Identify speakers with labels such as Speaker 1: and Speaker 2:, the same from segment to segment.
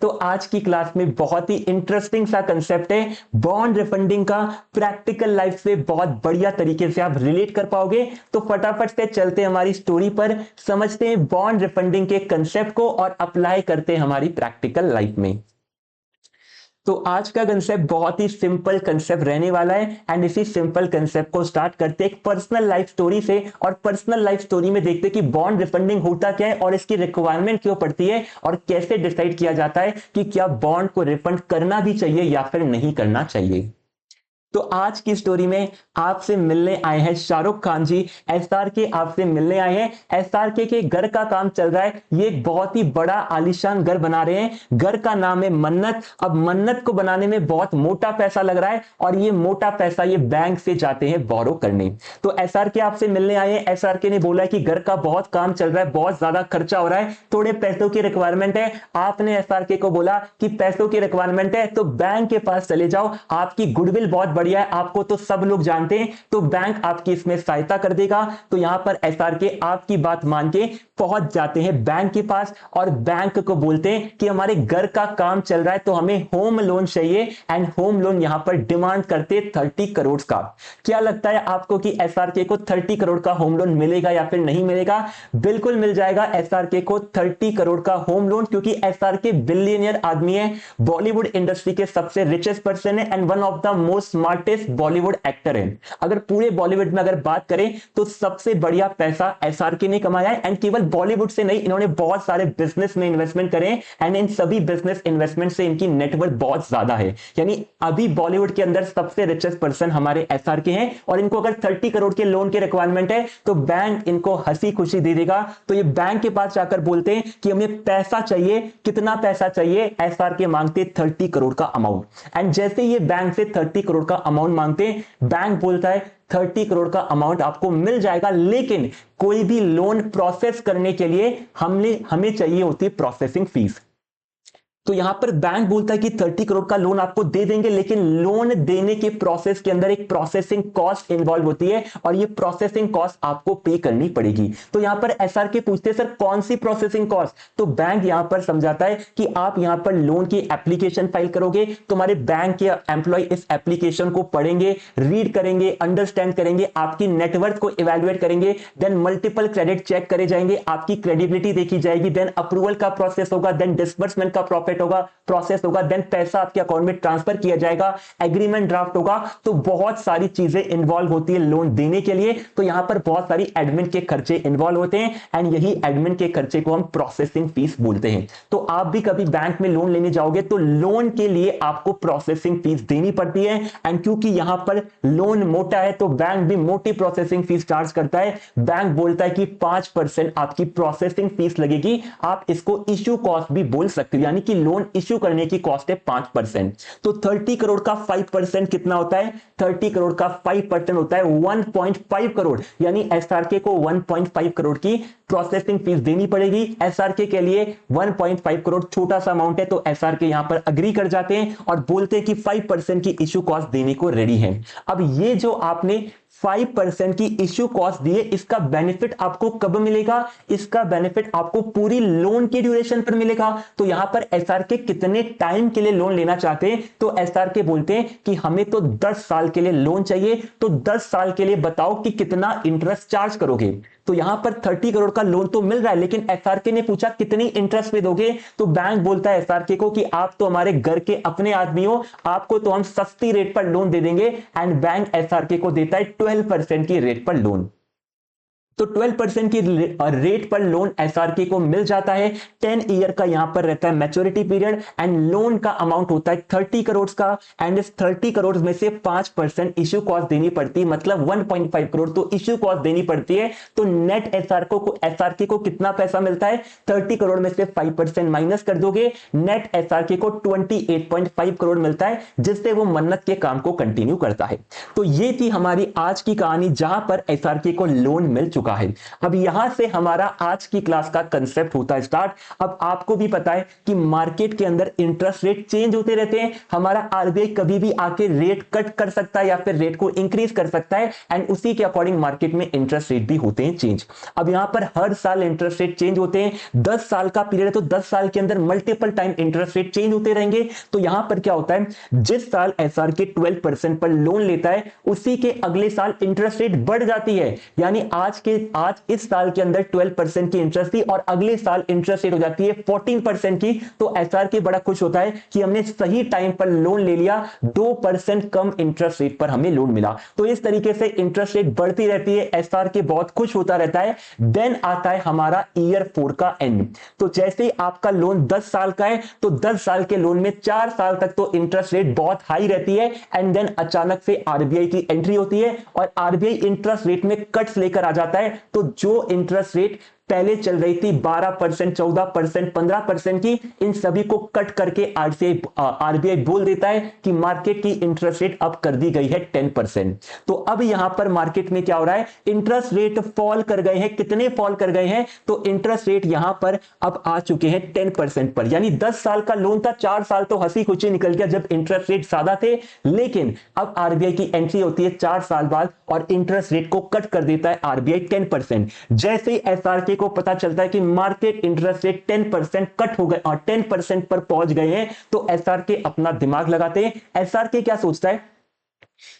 Speaker 1: तो आज की क्लास में बहुत ही इंटरेस्टिंग सा कंसेप्ट है बॉन्ड रिफंडिंग का। प्रैक्टिकल लाइफ से बहुत बढ़िया तरीके से आप रिलेट कर पाओगे। तो फटाफट से चलते हैं हमारी स्टोरी पर, समझते हैं बॉन्ड रिफंडिंग के कंसेप्ट को और अप्लाई करते हैं हमारी प्रैक्टिकल लाइफ में। तो आज का कंसेप्ट बहुत ही सिंपल कंसेप्ट रहने वाला है एंड इसी सिंपल कंसेप्ट को स्टार्ट करते हैं एक पर्सनल लाइफ स्टोरी से। और पर्सनल लाइफ स्टोरी में देखते हैं कि बॉन्ड रिफंडिंग होता क्या है और इसकी रिक्वायरमेंट क्यों पड़ती है और कैसे डिसाइड किया जाता है कि क्या बॉन्ड को रिफंड करना भी चाहिए या फिर नहीं करना चाहिए। तो आज की स्टोरी में आपसे मिलने आए हैं शाहरुख खान जी। एसआरके आपसे मिलने आए हैं। एसआरके के घर का काम चल रहा है। ये एक बहुत ही बड़ा आलीशान घर बना रहे हैं। घर का नाम है मन्नत। अब मन्नत को बनाने में बहुत मोटा पैसा लग रहा है और ये मोटा पैसा ये बैंक से जाते हैं बोरो करने। तो एसआरके आपसे मिलने आए हैं। एसआरके ने बोला है कि घर का बहुत काम चल रहा है, बहुत ज्यादा खर्चा हो रहा है, थोड़े पैसों की रिक्वायरमेंट है। आपने एसआरके को बोला कि पैसों की रिक्वायरमेंट है तो बैंक के पास चले जाओ, आपकी गुडविल बहुत बढ़िया है, आपको तो सब लोग जानते हैं, तो बैंक आपकी इसमें सहायता कर देगा। तो यहां पर एसआरके आपकी बात मान के पहुंच जाते हैं बैंक के पास और बैंक को बोलते हैं कि हमारे घर का काम चल रहा है तो हमें होम लोन चाहिए एंड होम लोन यहां पर डिमांड करते 30 करोड़ का। क्या लगता है आपको कि एसआरके को 30 करोड़ का होम लोन मिलेगा या फिर नहीं मिलेगा? बिल्कुल मिल जाएगा एसआरके को 30 करोड़ का होम लोन, क्योंकि एसआरके बिलियनियर आदमी है, बॉलीवुड इंडस्ट्री के सबसे रिचेस्ट पर्सन है and one of the most smartest Bollywood actor है। अगर पूरे बॉलीवुड में अगर बात करें तो सबसे बढ़िया पैसा एसआरके ने कमाया है एंड केवल बॉलीवुड से नहीं, इन्होंने बहुत सारे बिजनेस में इन्वेस्टमेंट करे एंड इन सभी बिजनेस इन्वेस्टमेंट से इनकी नेटवर्थ बहुत ज्यादा है। यानी अभी बॉलीवुड के अंदर सबसे रिचेस्ट पर्सन हमारे एसआरके हैं और इनको अगर 30 करोड़ के लोन की रिक्वायरमेंट है तो बैंक इनको हंसी खुशी दे देगा। तो ये बैंक के पास जाकर बोलते हैं कि हमें पैसा चाहिए। कितना पैसा चाहिए? एसआरके मांगते 30 करोड़ का अमाउंट एंड जैसे ये बैंक से 30 करोड़ का अमाउंट मांगते, बैंक बोलता है 30 करोड़ का अमाउंट आपको मिल जाएगा, लेकिन कोई भी लोन प्रोसेस करने के लिए हमें चाहिए होती है प्रोसेसिंग फीस। तो यहां पर बैंक बोलता है कि 30 करोड़ का लोन आपको दे देंगे, लेकिन लोन देने के प्रोसेस के अंदर एक प्रोसेसिंग कॉस्ट इन्वॉल्व होती है और ये प्रोसेसिंग कॉस्ट आपको पे करनी पड़ेगी। तो यहां पर एसआरके पूछते हैं सर कौन सी प्रोसेसिंग कॉस्ट? तो बैंक यहां पर समझाता है कि आप यहां पर लोन की एप्लीकेशन फाइल करोगे, तुम्हारे बैंक के एम्प्लॉय इस एप्लीकेशन को पढ़ेंगे, रीड करेंगे, अंडरस्टैंड करेंगे, आपकी नेटवर्थ को इवेल्युएट करेंगे, देन मल्टीपल क्रेडिट चेक करे जाएंगे, आपकी क्रेडिबिलिटी देखी जाएगी, देन अप्रूवल का प्रोसेस होगा, देन डिसबर्समेंट का प्रोसेस होगा, देन पैसा आपके अकाउंट में ट्रांसफर किया जाएगा, एग्रीमेंट ड्राफ्ट होगा। तो बहुत सारी चीजें इन्वॉल्व होती है लोन देने के लिए। तो यहां पर बहुत सारी एडमिन के खर्चे इन्वॉल्व होते हैं एंड यही एडमिन के खर्चे को हम प्रोसेसिंग फीस बोलते हैं। तो आप भी कभी बैंक में लोन लेने जाओगे तो लोन के लिए आपको प्रोसेसिंग फीस देनी पड़ती है एंड क्योंकि यहां पर लोन मोटा है तो बैंक भी मोटी प्रोसेसिंग फीस चार्ज करता है। बैंक बोलता है कि 5% आपकी प्रोसेसिंग फीस लगेगी। आप इसको इश्यू कॉस्ट भी बोल सकते हो, यानी कि लोन इश्यू करने की कॉस्ट है 5%। तो 30 करोड़ का 5% कितना होता है? 30 करोड़ का 5% होता है 1.5 करोड़, यानी एसआरके को 1.5 करोड़ की प्रोसेसिंग फीस देनी पड़ेगी। एसआरके के लिए 1.5 करोड़ छोटा सा अमाउंट है, तो एसआरके यहां पर अग्री कर जाते हैं और बोलते हैं कि 5% की इश्यू कॉस्ट देने को रेडी है। अब ये जो आपने 5% की इश्यू कॉस्ट दिए, इसका बेनिफिट आपको कब मिलेगा? इसका बेनिफिट आपको पूरी लोन की ड्यूरेशन पर मिलेगा। तो यहां पर एसआरके कितने टाइम के लिए लोन लेना चाहते हैं? तो एसआरके बोलते हैं कि हमें तो 10 साल के लिए लोन चाहिए, तो 10 साल के लिए बताओ कि कितना इंटरेस्ट चार्ज करोगे। तो यहां पर 30 करोड़ का लोन तो मिल रहा है, लेकिन एसआरके ने पूछा कितनी इंटरेस्ट पे दोगे? तो बैंक बोलता है एसआरके को कि आप तो हमारे घर के अपने आदमी हो, आपको तो हम सस्ती रेट पर लोन दे देंगे एंड बैंक एसआरके को देता है 12% की रेट पर लोन। तो 12% की रेट पर लोन एसआरके को मिल जाता है। 10 ईयर का यहां पर रहता है मैच्योरिटी पीरियड एंड लोन का अमाउंट होता है 30 करोड़ का एंड इस 30 करोड़ में से 5% इश्यू कॉस्ट देनी पड़ती है, मतलब 1.5 करोड़ तो इश्यू कॉस्ट देनी पड़ती है। तो नेट एसआरके को कितना पैसा मिलता है? 30 करोड़ में से 5% माइनस कर दोगे, नेट एसआरके को 28.5 करोड़ मिलता है, जिससे वो मन्नत के काम को कंटिन्यू करता है। तो ये थी हमारी आज की कहानी, जहां पर एसआरके को लोन मिल चुका चुका है। अब यहां से हमारा आज की क्लास का कंसेप्ट होता है स्टार्ट। अब आपको भी पता है कि मार्केट के अंदर इंटरेस्ट रेट चेंज होते रहते हैं। हमारा आरबीआई कभी भी आके रेट कट कर सकता है या फिर रेट को इंक्रीज कर सकता है, एंड उसी के अकॉर्डिंग मार्केट में इंटरेस्ट रेट भी होते हैं चेंज। अब यहां पर हर साल इंटरेस्ट रेट चेंज होते हैं। 10 साल का पीरियड है तो 10 साल के अंदर multiple time interest rate change होते रहेंगे। तो यहां पर क्या होता है, जिस साल एसआर के 12% पर लोन लेता है उसी के अगले साल इंटरेस्ट रेट बढ़ जाती है। यानी आज इस साल के अंदर 12% की इंटरेस्ट थी और अगले साल इंटरेस्ट रेट हो जाती है 14% की। तो एसआर के बड़ा खुश होता है कि हमने सही टाइम पर लोन ले लिया, 2% कम इंटरेस्ट रेट पर हमें लोन मिला। तो इस तरीके से इंटरेस्ट रेट बढ़ती रहती है, एसआर के बहुत खुश होता रहता है। देन आता है हमारा ईयर 4 का एंड। तो जैसे ही आपका लोन 10 साल का है तो 10 साल के लोन में 4 साल तक तो इंटरेस्ट रेट बहुत हाई रहती है, एंड देन अचानक से आरबीआई की एंट्री होती है और आरबीआई इंटरेस्ट रेट में कट्स लेकर आ जाता है। तो जो इंटरेस्ट रेट पहले चल रही थी 12%, 14%, 15% की, इन सभी को कट करके आरबीआई बोल देता है कि मार्केट की इंटरेस्ट रेट अब कर दी गई है 10%। तो अब यहां पर मार्केट में क्या हो रहा है, इंटरेस्ट रेट फॉल कर गए हैं। कितने फॉल कर गए हैं, तो इंटरेस्ट रेट यहां पर अब आ चुके हैं 10% पर। यानी 10 साल का लोन था, 4 साल तो हंसी खुशी निकल गया जब इंटरेस्ट रेट ज्यादा थे, लेकिन अब आरबीआई की एंट्री होती है 4 साल बाद और इंटरेस्ट रेट को कट कर देता है आरबीआई 10%। जैसे ही एसआरके को पता चलता है कि मार्केट इंटरेस्ट रेट 10% कट हो गए और 10% पर पहुंच गए हैं, तो एसआरके अपना दिमाग लगाते हैं। एसआरके क्या सोचता है,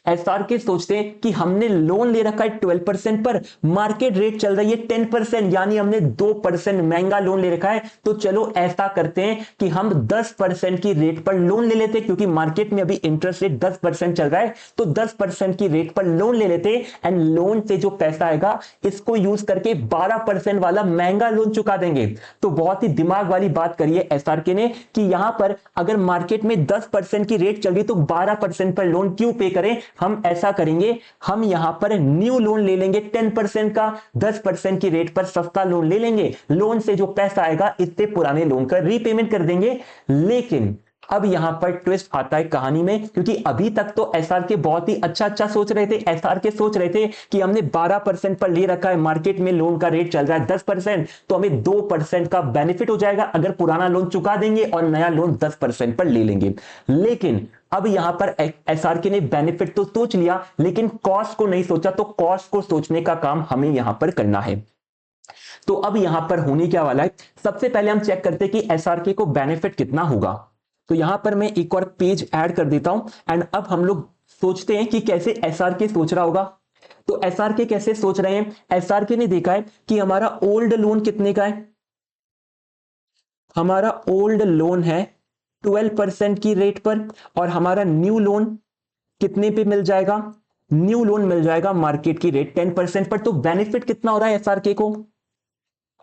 Speaker 1: एसआरके सोचते हैं कि हमने लोन ले रखा है 12% पर, मार्केट रेट चल रही है 10%, यानी हमने 2% महंगा लोन ले रखा है। तो चलो ऐसा करते हैं कि हम 10% की रेट पर लोन ले लेते हैं, क्योंकि मार्केट में अभी इंटरेस्ट रेट 10% चल रहा है। तो 10% की रेट पर लोन ले लेते हैं, एंड लोन से जो पैसा आएगा इसको यूज करके 12% वाला महंगा लोन चुका देंगे। तो बहुत ही दिमाग वाली बात करी है एसआरके ने कि यहां पर अगर मार्केट में 10% की रेट चल रही तो 12% पर लोन क्यों पे करें। हम ऐसा करेंगे, हम यहां पर न्यू लोन ले लेंगे 10% का, 10% की रेट पर सस्ता लोन ले लेंगे। लोन से जो पैसा आएगा इससे पुराने लोन का रीपेमेंट कर देंगे। लेकिन अब यहां पर ट्विस्ट आता है कहानी में, क्योंकि अभी तक तो एसआरके बहुत ही अच्छा सोच रहे थे। एसआरके सोच रहे थे कि हमने 12% पर ले रखा है, मार्केट में लोन का रेट चल रहा है 10%, तो हमें 2% का बेनिफिट हो जाएगा अगर पुराना लोन चुका देंगे और नया लोन 10% पर ले लेंगे। लेकिन अब यहां पर एसआरके ने बेनिफिट तो सोच लिया, लेकिन कॉस्ट को नहीं सोचा। तो कॉस्ट को सोचने का काम हमें यहां पर करना है। तो अब यहां पर होने क्या वाला है, सबसे पहले हम चेक करते हैं कि एसआरके को बेनिफिट कितना होगा। तो यहां पर मैं एक और पेज ऐड कर देता हूं, एंड अब हम लोग सोचते हैं कि कैसे एसआरके सोच रहा होगा। तो एसआरके कैसे सोच रहे हैं, एसआरके ने देखा है कि हमारा ओल्ड लोन कितने का है, हमारा ओल्ड लोन है 12% की रेट पर, और हमारा न्यू लोन कितने पे मिल जाएगा, न्यू लोन मिल जाएगा मार्केट की रेट 10% पर। तो बेनिफिट कितना हो रहा है एसआरके को,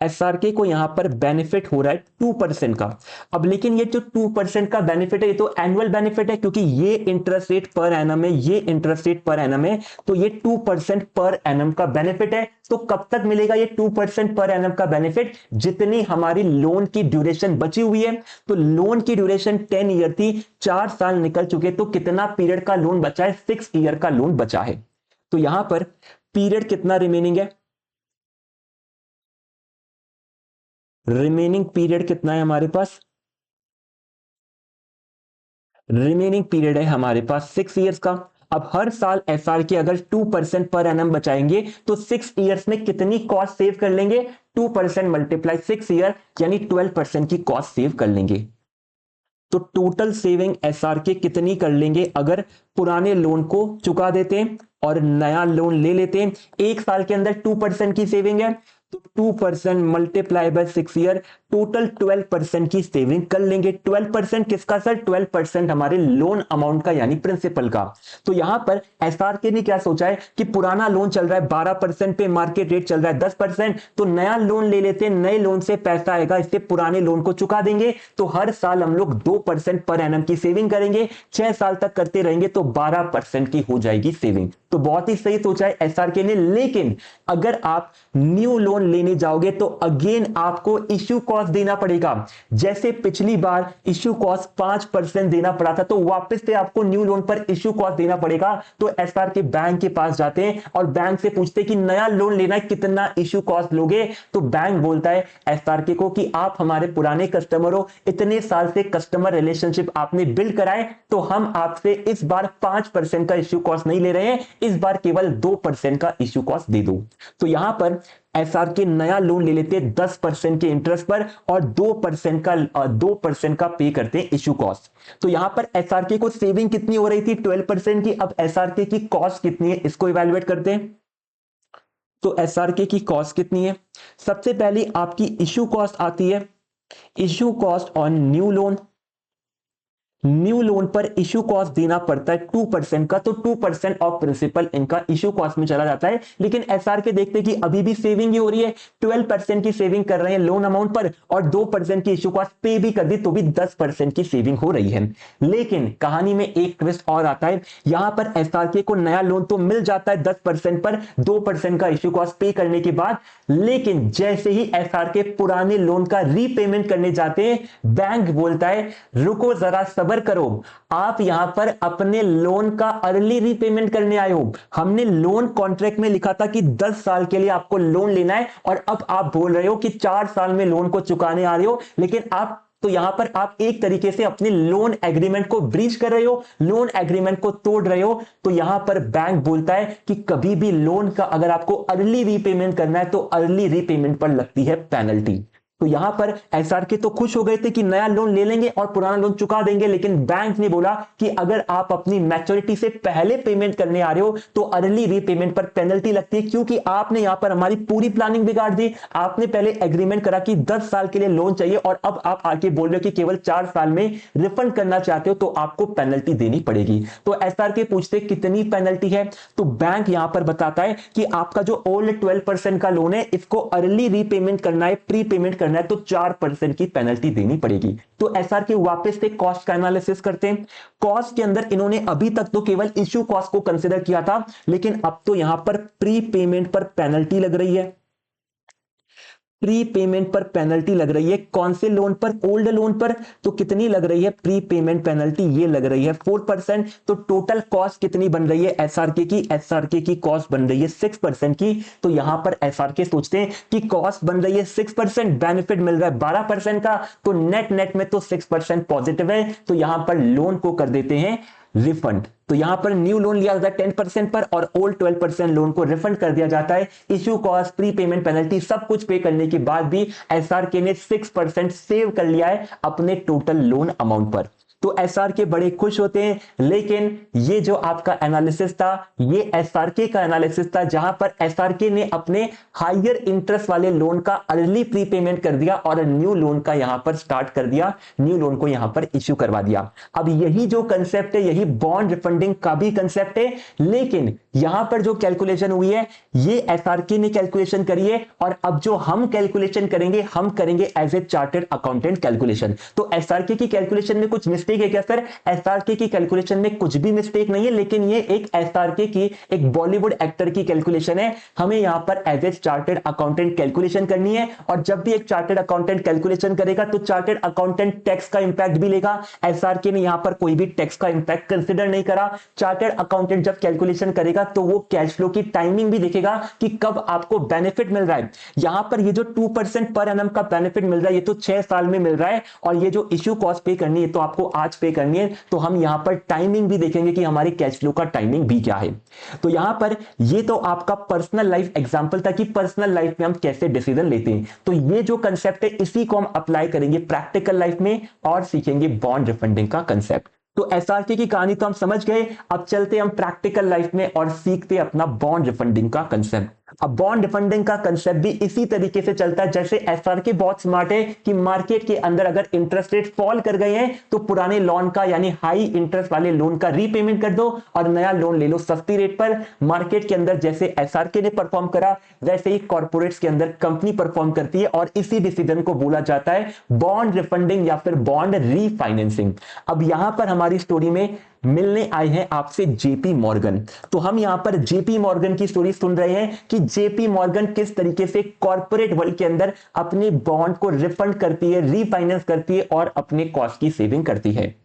Speaker 1: एसआरके को यहां पर बेनिफिट हो रहा है 2% का। अब लेकिन ये जो 2% का बेनिफिट है ये तो एनुअल बेनिफिट है, क्योंकि ये इंटरेस्ट रेट पर एनम है, ये इंटरेस्ट रेट पर एनम है, तो ये 2% पर एनम का बेनिफिट है। तो कब तक मिलेगा ये 2% पर एनम का बेनिफिट, जितनी हमारी लोन की ड्यूरेशन बची हुई है। तो लोन की ड्यूरेशन 10 ईयर थी, 4 साल निकल चुके, तो कितना पीरियड का लोन बचा है, 6 ईयर का लोन बचा है। तो यहां पर पीरियड कितना रिमेनिंग है, रिमेनिंग पीरियड कितना है हमारे पास, रिमेनिंग पीरियड है हमारे पास 6 इयर्स का। अब हर साल एसआर के अगर 2% पर एनम बचाएंगे तो 6 इयर्स में कितनी कॉस्ट सेव कर लेंगे, 2% मल्टीप्लाई 6 ईयर, यानी 12% की कॉस्ट सेव कर लेंगे। तो टोटल सेविंग एसआर के कितनी कर लेंगे अगर पुराने लोन को चुका देते हैं और नया लोन ले लेते हैं। एक साल के अंदर 2% की सेविंग है, तो 2% मल्टीप्लाई बाय 6 ईयर, टोटल 12% की सेविंग कर लेंगे। 12% किसका सर, 12% हमारे लोन अमाउंट का, यानी प्रिंसिपल का। तो यहां पर एसआरके ने क्या सोचा है कि पुराना लोन चल रहा है 12% पे, मार्केट रेट चल रहा है 10%, तो नया लोन ले लेते हैं, नए लोन से पैसा आएगा, इससे पुराने लोन को चुका देंगे। तो हर साल हम लोग 2% पर एनम की सेविंग करेंगे, 6 साल तक करते रहेंगे तो 12% की हो जाएगी सेविंग। तो बहुत ही सही सोचा है एसआरके ने। लेकिन अगर आप न्यू लोन लेने जाओगे तो अगेन आपको इश्यू कॉस्ट कॉस्ट देना पड़ेगा। जैसे पिछली बार इश्यू कॉस्ट 5% देना पड़ा था, तो वापस से आपको न्यू लोन पर इश्यू कॉस्ट देना पड़ेगा। तो एसआर के बैंक के पास जाते हैं और बैंक से पूछते हैं कि नया लोन लेना है, कितना इश्यू कॉस्ट लोगे। तो बैंक बोलता है एसआरके को कि आप हमारे पुराने कस्टमर हो, इतने साल से कस्टमर रिलेशनशिप आपने बिल्ड कराए, तो हम आपसे इस बार 5% का इश्यू कॉस्ट नहीं ले रहे हैं, इस बार केवल 2% का इश्यू कॉस्ट दे दो। तो यहां पर एसआरके नया लोन ले लेते हैं 10% के इंटरेस्ट पर और 2% का पे करते हैं इश्यू कॉस्ट। तो यहां पर एसआरके को सेविंग कितनी हो रही थी, 12% की। अब एसआरके की कॉस्ट कितनी है, इसको इवैल्यूएट करते हैं। तो एसआरके की कॉस्ट कितनी है, सबसे पहले आपकी इश्यू कॉस्ट आती है, issue cost on new loan. New loan पर इश्यू कॉस्ट देना पड़ता है 2% का, तो 2% ऑफ प्रिंसिपल इनका इश्यू कॉस्ट में चला जाता है। लेकिन एसआरके देखते कि अभी भी सेविंग ही हो रही है, 12% की सेविंग कर रहे हैं लोन अमाउंट पर और 2% की इश्यू कॉस्ट पे भी कर दी, तो भी 10% की सेविंग हो रही है। लेकिन कहानी में एक ट्विस्ट और आता है, यहां पर एसआरके को नया लोन तो मिल जाता है 10% पर 2% का इश्यू कॉस्ट पे करने के बाद, लेकिन जैसे ही एसआरके पुराने लोन का रीपेमेंट करने जाते हैं, बैंक बोलता है रुको जरा सब्र करो, आप यहां पर अपने लोन का अर्ली रीपेमेंट करने आए हो। हमने लोन कॉन्ट्रैक्ट में लिखा था कि 10 साल के लिए आपको लोन लेना है और अब आप बोल रहे हो कि 4 साल में लोन को चुकाने आ रहे हो, लेकिन आप तो यहां पर आप एक तरीके से अपने लोन एग्रीमेंट को ब्रीच कर रहे हो, लोन एग्रीमेंट को तोड़ रहे हो। तो यहां पर बैंक बोलता है कि कभी भी लोन का अगर आपको अर्ली रीपेमेंट करना है तो अर्ली रीपेमेंट पर लगती है पेनल्टी। तो यहां पर एसआरके तो खुश हो गए थे कि नया लोन ले लेंगे और पुराना लोन चुका देंगे, लेकिन बैंक ने बोला कि अगर आप अपनी मैच्योरिटी से पहले पेमेंट करने आ रहे हो तो अर्ली रीपेमेंट पर पेनल्टी लगती है, क्योंकि आपने यहां पर हमारी पूरी प्लानिंग बिगाड़ दी। आपने पहले एग्रीमेंट करा कि 10 साल के लिए लोन चाहिए और अब आप आके बोल रहे हो कि केवल 4 साल में रिफंड करना चाहते हो, तो आपको पेनल्टी देनी पड़ेगी। तो एसआरके पूछते कितनी पेनल्टी है, तो बैंक यहां पर बताता है कि आपका जो ओल्ड 12% का लोन है, इसको अर्ली रीपेमेंट करना है, प्री पेमेंट करना है, तो 4% की पेनल्टी देनी पड़ेगी। तो एसआरके वापस से कॉस्ट का एनालिसिस करते हैं। कॉस्ट के अंदर इन्होंने अभी तक तो केवल इश्यू कॉस्ट को कंसीडर किया था, लेकिन अब तो यहां पर प्री पेमेंट पर पेनल्टी लग रही है। प्री पेमेंट पर पेनल्टी लग रही है, कौन से लोन पर, ओल्ड लोन पर। तो कितनी लग रही है प्री पेमेंट पेनल्टी, ये लग रही है 4%। तो टोटल कॉस्ट कितनी बन रही है एसआरके की, एसआरके की कॉस्ट बन रही है 6% की। तो यहां पर एसआरके सोचते हैं कि कॉस्ट बन रही है 6%, बेनिफिट मिल रहा है 12% का, तो नेट नेट में तो 6% पॉजिटिव है। तो यहां पर लोन को कर देते हैं रिफंड। तो यहां पर न्यू लोन लिया जाता है 10% पर और ओल्ड 12% लोन को रिफंड कर दिया जाता है। Issue cost, pre payment penalty सब कुछ पे करने के बाद भी एसआरके ने 6% सेव कर लिया है अपने टोटल लोन अमाउंट पर। तो एसआरके बड़े खुश होते हैं। लेकिन ये जो आपका एनालिसिस था, ये एसआरके का एनालिसिस था, जहां पर एसआरके ने अपने हायर इंटरेस्ट वाले लोन का अर्ली प्रीपेमेंट कर दिया और न्यू लोन का यहां पर स्टार्ट कर दिया, न्यू लोन को यहां पर इश्यू करवा दिया। अब यही जो कंसेप्ट है, यही बॉन्ड रिफंडिंग का भी कंसेप्ट है, लेकिन यहां पर जो कैलकुलेशन हुई है ये एसआरके ने कैलकुलेशन करी है और अब जो हम कैलकुलेशन करेंगे, हम करेंगे as a chartered accountant calculation. तो एसआरके की कैलकुलेशन में कुछ मिस्टेक है क्या सर? एसआरके की कैलकुलेशन में कुछ भी मिस्टेक नहीं है, लेकिन ये एक एसआरके की, एक बॉलीवुड एक्टर की कैलकुलेशन है। हमें यहां पर as a chartered accountant calculation करनी है और जब भी एक चार्टर्ड अकाउंटेंट कैलकुलेशन करेगा तो चार्टर्ड अकाउंटेंट टैक्स का इंपैक्ट भी लेगा। एसआरके ने यहां पर कोई भी टैक्स का इंपैक्ट कंसीडर नहीं करा। चार्टर्ड अकाउंटेंट जब कैलकुलेशन करेगा तो वो कैश फ्लो की टाइमिंग भी देखेगा कि कब आपको बेनिफिट मिल रहा है। यहां पर ये जो 2% पर एनम का बेनिफिट मिल रहा है, ये तो 6 साल में मिल रहा है और ये जो इश्यू कॉस्ट पे करनी है तो आपको आज पे करनी है। तो हम यहां पर टाइमिंग भी देखेंगे कि हमारी कैश फ्लो का टाइमिंग भी क्या है। तो यहां पर ये तो आपका पर्सनल लाइफ एग्जांपल था कि पर्सनल लाइफ में हम कैसे डिसीजन लेते हैं। तो ये जो कंसेप्ट है इसी को हम अप्लाई करेंगे प्रैक्टिकल लाइफ में और सीखेंगे बॉन्ड रिफंडिंग का कंसेप्ट। तो एसआरके की कहानी तो हम समझ गए, अब चलते हम प्रैक्टिकल लाइफ में और सीखते अपना बॉन्ड रिफंडिंग का कंसेप्ट। अब बॉन्ड रिफंडिंग का कंसेप्ट भी इसी तरीके से चलता है जैसे एसआरके बहुत स्मार्ट है कि मार्केट के अंदर अगर इंटरेस्ट रेट फॉल कर गए हैं तो पुराने लोन का यानी हाई इंटरेस्ट वाले लोन का रीपेमेंट कर दो और नया लोन ले लो सस्ती रेट पर। मार्केट के अंदर जैसे एसआरके ने परफॉर्म करा वैसे ही कॉर्पोरेट्स के अंदर कंपनी परफॉर्म करती है और इसी डिसीजन को बोला जाता है बॉन्ड रिफंडिंग या फिर बॉन्ड रीफाइनेंसिंग। अब यहां पर हमारी स्टोरी में मिलने आए हैं आपसे जेपी मॉर्गन। तो हम यहां पर जेपी मॉर्गन की स्टोरी सुन रहे हैं कि जेपी मॉर्गन किस तरीके से कॉर्पोरेट वर्ल्ड के अंदर अपने बॉन्ड को रिफंड करती है, रीफाइनेंस करती है और अपने कॉस्ट की सेविंग करती है।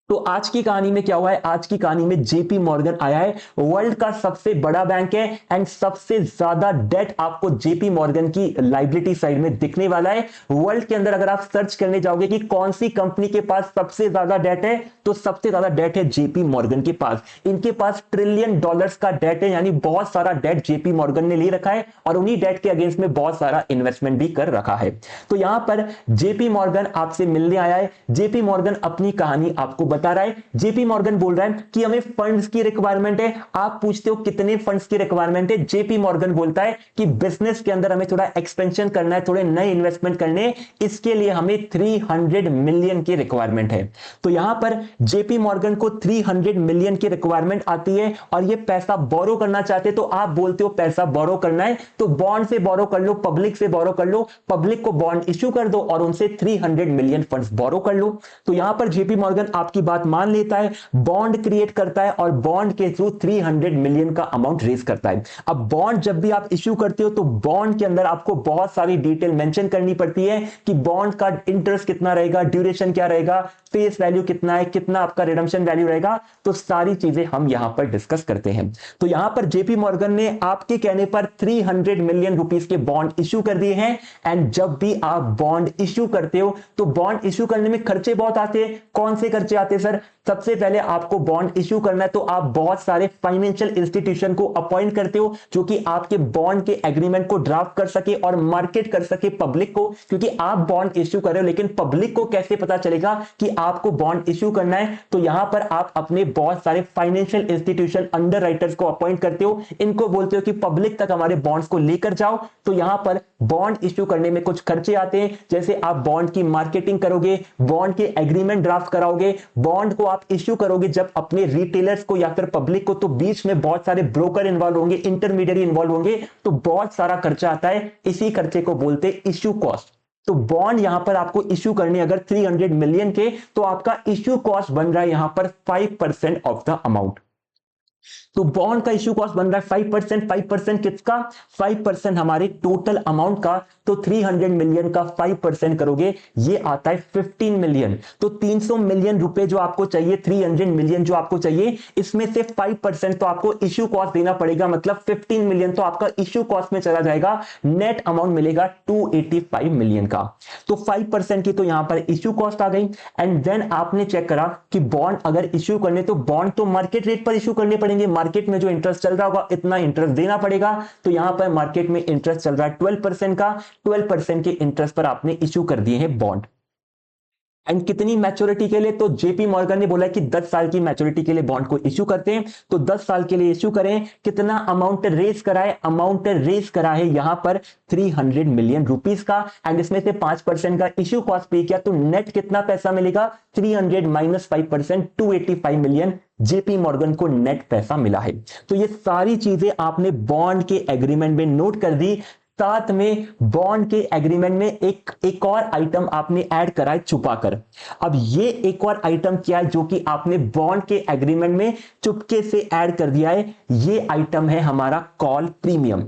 Speaker 1: तो आज की कहानी में क्या हुआ है, आज की कहानी में जेपी मॉर्गन आया है, वर्ल्ड का सबसे बड़ा बैंक है एंड सबसे ज्यादा डेट आपको जेपी मॉर्गन की लाइबिलिटी साइड में दिखने वाला है। वर्ल्ड के अंदर अगर आप सर्च करने जाओगे कि कौन सी कंपनी के पास सबसे ज्यादा डेट है, तो सबसे ज्यादा डेट है जेपी मॉर्गन के पास। इनके पास ट्रिलियन डॉलर्स का डेट है, यानी बहुत सारा डेट जेपी मॉर्गन ने ले रखा है और उन्हीं डेट के अगेंस्ट में बहुत सारा इन्वेस्टमेंट भी कर रखा है। तो यहां पर जेपी मॉर्गन आपसे मिलने आया है। जेपी मॉर्गन अपनी कहानी आपको बता रहा है। जेपी मॉर्गन बोल रहा है कि हमें फंड्स की रिक्वायरमेंट है। आप पूछते हो कितने फंड्स की रिक्वायरमेंट है, जेपी मॉर्गन बोलता है कि बिजनेस के अंदर हमें थोड़ा एक्सपेंशन करना है, थोड़े नए इन्वेस्टमेंट करने, इसके लिए हमें 300 मिलियन की रिक्वायरमेंट है। तो यहां पर जेपी मॉर्गन को 300 मिलियन की रिक्वायरमेंट आती है और ये पैसा बोरो करना चाहते, तो आप बोलते हो पैसा बोरो करना है तो बॉन्ड से बोरो कर लो, पब्लिक से बोरो कर लो, पब्लिक को बॉन्ड इश्यू कर दो और उनसे 300 मिलियन फंड्स बोरो कर लो। तो यहां पर जेपी मॉर्गन आपकी बात मान लेता है, बॉन्ड क्रिएट करता है और बॉन्ड के थ्रू 300 मिलियन का अमाउंट रेज करता है। अब बॉन्ड जब भी आप इश्यू करते हो तो बॉन्ड के अंदर आपको बहुत सारी डिटेल मेंशन करनी पड़ती है कि बॉन्ड का इंटरेस्ट कितना रहेगा, ड्यूरेशन क्या रहेगा, फेस वैल्यू कितना है, कितना आपका रिडम्पशन वैल्यू रहेगा, तो सारी चीजें हम यहां पर डिस्कस करते हैं। तो यहां पर जेपी मॉर्गन ने आपके कहने पर 300 मिलियन रुपीस के बॉन्ड इश्यू कर दिए हैं। एंड जब भी आप बॉन्ड इश्यू करते हो तो बॉन्ड इश्यू करने में खर्चे बहुत आते हैं। कौन से खर्चे आते हैं सर? सबसे पहले आपको बॉन्ड इश्यू करना है तो आप बहुत सारे फाइनेंशियल इंस्टीट्यूशन को अपॉइंट करते हो जो कि आपके बॉन्ड के एग्रीमेंट को ड्राफ्ट कर सके और मार्केट कर सके पब्लिक को, क्योंकि आप बॉन्ड इश्यू कर रहे हो लेकिन पब्लिक को कैसे पता चलेगा कि आपको बॉन्ड इश्यू करना है? तो यहां पर आप अपने बहुत सारे फाइनेंशियल इंस्टीट्यूशन अंडर राइटर्स को अपॉइंट करते हो, इनको बोलते हो कि पब्लिक तक हमारे बॉन्ड्स को लेकर जाओ। तो यहां पर बॉन्ड इश्यू करने में कुछ खर्चे आते हैं, जैसे आप बॉन्ड की मार्केटिंग करोगे, बॉन्ड के एग्रीमेंट ड्राफ्ट कराओगे, बॉन्ड को आप इश्यू करोगे जब अपने रिटेलर्स को या फिर पब्लिक को, तो बीच में बहुत सारे ब्रोकर इन्वॉल्व होंगे, इंटरमीडियरी इन्वॉल्व होंगे, तो बहुत सारा खर्चा आता है। इसी खर्चे को बोलते हैं इश्यू कॉस्ट। तो बॉन्ड यहां पर आपको इश्यू करने अगर 300 मिलियन के, तो आपका इश्यू कॉस्ट बन रहा है यहां पर 5% ऑफ द अमाउंट। तो बॉन्ड का इश्यू कॉस्ट बन रहा है 5%। 5% किसका? 5% हमारे टोटल अमाउंट का। तो 300 मिलियन का 5% करोगे, ये आता है 15 मिलियन। तो 300 मिलियन रुपए जो आपको चाहिए, 300 मिलियन जो आपको चाहिए, इसमें से 5% तो आपको इश्यू कॉस्ट देना पड़ेगा, मतलब 15 मिलियन तो आपका इश्यू कॉस्ट में चला जाएगा। नेट अमाउंट मिलेगा 285 मिलियन का। तो 5% की तो यहां पर इश्यू कॉस्ट आ गई। एंड देन आपने चेक करा कि बॉन्ड अगर इश्यू करने, तो बॉन्ड तो मार्केट रेट पर इश्यू करने पड़ेंगे, मार्केट में जो इंटरेस्ट चल रहा होगा इतना इंटरेस्ट देना पड़ेगा। तो यहां पर मार्केट में इंटरेस्ट चल रहा है 12% का, 12% के इंटरेस्ट पर आपने इश्यू कर दिए हैं बॉन्ड। एंड कितनी मैच्योरिटी के लिए? तो जेपी मॉर्गन ने बोला कि 10 साल की मैच्योरिटी के लिए बॉन्ड को इश्यू करते हैं, तो 10 साल के लिए इश्यू करें। कितना अमाउंट रेज करा है? अमाउंट रेज करा है यहां पर 300 मिलियन रुपीस का। एंड इसमें से 5% का इश्यू कॉस्ट पे किया, तो नेट कितना पैसा मिलेगा? 300 माइनस 5%, 285 मिलियन जेपी मॉर्गन को नेट पैसा मिला है। तो ये सारी चीजें आपने बॉन्ड के एग्रीमेंट में नोट कर दी। साथ में बॉन्ड के एग्रीमेंट में एक और आइटम आपने ऐड करा है छुपाकर। अब ये एक और आइटम क्या है जो कि आपने बॉन्ड के एग्रीमेंट में चुपके से ऐड कर दिया है? ये आइटम है हमारा कॉल प्रीमियम।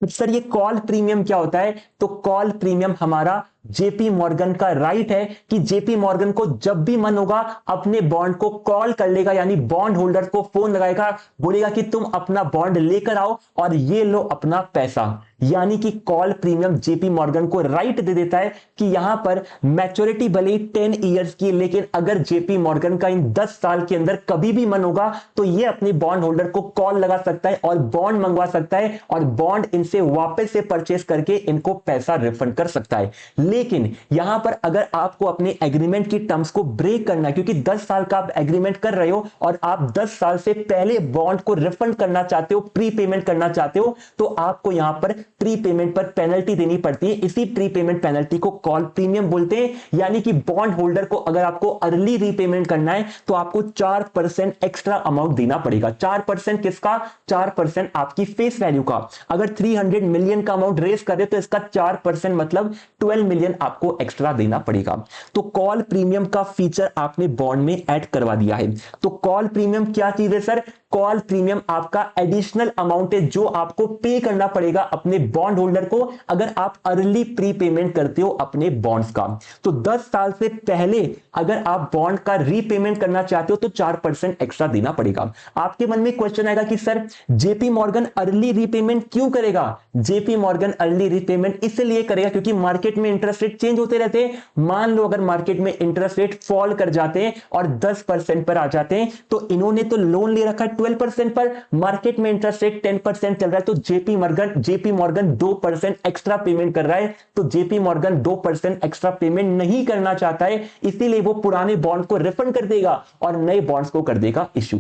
Speaker 1: सर ये कॉल प्रीमियम क्या होता है? तो कॉल प्रीमियम हमारा जेपी मॉर्गन का राइट है कि जेपी मॉर्गन को जब भी मन होगा अपने बॉन्ड को कॉल कर लेगा, यानी बॉन्ड होल्डर को फोन लगाएगा, बोलेगा कि तुम अपना बॉन्ड लेकर आओ और ये लो अपना पैसा। यानी कि कॉल प्रीमियम जेपी मॉर्गन को राइट दे देता है कि यहां पर मैच्योरिटी भले ही 10 इयर्स की, लेकिन अगर जेपी मॉर्गन का इन 10 साल के अंदर कभी भी मन होगा तो ये अपने बॉन्ड होल्डर को कॉल लगा सकता है और बॉन्ड मंगवा सकता है और बॉन्ड इनसे वापस से परचेस करके इनको पैसा रिफंड कर सकता है। लेकिन यहां पर अगर आपको अपने एग्रीमेंट की टर्म्स को ब्रेक करना है, क्योंकि 10 साल का आप एग्रीमेंट कर रहे हो और आप 10 साल से पहले बॉन्ड को रिफंड करना चाहते हो, प्री पेमेंट करना चाहते हो, तो आपको यहां पर प्री पेमेंट पर पेनल्टी देनी पड़ती है। इसी प्री पेमेंट पेनल्टी को कॉल प्रीमियम बोलते हैं। यानी कि बॉन्ड होल्डर को अगर आपको अर्ली रीपेमेंट करना है तो आपको 4% एक्स्ट्रा अमाउंट देना पड़ेगा। 4% किसका? 4% आपकी फेस वैल्यू का। अगर 300 मिलियन का अमाउंट रेज कर रहे तो इसका 4% मतलब 12 मिलियन आपको एक्स्ट्रा देना पड़ेगा। तो कॉल प्रीमियम का फीचर आपने बॉन्ड में ऐड करवा दिया है। तो कॉल प्रीमियम क्या चीज है सर? कॉल प्रीमियम आपका एडिशनल अमाउंट है जो आपको पे करना पड़ेगा अपने बॉन्ड होल्डर को अगर आप अर्ली प्रीपेमेंट करते हो अपने बॉन्ड्स का। तो 10 साल से पहले अगर आप बॉन्ड का रीपेमेंट करना चाहते हो तो 4% एक्स्ट्रा देना पड़ेगा। आपके मन में क्वेश्चन आएगा कि sir JP Morgan early repayment क्यों करेगा? जेपी मॉर्गन अर्ली रीपेमेंट इसलिए करेगा क्योंकि मार्केट में इंटरेस्ट रेट चेंज होते रहते हैं। मान लो अगर मार्केट में इंटरेस्ट रेट फॉल कर जाते हैं और 10% पर आ जाते हैं तो इन्होंने तो लोन ले रखा है 12% पर, मार्केट में इंटरेस्ट रेट 10% चल रहा है तो जेपी मॉर्गन 2% एक्स्ट्रा पेमेंट कर रहा है। तो जेपी मॉर्गन 2% एक्स्ट्रा पेमेंट नहीं करना चाहता है, इसीलिए वो पुराने बॉन्ड को रिफंड कर देगा और नए बॉन्ड्स को कर देगा इश्यू।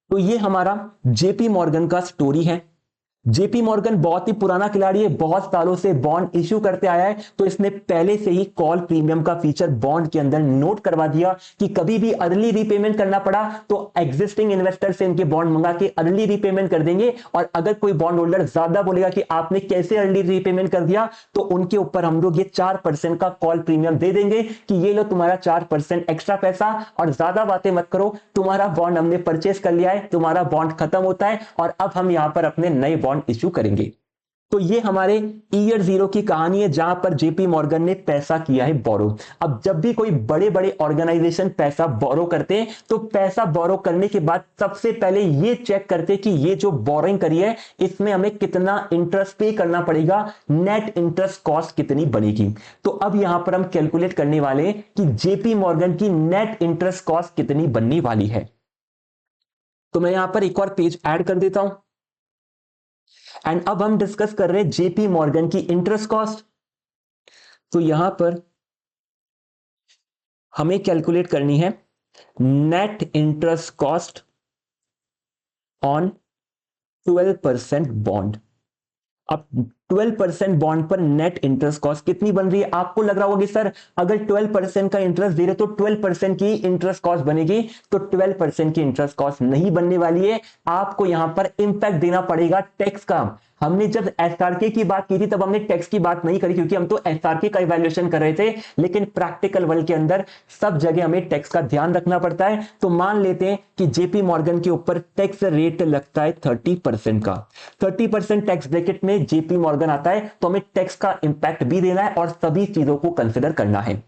Speaker 1: तो ये हमारा जेपी मॉर्गन का स्टोरी है। जेपी मॉर्गन बहुत ही पुराना खिलाड़ी है, बहुत सालों से बॉन्ड इश्यू करते आया है, तो इसने पहले से ही कॉल प्रीमियम का फीचर बॉन्ड के अंदर नोट करवा दिया कि कभी भी अर्ली रीपेमेंट करना पड़ा तो एग्जिस्टिंग इन्वेस्टर से इनके बॉन्ड मंगा के अर्ली रीपेमेंट कर देंगे। और अगर कोई बॉन्ड होल्डर ज्यादा बोलेगा कि आपने कैसे अर्ली रीपेमेंट कर दिया तो उनके ऊपर हम लोग ये 4% का कॉल प्रीमियम दे देंगे कि ये लो तुम्हारा 4% एक्स्ट्रा पैसा, और ज्यादा बातें मत करो, तुम्हारा बॉन्ड हमने परचेस कर लिया है, तुम्हारा बॉन्ड खत्म होता है और अब हम यहां पर अपने नए बॉन्ड इश्यू करेंगे। तो ये हमारे ईयर 0 की कहानी है जहां पर जेपी मॉर्गन ने पैसा किया है बोरो। अब जब भी कोई बड़े बड़े ऑर्गेनाइजेशन पैसा बोरो करते हैं तो पैसा बोरो करने के बाद सबसे पहले ये चेक करते हैं कि ये जो बोरोइंग करी है इसमें हमें कितना इंटरेस्ट पे करना पड़ेगा, नेट इंटरेस्ट कॉस्ट कितनी बनेगी। तो अब यहां पर हम कैलकुलेट करने वाले हैं कि जेपी मॉर्गन की नेट इंटरेस्ट कॉस्ट कितनी बनने वाली है। तो मैं यहां पर एक और पेज ऐड कर देता हूं एंड अब हम डिस्कस कर रहे हैं जेपी मॉर्गन की इंटरेस्ट कॉस्ट। तो यहां पर हमें कैलकुलेट करनी है net interest cost on 12% bond. अब 12% बॉन्ड पर नेट इंटरेस्ट कॉस्ट कितनी बन रही है? आपको लग रहा होगा कि सर अगर 12% का इंटरेस्ट दे रहे तो 12% की इंटरेस्ट कॉस्ट बनेगी, तो 12% की इंटरेस्ट कॉस्ट नहीं बनने वाली है। आपको यहां पर इंपैक्ट देना पड़ेगा टैक्स का। हमने जब एसआरके की बात की थी तब हमने टैक्स की बात नहीं करी क्योंकि हम तो एसआरके का इवैल्यूएशन कर रहे थे, लेकिन प्रैक्टिकल वर्ल्ड के अंदर सब जगह हमें टैक्स का ध्यान रखना पड़ता है। तो मान लेते हैं कि जेपी मॉर्गन के ऊपर टैक्स रेट लगता है 30% का। 30% टैक्स ब्रैकेट में जेपी मॉर्गन आता है तो हमें टैक्स का इंपैक्ट भी देना है और सभी चीजों को कंसिडर करना है।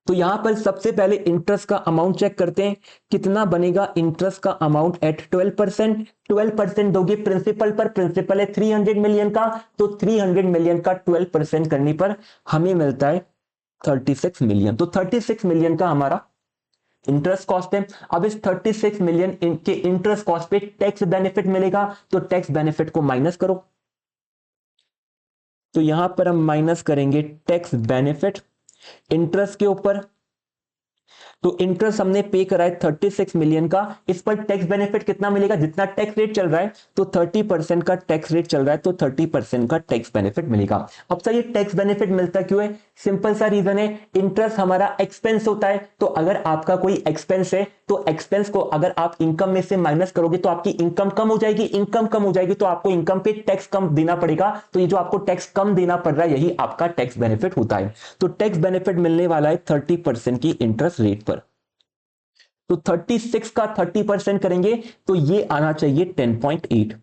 Speaker 1: तो यहां पर सबसे पहले इंटरेस्ट का अमाउंट चेक करते हैं कितना बनेगा इंटरेस्ट का अमाउंट एट 12%। 12% दोगे प्रिंसिपल पर, प्रिंसिपल है 300 मिलियन का, तो 300 मिलियन का 12% करने पर हमें मिलता है 36 मिलियन। तो 36 मिलियन का हमारा इंटरेस्ट कॉस्ट है। अब इस 36 मिलियन के इंटरेस्ट कॉस्ट पे टैक्स बेनिफिट मिलेगा, तो टैक्स बेनिफिट को माइनस करो। तो यहां पर हम माइनस करेंगे टैक्स बेनिफिट इंटरेस्ट के ऊपर। तो इंटरेस्ट हमने पे करा है 36 मिलियन का, इस पर टैक्स बेनिफिट कितना मिलेगा? जितना टैक्स रेट चल रहा है तो 30% का टैक्स रेट चल रहा है तो 30% का टैक्स बेनिफिट मिलेगा। अब सर ये टैक्स बेनिफिट मिलता क्यों है? सिंपल सा रीजन है, इंटरेस्ट हमारा एक्सपेंस होता है, तो अगर आपका कोई एक्सपेंस है तो एक्सपेंस को अगर आप इनकम में से माइनस करोगे तो आपकी इनकम कम हो जाएगी, इनकम कम हो जाएगी तो आपको इनकम पे टैक्स कम देना पड़ेगा। तो ये जो आपको टैक्स कम देना पड़ रहा है यही आपका टैक्स बेनिफिट होता है। तो टैक्स बेनिफिट मिलने वाला है 30% की इंटरेस्ट रेट पर। तो 36 का 30% करेंगे तो ये आना चाहिए 10.8।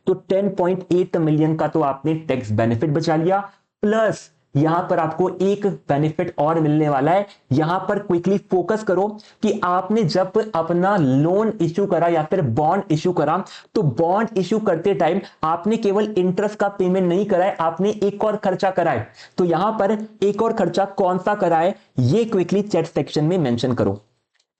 Speaker 1: तो 10.8 मिलियन का तो आपने टैक्स बेनिफिट बचा लिया, प्लस यहां पर आपको एक बेनिफिट और मिलने वाला है। यहां पर क्विकली फोकस करो कि आपने जब अपना लोन इश्यू करा या फिर बॉन्ड इश्यू करा तो बॉन्ड इश्यू करते टाइम आपने केवल इंटरेस्ट का पेमेंट नहीं करा है, आपने एक और खर्चा करा है। तो यहां पर एक और खर्चा कौन सा करा है ये क्विकली चैट सेक्शन में मेंशन करो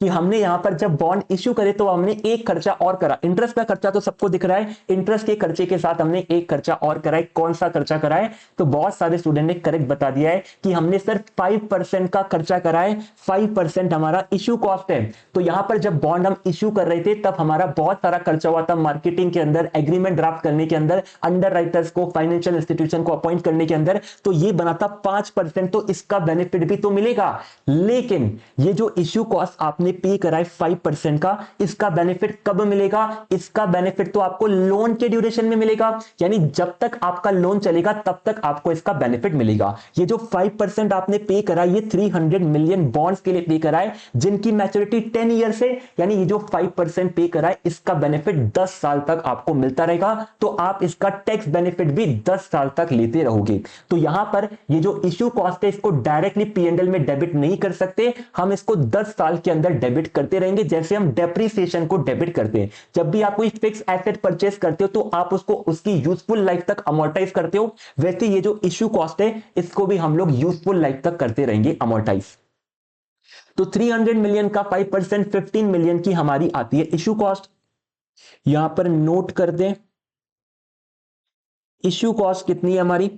Speaker 1: कि हमने यहां पर जब बॉन्ड इश्यू करे तो हमने एक खर्चा और करा। इंटरेस्ट का खर्चा तो सबको दिख रहा है, इंटरेस्ट के खर्चे के साथ हमने एक खर्चा और करा है। कौन सा खर्चा करा है? तो बहुत सारे स्टूडेंट ने करेक्ट बता दिया है कि हमने सिर्फ 5% का खर्चा करा है। 5% हमारा इश्यू कॉस्ट है। तो यहां पर जब बॉन्ड हम इश्यू कर रहे थे तब हमारा बहुत सारा खर्चा हुआ था मार्केटिंग के अंदर, एग्रीमेंट ड्राफ्ट करने के अंदर, अंडर राइटर्स को, फाइनेंशियल इंस्टीट्यूशन को अपॉइंट करने के अंदर, तो ये बना था 5%। तो इसका बेनिफिट भी तो मिलेगा, लेकिन ये जो इश्यू कॉस्ट आपने पे करा है 5% का, इसका बेनिफिट कब मिलेगा? इसका बेनिफिट तो आपको लोन के ड्यूरेशन में मिलेगा, यानी जब तक आपका लोन चलेगा तब तक आपको इसका बेनिफिट मिलेगा। ये जो 5% आपने पे करा, ये 300 मिलियन बॉन्ड्स के लिए पे करा है जिनकी मैच्योरिटी 10 ईयर से, यानी ये जो 5% पे करा है इसका बेनिफिट 10 साल तक आपको मिलता रहेगा। तो आप इसका टैक्स बेनिफिट भी 10 साल तक लेते रहोगे। तो यहां पर ये जो इश्यू कॉस्ट है इसको डायरेक्टली पीएनएल में डेबिट नहीं कर सकते, हम इसको 10 साल के अंदर डेबिट करते रहेंगे, जैसे हम डेप्रिसिएशन को डेबिट करते हैं। जब भी आप कोई फिक्स एसेट परचेस करते हो तो आप उसको उसकी यूजफुल लाइफ तक अमोर्टाइज करते हो, वैसे ये जो इश्यू कॉस्ट है इसको भी हम लोग यूजफुल लाइफ तक करते रहेंगे अमोर्टाइज। तो 300 मिलियन का 5% 15 मिलियन की हमारी आती है इश्यू कॉस्ट। यहां पर नोट कर दें, इश्यू कॉस्ट कितनी है हमारी?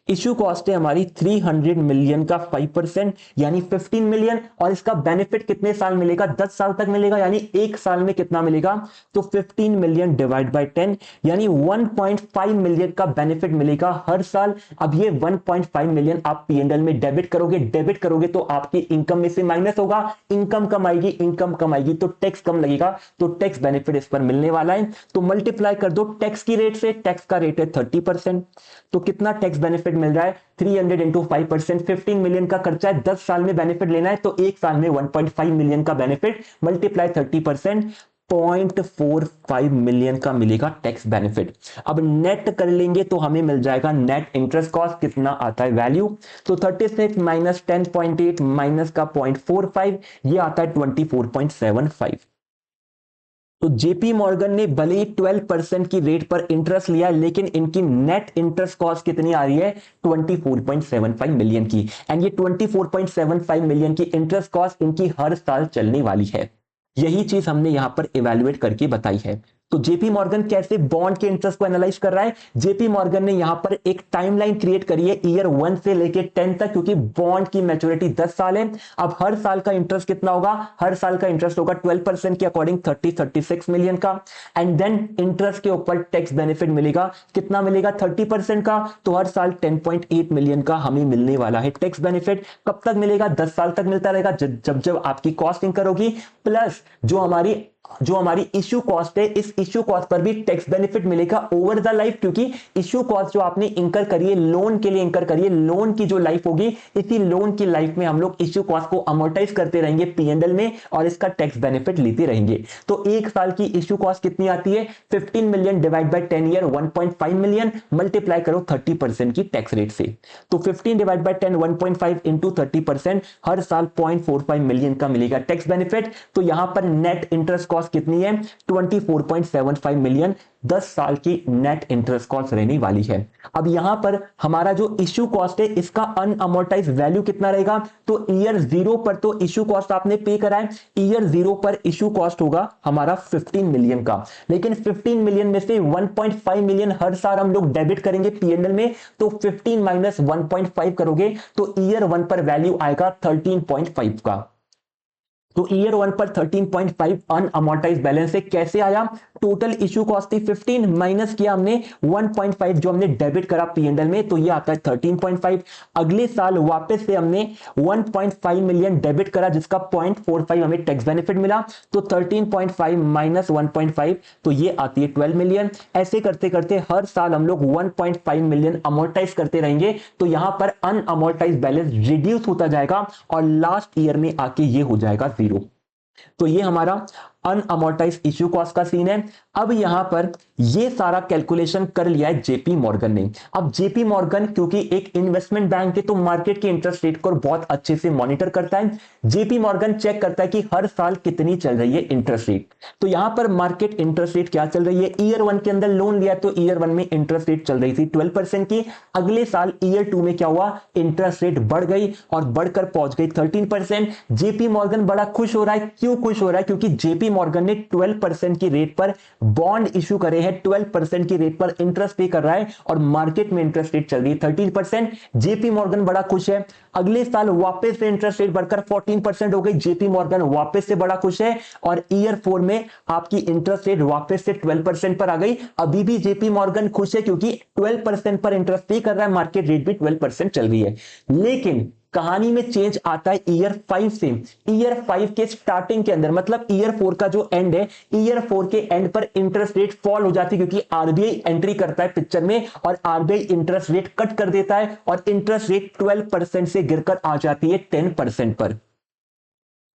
Speaker 1: इश्यू कॉस्ट है हमारी 300 मिलियन का 5% यानी 15 मिलियन, और इसका बेनिफिट कितने साल मिलेगा? 10 साल तक मिलेगा, यानी एक साल में कितना मिलेगा? तो 15 मिलियन डिवाइड बाय 10 यानी 1.5 मिलियन का बेनिफिट मिलेगा हर साल। अब ये 1.5 मिलियन आप पीएनएल में डेबिट करोगे तो आपकी इनकम में से माइनस होगा, इनकम कम आएगी तो टैक्स कम लगेगा, तो टैक्स बेनिफिट इस पर मिलने वाला है। तो मल्टीप्लाई कर दो टैक्स की रेट से, टैक्स का रेट है 30%, तो कितना टैक्स बेनिफिट मिल रहा है? 300 इंटू 5%, 15 मिलियन का खर्चा है, 10 साल में बेनिफिट लेना है तो एक साल में 1.5 मिलियन का बेनिफिट, मल्टीप्लाई 30%, 0.45 मिलियन का मिलेगा टैक्स बेनिफिट। अब नेट कर लेंगे तो हमें मिल जाएगा नेट इंटरेस्ट कॉस्ट कितना आता है वैल्यू, तो 36 माइनस 10.8 माइनस का 0.45 ये आता है 24.75। तो जेपी मॉर्गन ने भले ही 12% की रेट पर इंटरेस्ट लिया लेकिन इनकी नेट इंटरेस्ट कॉस्ट कितनी आ रही है? 24.75 मिलियन की, एंड ये 24.75 मिलियन की इंटरेस्ट कॉस्ट इनकी हर साल चलने वाली है। यही चीज हमने यहां पर इवैल्यूएट करके बताई है। तो जेपी मॉर्गन कैसे बॉन्ड के इंटरेस्ट को एनालाइज कर रहा है? जेपी मॉर्गन ने यहां पर एक टाइमलाइन क्रिएट करी है ईयर 1 से लेके 10 तक, क्योंकि बॉन्ड की मैच्योरिटी 10 साल है। अब हर साल का इंटरेस्ट कितना होगा? हर साल का इंटरेस्ट होगा 12% के अकॉर्डिंग 36 मिलियन का, एंड देन इंटरेस्ट के ऊपर टैक्स बेनिफिट मिलेगा, कितना मिलेगा? 30% का, तो हर साल 10.8 मिलियन का हमें मिलने वाला है टैक्स बेनिफिट। कब तक मिलेगा? 10 साल तक मिलता रहेगा, जब आपकी कॉस्ट इंकर होगी, प्लस जो हमारी इश्यू कॉस्ट है, इस इश्यू कॉस्ट पर भी टैक्स बेनिफिट मिलेगा ओवर द लाइफ, क्योंकि इश्यू कॉस्ट जो आपने इंकर करी है लोन के लिए इंकर करी है, लोन की जो लाइफ होगी, इसी लोन की लाइफ में हम लोग इश्यू कॉस्ट को अमोर्टाइज करते रहेंगे पीएनएल में और इसका टैक्स बेनिफिट लेते रहेंगे। तो एक साल की इश्यू कॉस्ट कितनी आती है? 15 million divide by 10 year 1.5 million, multiply करो 30% की टैक्स रेट से, तो 15 डिवाइड बाय 10 1.5 इंटू 30%, हर साल 0.45 मिलियन का मिलेगा टैक्स बेनिफिट। तो यहां पर नेट इंटरेस्ट कॉस्ट कितनी है? 24.75 मिलियन 10 साल की नेट इंटरेस्ट कॉस्ट रहने वाली है। अब यहां पर हमारा जो इश्यू कॉस्ट है इसका अनअमोर्टाइज वैल्यू कितना रहेगा? तो ईयर 0 पर तो इश्यू कॉस्ट आपने पे करा है, ईयर 0 पर इश्यू कॉस्ट होगा हमारा 15 मिलियन का, लेकिन 15 मिलियन में से 1.5 मिलियन हर साल हम लोग डेबिट करेंगे पीएनएल में, तो 15 माइनस 1.5 करोगे तो ईयर 1 पर वैल्यू आएगा 13.5 का। तो ईयर 1 पर 13.5 अनअमोर्टाइज बैलेंस है। कैसे आया? टोटल इश्यू कॉस्ट थी 15, माइनस किया हमने 1.5 जो हमने डेबिट करा पीएनएल में, तो ये आता है 13.5। अगले साल वापस से हमने 1.5 मिलियन डेबिट करा जिसका 0.45 हमें टैक्स बेनिफिट मिला, तो 13.5 माइनस 1.5 तो ये आती है 12 मिलियन। ऐसे करते करते हर साल हम लोग 1.5 मिलियन अमोर्टाइज करते रहेंगे, तो यहां पर अनअमोर्टाइज बैलेंस रिड्यूस होता जाएगा और लास्ट ईयर में आके ये हो जाएगा 0। तो ये हमारा अनअमोर्टाइज इश्यू कॉस्ट का सीन है। अब यहां पर ये सारा कैलकुलेशन कर लिया है जेपी मॉर्गन ने। अब जेपी मॉर्गन क्योंकि एक इन्वेस्टमेंट बैंक है तो मार्केट के इंटरेस्ट रेट को बहुत अच्छे से मॉनिटर करता है। जेपी मॉर्गन चेक करता है कि हर साल कितनी चल रही है इंटरेस्ट रेट। तो यहां पर मार्केट इंटरेस्ट रेट क्या चल रही है? ईयर 1 के अंदर लोन लिया तो ईयर 1 में इंटरेस्ट रेट चल रही थी 12% की। अगले साल ईयर 2 में क्या हुआ? इंटरेस्ट रेट बढ़ गई और बढ़कर पहुंच गई 13%। जेपी मॉर्गन बड़ा खुश हो रहा है। क्यों खुश हो रहा है? क्योंकि जेपी मॉर्गन ने 12% की रेट पर बॉन्ड इश्यू करे हैं, 12% की रेट पर इंटरेस्ट पे कर रहा है और मार्केट में इंटरेस्ट रेट चल रही है 13%। जेपी मॉर्गन बड़ा खुश है। अगले साल वापस से इंटरेस्ट रेट बढ़कर 14% हो गई, जेपी मॉर्गन वापस से बड़ा खुश है और ईयर 4 में आपकी इंटरेस्ट रेट वापस से 12% पर आ गई। अभी भी जेपी मॉर्गन खुश है क्योंकि 12% पर इंटरेस्ट पे कर रहा है, मार्केट रेट भी 12% चल रही है। लेकिन कहानी में चेंज आता है ईयर 5 से। ईयर 5 के स्टार्टिंग के अंदर, मतलब ईयर 4 का जो एंड है, ईयर 4 के एंड पर इंटरेस्ट रेट फॉल हो जाती है, क्योंकि आरबीआई एंट्री करता है पिक्चर में और आरबीआई इंटरेस्ट रेट कट कर देता है और इंटरेस्ट रेट 12% से गिरकर आ जाती है 10% पर।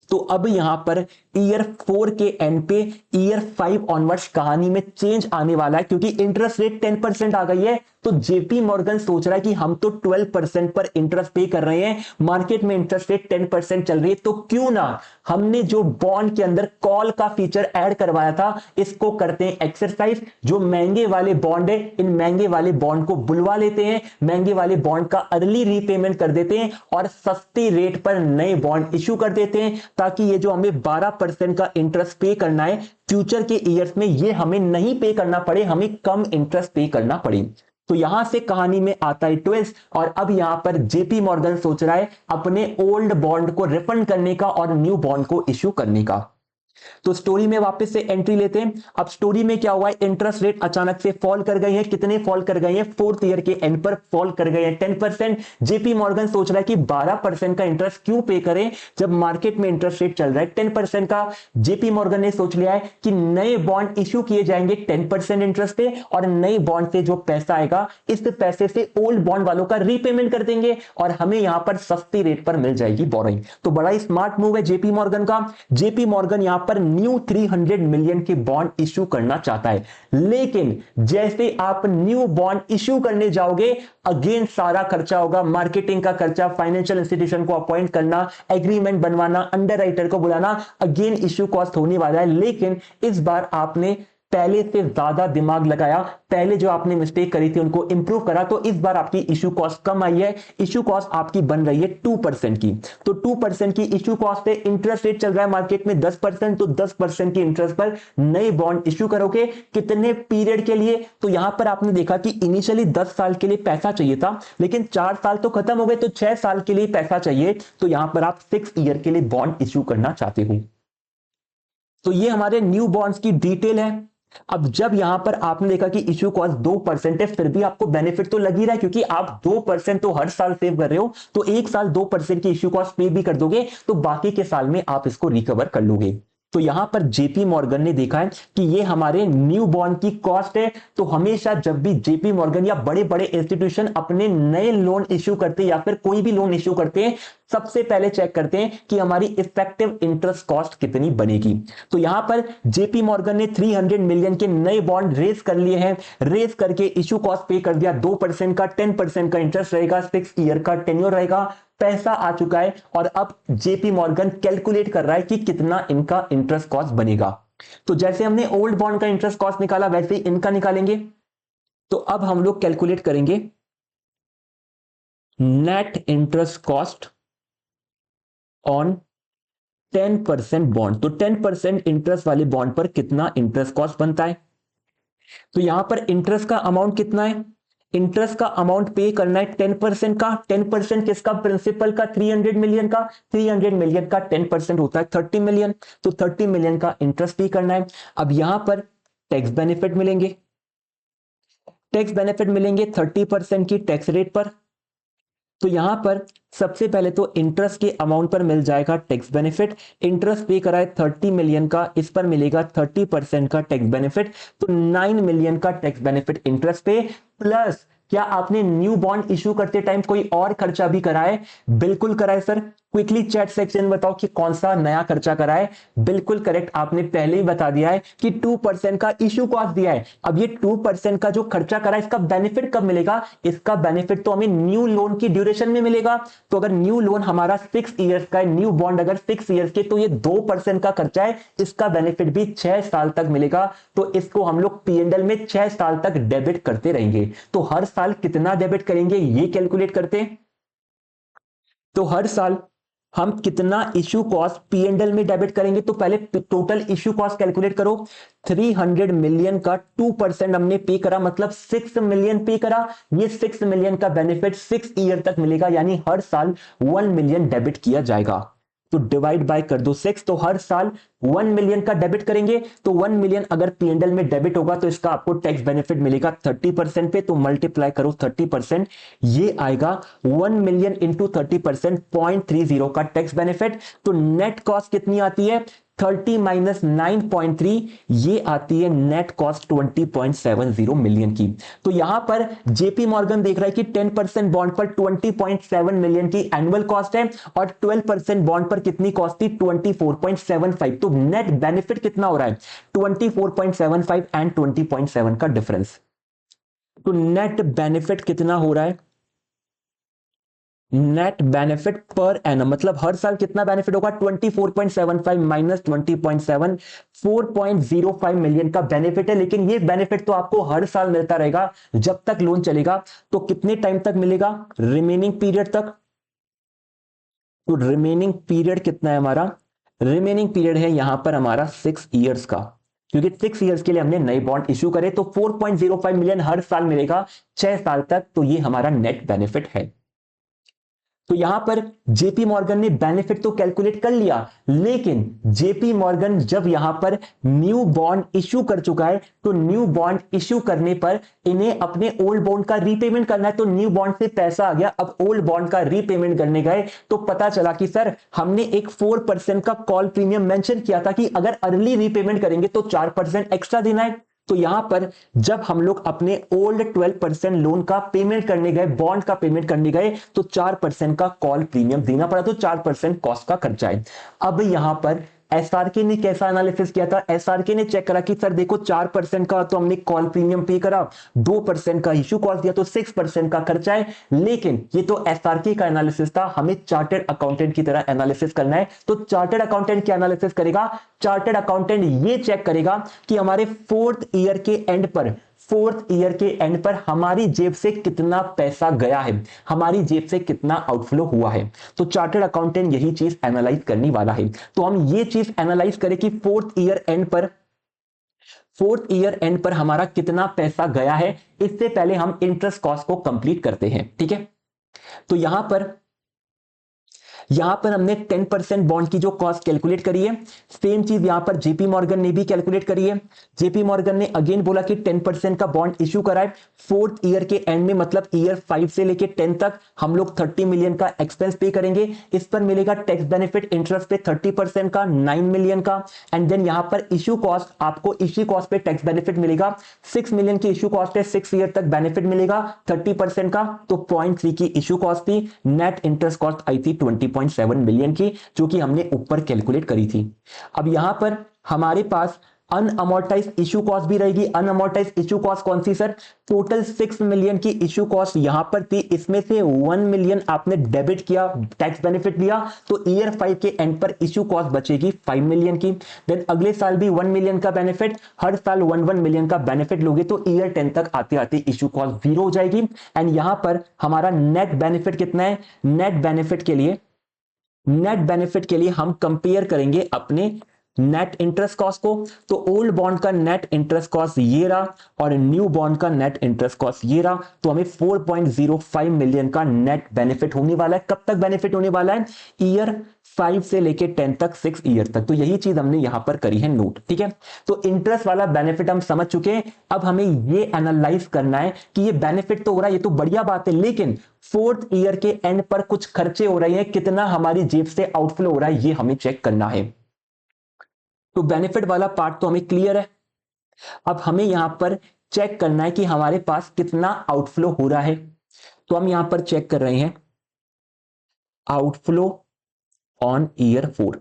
Speaker 1: तो अब यहां पर ईयर 4 के एंड पे ईयर 5 ऑनवर्ड्स कहानी में चेंज आने वाला है, क्योंकि इंटरेस्ट रेट 10% आ गई है। तो जेपी मॉर्गन सोच रहा है कि हम तो 12% पर इंटरेस्ट पे कर रहे हैं, मार्केट में इंटरेस्ट रेट 10% चल रही है, तो क्यों ना हमने जो बॉन्ड के अंदर कॉल का फीचर ऐड करवाया था, इसको करते हैं एक्सरसाइज। जो महंगे वाले बॉन्ड है, इन महंगे वाले बॉन्ड को बुलवा लेते हैं, महंगे वाले बॉन्ड का अर्ली रीपेमेंट कर देते हैं और सस्ती रेट पर नए बॉन्ड इश्यू कर देते हैं, ताकि ये जो हमें 12% का इंटरेस्ट पे करना है फ्यूचर के ईयर्स में, ये हमें नहीं पे करना पड़े, हमें कम इंटरेस्ट पे करना पड़े। तो यहां से कहानी में आता है ट्विस्ट, और अब यहां पर जेपी मॉर्गन सोच रहा है अपने ओल्ड बॉन्ड को रिफंड करने का और न्यू बॉन्ड को इश्यू करने का। तो स्टोरी में वापस से एंट्री लेते हैं। अब स्टोरी में क्या हुआ है, इंटरेस्ट रेट अचानक से फॉल कर गई है। कितने फॉल कर गई है, 4th ईयर के एंड पर फॉल कर गए हैं 10%। जेपी मॉर्गन सोच रहा है कि 12% का इंटरेस्ट क्यों पे करें जब मार्केट में इंटरेस्ट रेट चल रहा है 10% का। जेपी मॉर्गन ने सोच लिया है कि नए बॉन्ड इश्यू किए जाएंगे 10% इंटरेस्ट पे, और नए बॉन्ड से जो पैसा आएगा इस पैसे से ओल्ड बॉन्ड वालों का रीपेमेंट कर देंगे और हमें यहां पर सस्ती रेट पर मिल जाएगी बोरोइंग। तो बड़ा ही स्मार्ट मूव है जेपी मॉर्गन का। जेपी मॉर्गन यहां पर न्यू 300 मिलियन के बॉन्ड इश्यू करना चाहता है, लेकिन जैसे आप न्यू बॉन्ड इश्यू करने जाओगे, अगेन सारा खर्चा होगा, मार्केटिंग का खर्चा, फाइनेंशियल इंस्टीट्यूशन को अपॉइंट करना, एग्रीमेंट बनवाना, अंडरराइटर को बुलाना, अगेन इश्यू कॉस्ट होने वाला है। लेकिन इस बार आपने पहले से ज्यादा दिमाग लगाया, पहले जो आपने मिस्टेक करी थी उनको इंप्रूव करा, तो इस बार आपकी इश्यू कॉस्ट कम आई है। इश्यू कॉस्ट आपकी बन रही है 2% की। तो 2% की इश्यू कॉस्ट है, इंटरेस्ट रेट चल रहा है मार्केट में 10%, तो 10% की इंटरेस्ट पर नए बॉन्ड इश्यू करोगे। कितने पीरियड के लिए, तो यहां पर आपने देखा कि इनिशियली 10 साल के लिए पैसा चाहिए था, लेकिन 4 साल तो खत्म हो गए, तो 6 साल के लिए पैसा चाहिए। तो यहां पर आप 6 ईयर के लिए बॉन्ड इश्यू करना चाहते हो। तो ये हमारे न्यू बॉन्ड्स की डिटेल है। अब जब यहां पर आपने देखा कि इश्यू कॉस्ट 2% है, फिर भी आपको बेनिफिट तो लग ही रहा है, क्योंकि आप 2% तो हर साल सेव कर रहे हो, तो एक साल 2% की इश्यू कॉस्ट पे भी कर दोगे, तो बाकी के साल में आप इसको रिकवर कर लोगे। तो यहां पर जेपी मॉर्गन ने देखा है कि ये हमारे न्यू बॉन्ड की कॉस्ट है। तो हमेशा जब भी जेपी मॉर्गन या बड़े बड़े इंस्टीट्यूशन अपने नए लोन इश्यू करते हैं या फिर कोई भी लोन इश्यू करते हैं, सबसे पहले चेक करते हैं कि हमारी इफेक्टिव इंटरेस्ट कॉस्ट कितनी बनेगी। तो यहां पर जेपी मॉर्गन ने 300 मिलियन के नए बॉन्ड रेज कर लिए हैं। रेज करके इश्यू कॉस्ट पे कर दिया 2% का, 10% का इंटरेस्ट रहेगा, 6 ईयर का टेन्योर रहेगा, पैसा आ चुका है। और अब जेपी मॉर्गन कैलकुलेट कर रहा है कि कितना इनका इंटरेस्ट कॉस्ट बनेगा। तो जैसे हमने ओल्ड बॉन्ड का इंटरेस्ट कॉस्ट निकाला, वैसे ही इनका निकालेंगे। तो अब हम लोग कैलकुलेट करेंगे net interest cost on 10% bond. तो 10% इंटरेस्ट वाले बॉन्ड पर कितना इंटरेस्ट कॉस्ट बनता है। तो यहां पर इंटरेस्ट का अमाउंट कितना है, इंटरेस्ट का अमाउंट पे करना है 10% का। 10% किसका, प्रिंसिपल का, 300 मिलियन का। 300 मिलियन का 10% होता है 30 मिलियन। तो 30 मिलियन का इंटरेस्ट पे करना है। अब यहां पर टैक्स बेनिफिट मिलेंगे, टैक्स बेनिफिट मिलेंगे 30% की टैक्स रेट पर। तो यहां पर सबसे पहले तो इंटरेस्ट के अमाउंट पर मिल जाएगा टैक्स बेनिफिट। इंटरेस्ट पे करा है 30 मिलियन का, इस पर मिलेगा 30% का टैक्स बेनिफिट। तो 9 मिलियन का टैक्स बेनिफिट इंटरेस्ट पे। प्लस क्या आपने न्यू बॉन्ड इश्यू करते टाइम कोई और खर्चा भी कराए, बिल्कुल कराए सर। क्विकली चैट सेक्शन में बताओ कि कौन सा नया खर्चा कराए। बिल्कुल करेक्ट, आपने पहले ही बता दिया है कि 2% का इश्यू कॉस्ट दिया है। अब ये 2% का जो खर्चा करा, इसका बेनिफिट कब मिलेगा, इसका बेनिफिट तो हमें न्यू लोन की ड्यूरेशन में मिलेगा। तो अगर न्यू लोन हमारा 6 ईयर्स का है, न्यू बॉन्ड अगर 6 ईयर्स के, तो ये 2% का खर्चा है, इसका बेनिफिट भी 6 साल तक मिलेगा। तो इसको हम लोग पीएनएल में 6 साल तक डेबिट करते रहेंगे। तो हर साल कितना डेबिट करेंगे ये कैलकुलेट करते हैं। तो हर साल हम कितना इश्यू कॉस्ट पीएनएल में डेबिट करेंगे, तो पहले टोटल इश्यू कॉस्ट कैलकुलेट करो। 300 मिलियन का 2% हमने पे करा, मतलब 6 मिलियन पे करा। ये 6 मिलियन का बेनिफिट 6 ईयर तक मिलेगा, यानी हर साल 1 मिलियन डेबिट किया जाएगा। तो डिवाइड बाय कर दो 6, तो हर साल 1 मिलियन का डेबिट करेंगे, तो 1 मिलियन अगर पीएनएल में डेबिट होगा तो इसका आपको टैक्स बेनिफिट मिलेगा 30% पे, तो मल्टीप्लाई करो 30%, ये आएगा 1 मिलियन इंटू 30%, 0.30 का टैक्स बेनिफिट। तो नेट कॉस्ट कितनी आती है 30 माइनस 9.3, ये आती है नेट कॉस्ट 20.70 मिलियन की। तो यहां पर जेपी मॉर्गन देख रहा है कि 10% बॉन्ड पर 20.7 मिलियन की एनुअल कॉस्ट है और 12% बॉन्ड पर कितनी कॉस्ट थी 24.75। तो नेट बेनिफिट कितना हो रहा है 24.75 एंड 20.7 का डिफरेंस। तो नेट बेनिफिट कितना हो रहा है, नेट बेनिफिट पर एनम मतलब हर साल कितना बेनिफिट होगा 24.75 माइनस 20.7, 4.05 मिलियन का बेनिफिट है। लेकिन ये बेनिफिट तो आपको हर साल मिलता रहेगा जब तक लोन चलेगा। तो कितने टाइम तक मिलेगा, रिमेनिंग पीरियड तक। तो रिमेनिंग पीरियड कितना है हमारा, रिमेनिंग पीरियड है यहां पर हमारा 6 इयर्स का, क्योंकि 6 इयर्स के लिए हमने नए बॉन्ड इश्यू करे। तो 4.05 मिलियन हर साल मिलेगा 6 साल तक। तो ये हमारा नेट बेनिफिट है। तो यहां पर जेपी मॉर्गन ने बेनिफिट तो कैलकुलेट कर लिया, लेकिन जेपी मॉर्गन जब यहां पर न्यू बॉन्ड इश्यू कर चुका है, तो न्यू बॉन्ड इश्यू करने पर इन्हें अपने ओल्ड बॉन्ड का रीपेमेंट करना है। तो न्यू बॉन्ड से पैसा आ गया, अब ओल्ड बॉन्ड का रीपेमेंट करने गए तो पता चला कि सर हमने एक 4% का कॉल प्रीमियम मेंशन किया था कि अगर अर्ली रीपेमेंट करेंगे तो 4% एक्स्ट्रा देना है। तो यहां पर जब हम लोग अपने ओल्ड 12% लोन का पेमेंट करने गए, बॉन्ड का पेमेंट करने गए, तो 4% का कॉल प्रीमियम देना पड़ा। तो 4% कॉस्ट का खर्चा है। अब यहां पर एसआरके ने कैसा एनालिसिस किया था, एसआरके ने चेक करा कि सर देखो 4% का तो हमने कॉल प्रीमियम पे करा, 2% का इश्यू कॉस्ट दिया, तो 6% का खर्चा है। लेकिन ये तो एसआरके का एनालिसिस था, हमें चार्टर्ड अकाउंटेंट की तरह एनालिसिस करना है। तो चार्टर्ड अकाउंटेंट क्या एनालिसिस करेगा, चार्टर्ड अकाउंटेंट ये चेक करेगा कि हमारे फोर्थ ईयर के एंड पर, फोर्थ ईयर के एंड पर हमारी जेब से कितना पैसा गया है, हमारी जेब से कितना आउटफ्लो हुआ है। तो चार्टर्ड अकाउंटेंट यही चीज एनालाइज करने वाला है। तो हम ये चीज एनालाइज करें कि फोर्थ ईयर एंड पर, फोर्थ ईयर एंड पर हमारा कितना पैसा गया है। इससे पहले हम इंटरेस्ट कॉस्ट को कंप्लीट करते हैं, ठीक है। तो यहां पर हमने 10% बॉन्ड की जो कॉस्ट कैलकुलेट करी है, सेम चीज यहां पर जेपी मॉर्गन ने भी कैलकुलेट करी है। जेपी मॉर्गन ने अगेन बोला कि 10% का बॉन्ड इश्यू करा है फोर्थ ईयर के एंड में, मतलब ईयर 5 से लेके 10 तक हम लोग 30 मिलियन का एक्सपेंस पे करेंगे। इस पर मिलेगा टैक्स बेनिफिट इंटरेस्ट पे 30% का 9 मिलियन का। एंड देन यहां पर इश्यू कॉस्ट, आपको इश्यू कॉस्ट पे टैक्स बेनिफिट मिलेगा 6 मिलियन की इश्यू कॉस्ट है, 6 ईयर तक बेनिफिट मिलेगा 30% का। तो 0.3 की इश्यू कॉस्ट थी, नेट इंटरेस्ट कॉस्ट आई थी 20.7 मिलियन की, जो कि हमने ऊपर कैलकुलेट करी थी। अब यहां पर हमारे पास अनअमोर्टाइज इश्यू कॉस्ट भी रहेगी। अनअमोर्टाइज इश्यू कॉस्ट कौन सी सर, टोटल 6 मिलियन की इश्यू कॉस्ट यहां पर थी, इसमें से 1 मिलियन आपने डेबिट किया, टैक्स बेनिफिट लिया, तो ईयर 5 के एंड पर इश्यू कॉस्ट बचेगी 5 मिलियन की। देन अगले साल भी 1 मिलियन का बेनिफिट, हर साल 1 मिलियन का बेनिफिट लोगे तो ईयर 10 तक आते आते इश्यू कॉस्ट 0 हो जाएगी। एंड यहां पर हमारा नेट बेनिफिट कितना है, नेट बेनिफिट के लिए, नेट बेनिफिट के लिए हम कंपेयर करेंगे अपने नेट इंटरेस्ट कॉस्ट को। तो ओल्ड बॉन्ड का नेट इंटरेस्ट कॉस्ट ये रहा और न्यू बॉन्ड का नेट इंटरेस्ट कॉस्ट ये रहा। तो हमें 4.05 मिलियन का नेट बेनिफिट होने वाला है। कब तक बेनिफिट होने वाला है, ईयर 5 से लेके 10 तक, 6 ईयर तक। तो यही चीज हमने यहां पर करी है नोट, ठीक है। तो इंटरेस्ट वाला बेनिफिट हम समझ चुके हैं। अब हमें ये एनालाइज करना है कि ये बेनिफिट तो हो रहा है, ये तो बढ़िया बात है, लेकिन फोर्थ ईयर के एंड पर कुछ खर्चे हो रहे हैं, कितना हमारी जेब से आउटफ्लो हो रहा है, ये हमें चेक करना है। तो बेनिफिट वाला पार्ट तो हमें क्लियर है। अब हमें यहां पर चेक करना है कि हमारे पास कितना आउटफ्लो हो रहा है। तो हम यहां पर चेक कर रहे हैं आउटफ्लो ऑन ईयर 4।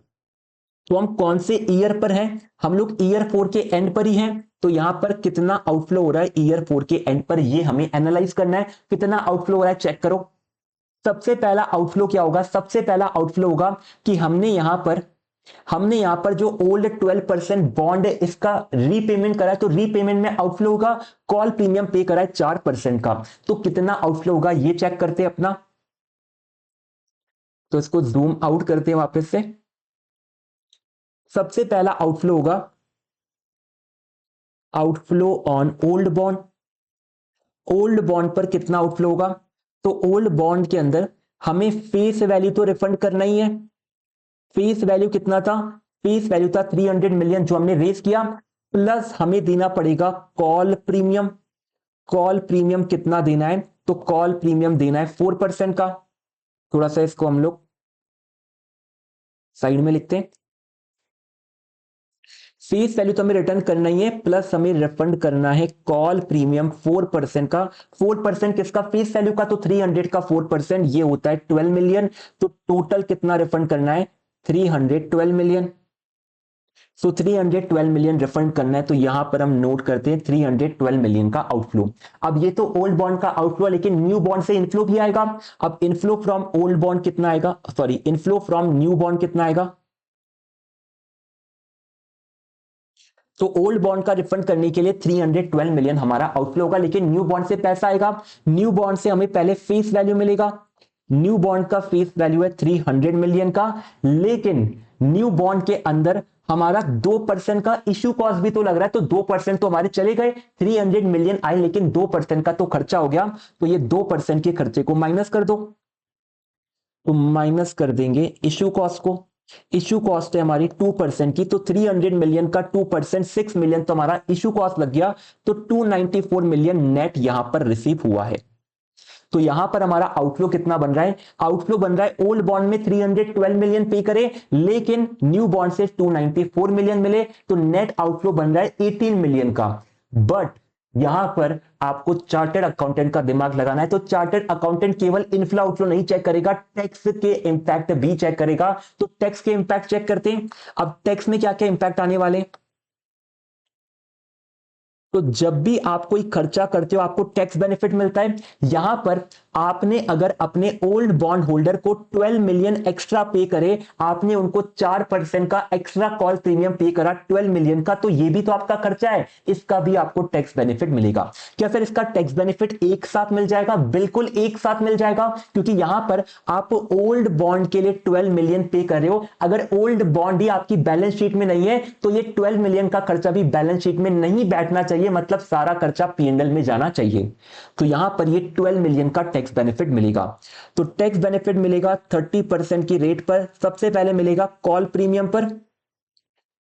Speaker 1: तो हम कौन से ईयर पर हैं, हम लोग ईयर 4 के एंड पर ही हैं। तो यहां पर कितना आउटफ्लो हो रहा है ईयर 4 के एंड पर, ये हमें एनालाइज करना है। कितना आउटफ्लो हो रहा है चेक करो। सबसे पहला आउटफ्लो क्या होगा, सबसे पहला आउटफ्लो होगा कि हमने यहां पर जो ओल्ड 12% बॉन्ड है इसका रीपेमेंट करा है। तो रीपेमेंट में आउटफ्लो होगा, कॉल प्रीमियम पे करा है 4% का। तो कितना आउटफ्लो होगा ये चेक करते हैं अपना। तो इसको जूम आउट करते हैं वापस से। सबसे पहला आउटफ्लो होगा outflow on old bond. Old bond पर कितना आउटफ्लो होगा, तो ओल्ड बॉन्ड के अंदर हमें फेस वैल्यू तो रिफंड करना ही है। फेस वैल्यू कितना था? फेस वैल्यू था 300 मिलियन जो हमने रेस किया, प्लस हमें देना पड़ेगा कॉल प्रीमियम। कॉल प्रीमियम कितना देना है? तो कॉल प्रीमियम देना है 4% का। थोड़ा सा इसको हम लोग साइड में लिखते हैं। फेस वैल्यू तो हमें रिटर्न करना ही है, प्लस हमें रिफंड करना है कॉल प्रीमियम 4% का। 4% किसका? फेस वैल्यू का। तो 300 का 4% ये होता है 12 मिलियन। तो टोटल कितना रिफंड करना है? 312 मिलियन। सो 312 मिलियन रिफंड करना है। तो यहां पर हम नोट करते हैं 312 मिलियन का आउटफ्लो। अब ये तो ओल्ड बॉन्ड का आउटफ्लो, लेकिन न्यू बॉन्ड से इनफ्लो भी आएगा। अब इनफ्लो फ्रॉम ओल्ड बॉन्ड कितना आएगा? Sorry, inflow from new bond कितना आएगा? तो ओल्ड बॉन्ड का रिफंड करने के लिए 312 मिलियन हमारा आउटफ्लो होगा, लेकिन न्यू बॉन्ड से पैसा आएगा। न्यू बॉन्ड से हमें पहले फेस वैल्यू मिलेगा। न्यू बॉन्ड का फेस वैल्यू है 300 मिलियन का, लेकिन न्यू बॉन्ड के अंदर हमारा 2% का इश्यू कॉस्ट भी तो लग रहा है। तो 2% तो हमारे चले गए। 300 मिलियन आए, लेकिन 2% का तो खर्चा हो गया। तो ये 2% के खर्चे को माइनस कर दो। तो माइनस कर देंगे इश्यू कॉस्ट को। इश्यू कॉस्ट है हमारी 2% की, तो 300 मिलियन का 2% 6 मिलियन तो हमारा इश्यू कॉस्ट लग गया। तो 294 मिलियन नेट यहां पर रिसीव हुआ है। तो यहां पर हमारा आउटफ्लो कितना बन रहा है? आउटफ्लो बन रहा है ओल्ड बॉन्ड में 312 मिलियन पे करे, लेकिन न्यू बॉन्ड से 294 मिलियन मिले। तो नेट आउटफ्लो बन रहा है 18 मिलियन का। बट यहां पर आपको चार्टर्ड अकाउंटेंट का दिमाग लगाना है। तो चार्टर्ड अकाउंटेंट केवल इनफ्लो आउटफ्लो नहीं चेक करेगा, टैक्स के इंपैक्ट भी चेक करेगा। तो टैक्स के इंपैक्ट चेक करते हैं। अब टैक्स में क्या क्या इंपैक्ट आने वाले हैं? तो जब भी आप कोई खर्चा करते हो आपको टैक्स बेनिफिट मिलता है। यहां पर आपने अगर अपने ओल्ड बॉन्ड होल्डर को 12 मिलियन एक्स्ट्रा पे करे, आपने उनको 4% का एक्स्ट्रा कॉल प्रीमियम पे करा 12 मिलियन का, तो ये भी तो आपका खर्चा है, इसका भी आपको टैक्स बेनिफिट मिलेगा। क्या फिर इसका टैक्स बेनिफिट एक साथ मिल जाएगा? बिल्कुल एक साथ मिल जाएगा, क्योंकि यहां पर आप ओल्ड बॉन्ड के लिए 12 मिलियन पे कर रहे हो। अगर ओल्ड बॉन्ड ही आपकी बैलेंस शीट में नहीं है, तो ये 12 मिलियन का खर्चा भी बैलेंस शीट में नहीं बैठना चाहिए, मतलब सारा खर्चा पीएनएल में जाना चाहिए। तो यहां पर ये 12 मिलियन का टैक्स बेनिफिट मिलेगा। तो टैक्स बेनिफिट मिलेगा 30% की रेट पर। सबसे पहले मिलेगा कॉल प्रीमियम पर।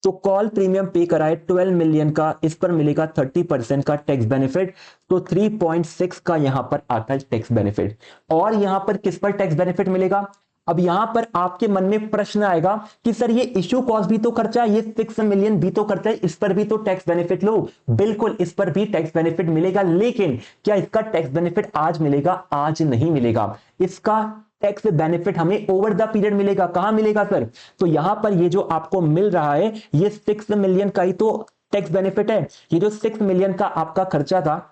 Speaker 1: तो कॉल प्रीमियम पे कराए 12 मिलियन का, इस पर मिलेगा 30% का टैक्स बेनिफिट। तो 3.6 का यहां पर आता है टैक्स बेनिफिट। और यहां पर किस पर टैक्स बेनिफिट मिलेगा? अब यहां पर आपके मन में प्रश्न आएगा कि सर ये इश्यू कॉस्ट भी तो खर्चा है, ये 6 मिलियन भी तो खर्चा है, इस पर भी तो टैक्स बेनिफिट लो। बिल्कुल इस पर भी टैक्स बेनिफिट मिलेगा, लेकिन क्या इसका टैक्स बेनिफिट आज मिलेगा? आज नहीं मिलेगा। इसका टैक्स बेनिफिट हमें ओवर द पीरियड मिलेगा। कहां मिलेगा सर? तो यहां पर ये जो आपको मिल रहा है, ये 6 मिलियन का ही तो टैक्स बेनिफिट है। ये जो 6 मिलियन का आपका खर्चा था,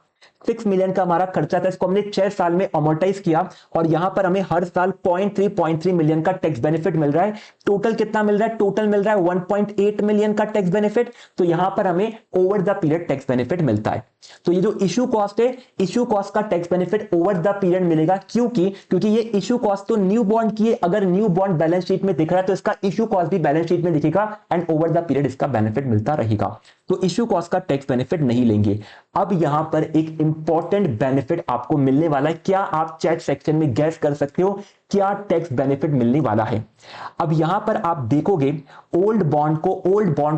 Speaker 1: 6 मिलियन का हमारा खर्चा था, इसको हमने 6 साल में अमोर्टाइज किया, और यहां पर हमें हर साल 0.3 मिलियन का टैक्स बेनिफिट मिल रहा है। टोटल कितना मिल रहा है? टोटल मिल रहा है 1.8 मिलियन का टैक्स बेनिफिट। तो यहां पर हमें over the period tax benefit मिलता है। तो ये जो इश्यू कॉस्ट है, इश्यू कॉस्ट का tax benefit over the period मिलेगा। क्योंकि ये इश्यू कॉस्ट तो न्यू बॉन्ड की है। अगर न्यू बॉन्ड बैलेंस शीट में दिख रहा है, तो इसका इश्यू कॉस्ट भी बैलेंस शीट में दिखेगा, एंड ओवर द पीरियड इसका बेनिफिट मिलता रहेगा। तो इश्यू कॉस्ट का टैक्स बेनिफिट नहीं लेंगे। अब यहां पर एक इंपॉर्टेंट बेनिफिट आपको मिलने वाला है। क्या आप चैट सेक्शन में गैस कर सकते हो क्या टैक्स बेनिफिट मिलने वाला है? अब यहां पर आप देखोगे ओल्ड बॉन्ड को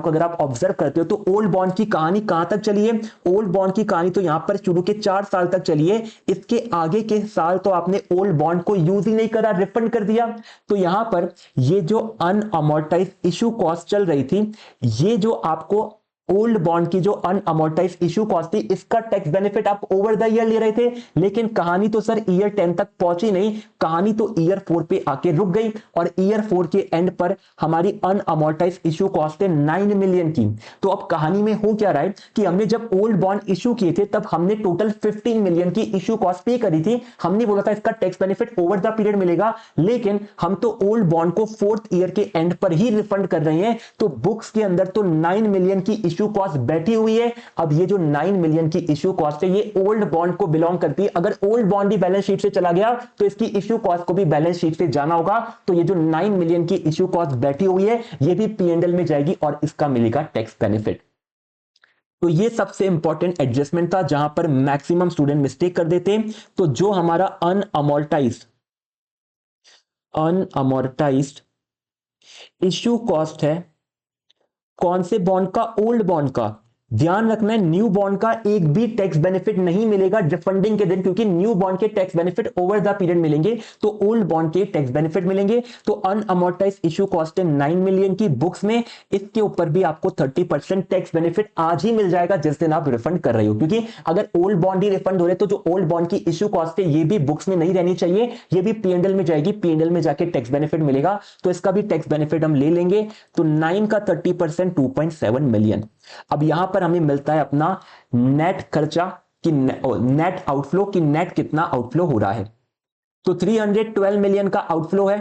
Speaker 1: अगर आप ऑब्जर्व करते हो, तो ओल्ड बॉन्ड की कहानी कहां तक चली है? ओल्ड बॉन्ड की कहानी तो यहां पर शुरू के 4 साल तक चली है। इसके आगे के साल तो आपने ओल्ड बॉन्ड को यूज ही नहीं करा, रिफंड कर दिया। तो यहां पर ये जो अनअमोर्टाइज इश्यू कॉस्ट चल रही थी, ये जो आपको ओल्ड बॉन्ड की जो अनअमोर्टाइज इश्यू कॉस्ट थी, इसका टैक्स बेनिफिट आप ओवर द ईयर ले रहे थे। लेकिन कहानी तो सर ईयर 10 तक पहुंची नहीं, कहानी तो ईयर 4 पे आके रुक गई, और ईयर 4 के एंड पर हमारी अनअमोर्टाइज इश्यू कॉस्ट है 9 मिलियन की। तो अब कहानी में हो क्या रहा है कि हमने जब ओल्ड बॉन्ड इश्यू किए थे, तब हमने टोटल 15 मिलियन की इश्यू कॉस्ट पे करी थी। हमने बोला था इसका tax benefit over the period मिलेगा, लेकिन हम तो ओल्ड बॉन्ड को 4th ईयर के एंड पर ही रिफंड कर रहे हैं। तो बुक्स के अंदर तो 9 मिलियन की इश्यू कॉस्ट बैठी हुई है। अब ये जो 9 मिलियन की इश्यू कॉस्ट है, ये ओल्ड बॉन्ड को बिलोंग करती है। अगर ओल्ड बॉन्ड ही बैलेंस शीट से चला गया, तो इसकी इश्यू कॉस्ट को भी बैलेंस शीट से जाना होगा। तो ये जो 9 मिलियन की इश्यू कॉस्ट बैठी हुई है, ये भी पीएनएल में जाएगी, और इसका मिलेगा टैक्स बेनिफिट। तो ये सबसे इंपॉर्टेंट एडजस्टमेंट था, जहां पर मैक्सिमम स्टूडेंट मिस्टेक कर देते हैं। तो जो हमारा अनअमोर्टाइज्ड इश्यू कॉस्ट है कौन से बॉन्ड का? ओल्ड बॉन्ड का। ध्यान रखना है न्यू बॉन्ड का एक भी टैक्स बेनिफिट नहीं मिलेगा रिफंडिंग के दिन, क्योंकि न्यू बॉन्ड के tax benefit over the period मिलेंगे, तो ओल्ड बॉन्ड के टैक्स बेनिफिट मिलेंगे। तो अनअमोर्टाइज इश्यू कॉस्ट है 9 मिलियन की बुक्स में, इसके ऊपर भी आपको 30% टैक्स बेनिफिट आज ही मिल जाएगा जिस दिन आप रिफंड कर रहे हो, क्योंकि अगर ओल्ड बॉन्ड ही रिफंड हो रहे तो जो ओल्ड बॉन्ड की इश्यू कॉस्ट है ये भी बुक्स में नहीं रहनी चाहिए, ये भी पीएनएल में जाएगी, पीएनएल में जाके टैक्स बेनिफिट मिलेगा, तो इसका भी टैक्स बेनिफिट हम ले लेंगे। तो 9 का 30% 2.7 मिलियन। अब यहां पर हमें मिलता है अपना नेट खर्चा कि नेट आउटफ्लो की नेट कितना आउटफ्लो हो रहा है। तो 312 मिलियन का आउटफ्लो है,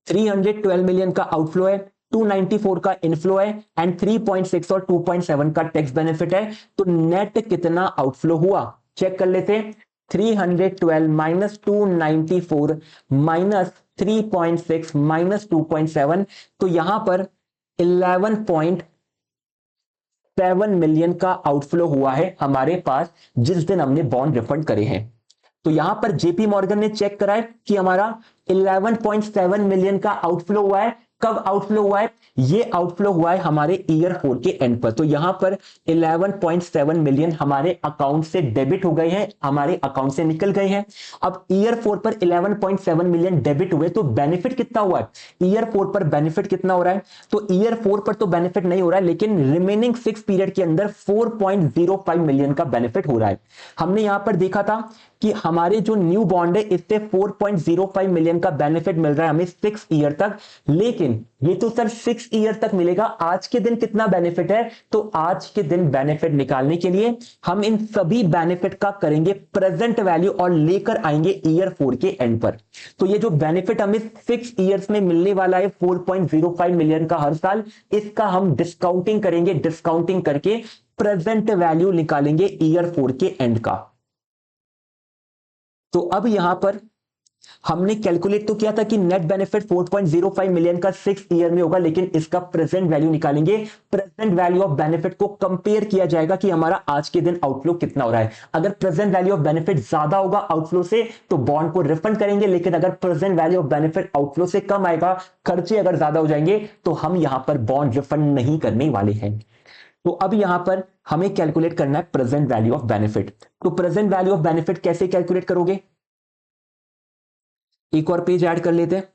Speaker 1: 312 मिलियन का आउटफ्लो है, 294 का इनफ्लो है एंड 3.6 और 2.7 का टैक्स बेनिफिट है। तो नेट कितना आउटफ्लो हुआ चेक कर लेते। 312 माइनस 294 माइनस 3.6 माइनस 2.7, तो यहां पर 11.7 मिलियन का आउटफ्लो हुआ है हमारे पास जिस दिन हमने बॉन्ड रिफंड करे हैं। तो यहां पर जेपी मॉर्गन ने चेक करा है कि हमारा 11.7 मिलियन का आउटफ्लो हुआ है। कब आउटफ्लो हुआ है? ये आउटफ्लो हुआ है हमारे ईयर 4 के एंड पर। तो यहां पर 11.7 मिलियन हमारे अकाउंट से डेबिट हो गए हैं, हमारे अकाउंट से निकल गए हैं। अब ईयर 4 पर 11.7 मिलियन डेबिट हुए तो बेनिफिट कितना हुआ है? ईयर 4 पर बेनिफिट कितना हो रहा है? तो ईयर 4 पर तो बेनिफिट नहीं हो रहा है, लेकिन रिमेनिंग 6 पीरियड के अंदर 4.05 मिलियन का बेनिफिट हो रहा है। हमने यहां पर देखा था कि हमारे जो न्यू बॉन्ड है इससे 4.05 मिलियन का बेनिफिट मिल रहा है हमें 6 ईयर तक, लेकिन ये तो सर 6 ईयर तक मिलेगा, आज के दिन कितना बेनिफिट है? तो आज के दिन बेनिफिट निकालने के लिए हम इन सभी बेनिफिट का करेंगे प्रेजेंट वैल्यू और लेकर आएंगे ईयर 4 के एंड पर। तो ये जो बेनिफिट हमें 6 ईयर्स में मिलने वाला है 4.05 मिलियन का हर साल, इसका हम डिस्काउंटिंग करेंगे, डिस्काउंटिंग करके प्रेजेंट वैल्यू निकालेंगे ईयर 4 के एंड का। तो अब यहां पर हमने कैलकुलेट तो किया था कि नेट बेनिफिट 4.05 मिलियन का 6 ईयर में होगा, लेकिन इसका प्रेजेंट वैल्यू निकालेंगे। प्रेजेंट वैल्यू ऑफ बेनिफिट को कंपेयर किया जाएगा कि हमारा आज के दिन आउटफ्लो कितना हो रहा है। अगर प्रेजेंट वैल्यू ऑफ बेनिफिट ज्यादा होगा आउटफ्लो से तो बॉन्ड को रिफंड करेंगे, लेकिन अगर present value of benefit outflow से कम आएगा, खर्चे अगर ज्यादा हो जाएंगे, तो हम यहां पर बॉन्ड रिफंड नहीं करने वाले हैं। तो अब यहां पर हमें कैलकुलेट करना है प्रेजेंट वैल्यू ऑफ बेनिफिट। तो प्रेजेंट वैल्यू ऑफ बेनिफिट कैसे कैलकुलेट करोगे? एक और पेज ऐड कर लेते हैं।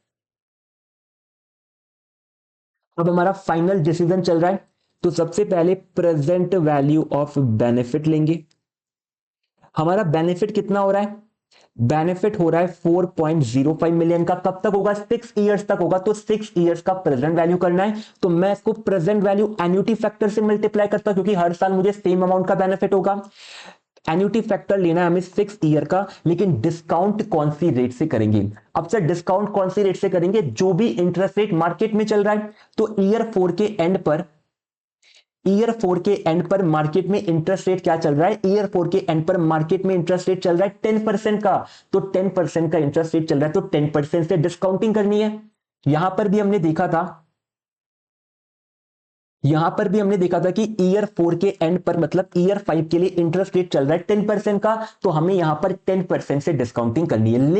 Speaker 1: अब हमारा फाइनल डिसीजन चल रहा है, तो सबसे पहले प्रेजेंट वैल्यू ऑफ बेनिफिट लेंगे। हमारा बेनिफिट कितना हो रहा है? बेनिफिट हो रहा है 4.05 मिलियन का। कब तक होगा? 6 ईयर्स तक होगा। तो 6 ईयर्स का प्रेजेंट वैल्यू करना है, तो मैं इसको प्रेजेंट वैल्यू एन्युटी फैक्टर से मल्टीप्लाई करता हूं, क्योंकि हर साल मुझे सेम अमाउंट का बेनिफिट होगा। एन्युटी फैक्टर लेना है हमें 6 ईयर का, लेकिन डिस्काउंट कौन सी रेट से करेंगे? अब सर डिस्काउंट कौन सी रेट से करेंगे? जो भी इंटरेस्ट रेट मार्केट में चल रहा है। तो ईयर 4 के एंड पर, ईयर 4 के एंड पर मार्केट में इंटरेस्ट रेट क्या चल रहा है? ईयर 4 के एंड पर मार्केट में इंटरेस्ट रेट चल रहा है 10% का। तो 10% का इंटरेस्ट रेट चल रहा है, तो 10% से डिस्काउंटिंग करनी है। यहां पर भी हमने देखा था, यहां पर भी हमने देखा था कि ईयर 4 के एंड पर मतलब ईयर 5 के लिए इंटरेस्ट रेट चल रहा है 10% का, तो हमें यहां पर 10% से डिस्काउंटिंग करनी है।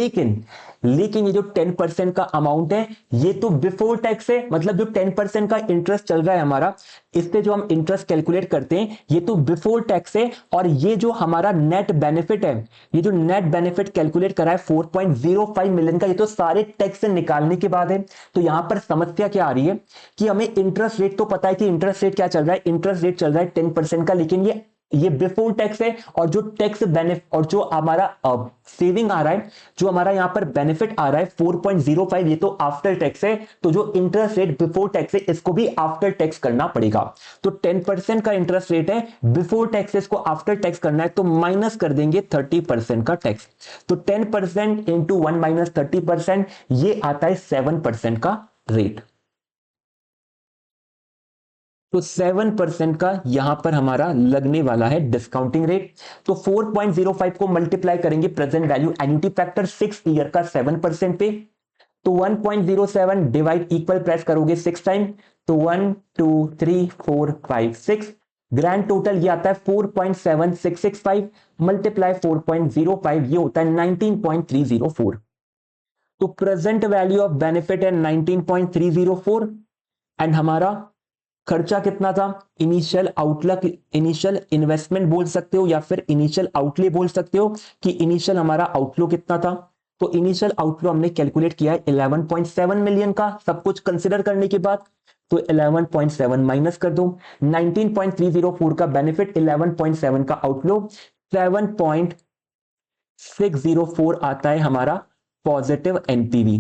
Speaker 1: लेकिन ये जो 10% का अमाउंट है ये तो बिफोर टैक्स है, मतलब जो 10% का इंटरेस्ट चल रहा है हमारा, इस पे जो हम इंटरेस्ट कैलकुलेट करते हैं ये तो बिफोर टैक्स है। और ये जो हमारा नेट बेनिफिट है, ये जो नेट बेनिफिट कैलकुलेट करा है 4.05 मिलियन का, ये तो सारे टैक्स से निकालने के बाद है। तो यहां पर समस्या क्या आ रही है कि हमें इंटरेस्ट रेट तो पता है कि इंटरेस्ट रेट क्या चल रहा है, इंटरेस्ट रेट चल रहा है 10% का, लेकिन ये बिफोर टैक्स है। और जो टैक्स बेनिफिट और जो हमारा सेविंग आ रहा है, जो हमारा यहां पर बेनिफिट आ रहा है 4.05, ये तो आफ्टर टैक्स है। तो जो इंटरेस्ट रेट बिफोर टैक्स है इसको भी आफ्टर टैक्स करना पड़ेगा। तो 10% का इंटरेस्ट रेट है, बिफोर टैक्स इसको आफ्टर टैक्स करना है, तो माइनस कर देंगे 30% का टैक्स। तो 10% इंटू 1 माइनस 30%, ये आता है 7% का रेट। तो 7% का यहां पर हमारा लगने वाला है डिस्काउंटिंग रेट। तो 4.05 को मल्टीप्लाई करेंगे present value annuity factor 6 year का 7% पे, तो 1.07 डिवाइड इक्वल प्रेस करोगे 6 टाइम, तो 1 2 3 4 5 6, ग्रैंड टोटल ये आता है 4.7665 मल्टीप्लाई 4.05, ये होता है 19.304। तो प्रेजेंट वैल्यू ऑफ बेनिफिट है 19.304 एंड हमारा खर्चा कितना था, इनिशियल आउटलक, इनिशियल इन्वेस्टमेंट बोल सकते हो या फिर इनिशियल आउटले बोल सकते हो कि इनिशियल हमारा आउटफ्लो कितना था। तो इनिशियल आउटफ्लो हमने कैलकुलेट किया है 11.7 मिलियन का, सब कुछ कंसिडर करने के बाद। तो 11.7 माइनस कर दो, 19.304 का बेनिफिट, 11.7 का आउटफ्लो, 7.604 आता है हमारा positive NPV,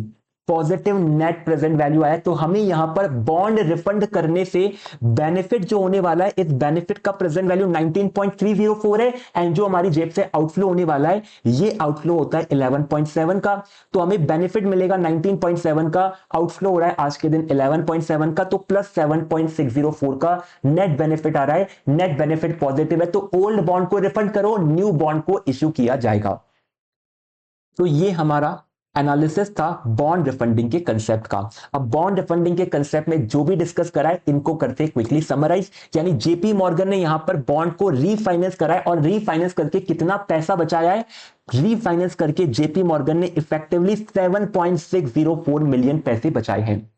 Speaker 1: positive net present value आया। तो हमें यहां पर बॉन्ड रिफंड करने से बेनिफिट जो होने वाला है, इस बेनिफिट का प्रेजेंट वैल्यू 19.304 है एंड जो हमारी जेब से आउटफ्लो होने वाला है ये आउटफ्लो होता है 11.7 का। तो हमें बेनिफिट मिलेगा 19.7 का, आउटफ्लो हो रहा है आज के दिन 11.7 का, तो प्लस 7.604 का नेट बेनिफिट आ रहा है। नेट बेनिफिट पॉजिटिव है, तो ओल्ड बॉन्ड को रिफंड करो, न्यू बॉन्ड को इश्यू किया जाएगा। तो ये हमारा एनालिसिस था बॉन्ड रिफंडिंग के कंसेप्ट का। अब बॉन्ड रिफंडिंग के कंसेप्ट में जो भी डिस्कस करा है इनको करते क्विकली समराइज। यानी जेपी मॉर्गन ने यहां पर बॉन्ड को रीफाइनेंस करा है और रीफाइनेंस करके कितना पैसा बचाया है, रीफाइनेंस करके जेपी मॉर्गन ने इफेक्टिवली 7.604 मिलियन पैसे बचाए हैं।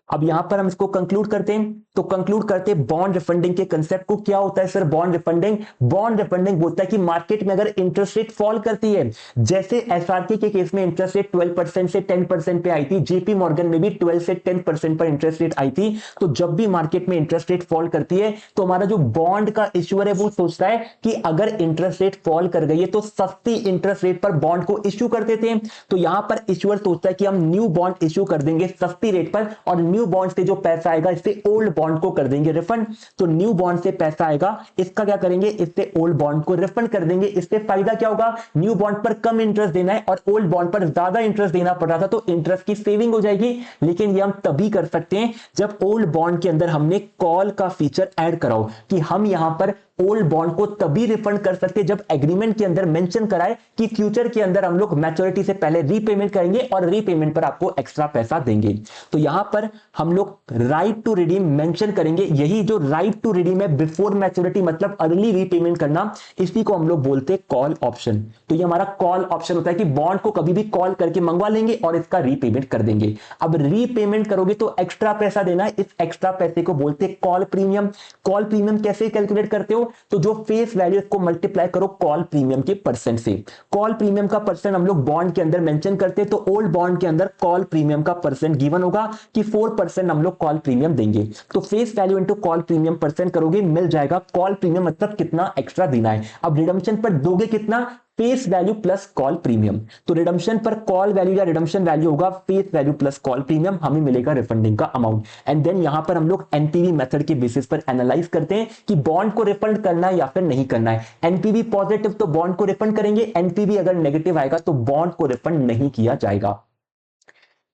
Speaker 1: अब यहां पर हम इसको कंक्लूड करते हैं, तो कंक्लूड करते हैं बॉन्ड रिफंडिंग के कंसेप्ट को। क्या होता है sir bond refunding? Bond refunding बोलता है कि मार्केट में अगर इंटरेस्ट रेट फॉल करती है, जैसे एसआरके के केस में इंटरेस्ट रेट 12% से 10% पे आई थी, जेपी मॉर्गन में भी 12 से 10% पर इंटरेस्ट रेट आई थी। तो जब भी मार्केट में इंटरेस्ट रेट फॉल करती है तो हमारा जो बॉन्ड का इश्यूअर है वो सोचता है कि अगर इंटरेस्ट रेट फॉल कर गई है तो सस्ती इंटरेस्ट रेट पर बॉन्ड को इश्यू कर देते हैं। तो यहां पर इश्यूअर सोचता है कि हम न्यू बॉन्ड इश्यू कर देंगे सस्ती रेट पर, और न्यू बॉन्ड से जो पैसा आएगा इससे ओल्ड बॉन्ड को कर देंगे रिफंड। तो न्यू बॉन्ड से पैसा आएगा, इसका क्या करेंगे, इससे ओल्ड बॉन्ड को रिफंड कर देंगे। इससे फायदा क्या होगा, न्यू बॉन्ड पर कम इंटरेस्ट देना है और ओल्ड बॉन्ड पर ज्यादा इंटरेस्ट देना पड़ रहा था, तो इंटरेस्ट की सेविंग हो जाएगी। लेकिन ये हम तभी कर सकते हैं जब ओल्ड बॉन्ड के अंदर हमने कॉल का फीचर ऐड कराओ, कि हम यहां पर ओल्ड बॉन्ड को तभी रिफंड कर सकते जब एग्रीमेंट के अंदर मेंशन कराए कि फ्यूचर के अंदर हम लोग मैच्योरिटी से पहले रीपेमेंट करेंगे और रीपेमेंट पर आपको एक्स्ट्रा पैसा देंगे। तो यहां पर हम लोग राइट टू रिडीम मेंशन करेंगे। यही जो राइट टू रिडीम है बिफोर मैच्योरिटी मतलब अर्ली रीपेमेंट करना, इसी को हम लोग बोलते हैं कॉल ऑप्शन। तो ये हमारा कॉल ऑप्शन होता है कि बॉन्ड को कभी भी कॉल करके मंगवा लेंगे और इसका रीपेमेंट कर देंगे। अब रीपेमेंट करोगे तो एक्स्ट्रा पैसा देना है, इस एक्स्ट्रा पैसे को बोलते हैं कॉल प्रीमियम। कॉल प्रीमियम कैसे कैलकुलेट करते हो, तो जो फेस वैल्यू को मल्टीप्लाई करो कॉल प्रीमियम के परसेंट से। कॉल प्रीमियम का परसेंट हम लोग बॉन्ड के अंदर मेंशन करते हैं, तो ओल्ड बॉन्ड के अंदर कॉल प्रीमियम का परसेंट गिवन होगा कि 4% हम लोग कॉल प्रीमियम देंगे। तो face value into call premium percent करोगे, मिल जाएगा कॉल प्रीमियम मतलब कितना एक्स्ट्रा देना है। अब रिडम्पशन पर दोगे कितना, face value plus call premium. तो रिडम्पशन पर कॉल वैल्यू या रिडम्पशन वैल्यू होगा face value plus call premium, हमें मिलेगा रिफंडिंग का अमाउंट। एंड देन यहां पर हम लोग एनपीवी मेथड के बेसिस पर एनालाइज करते हैं कि बॉन्ड को रिफंड करना है या फिर नहीं करना है। एनपीवी पॉजिटिव तो बॉन्ड को रिफंड करेंगे, एनपीवी अगर नेगेटिव आएगा तो बॉन्ड को रिफंड नहीं किया जाएगा।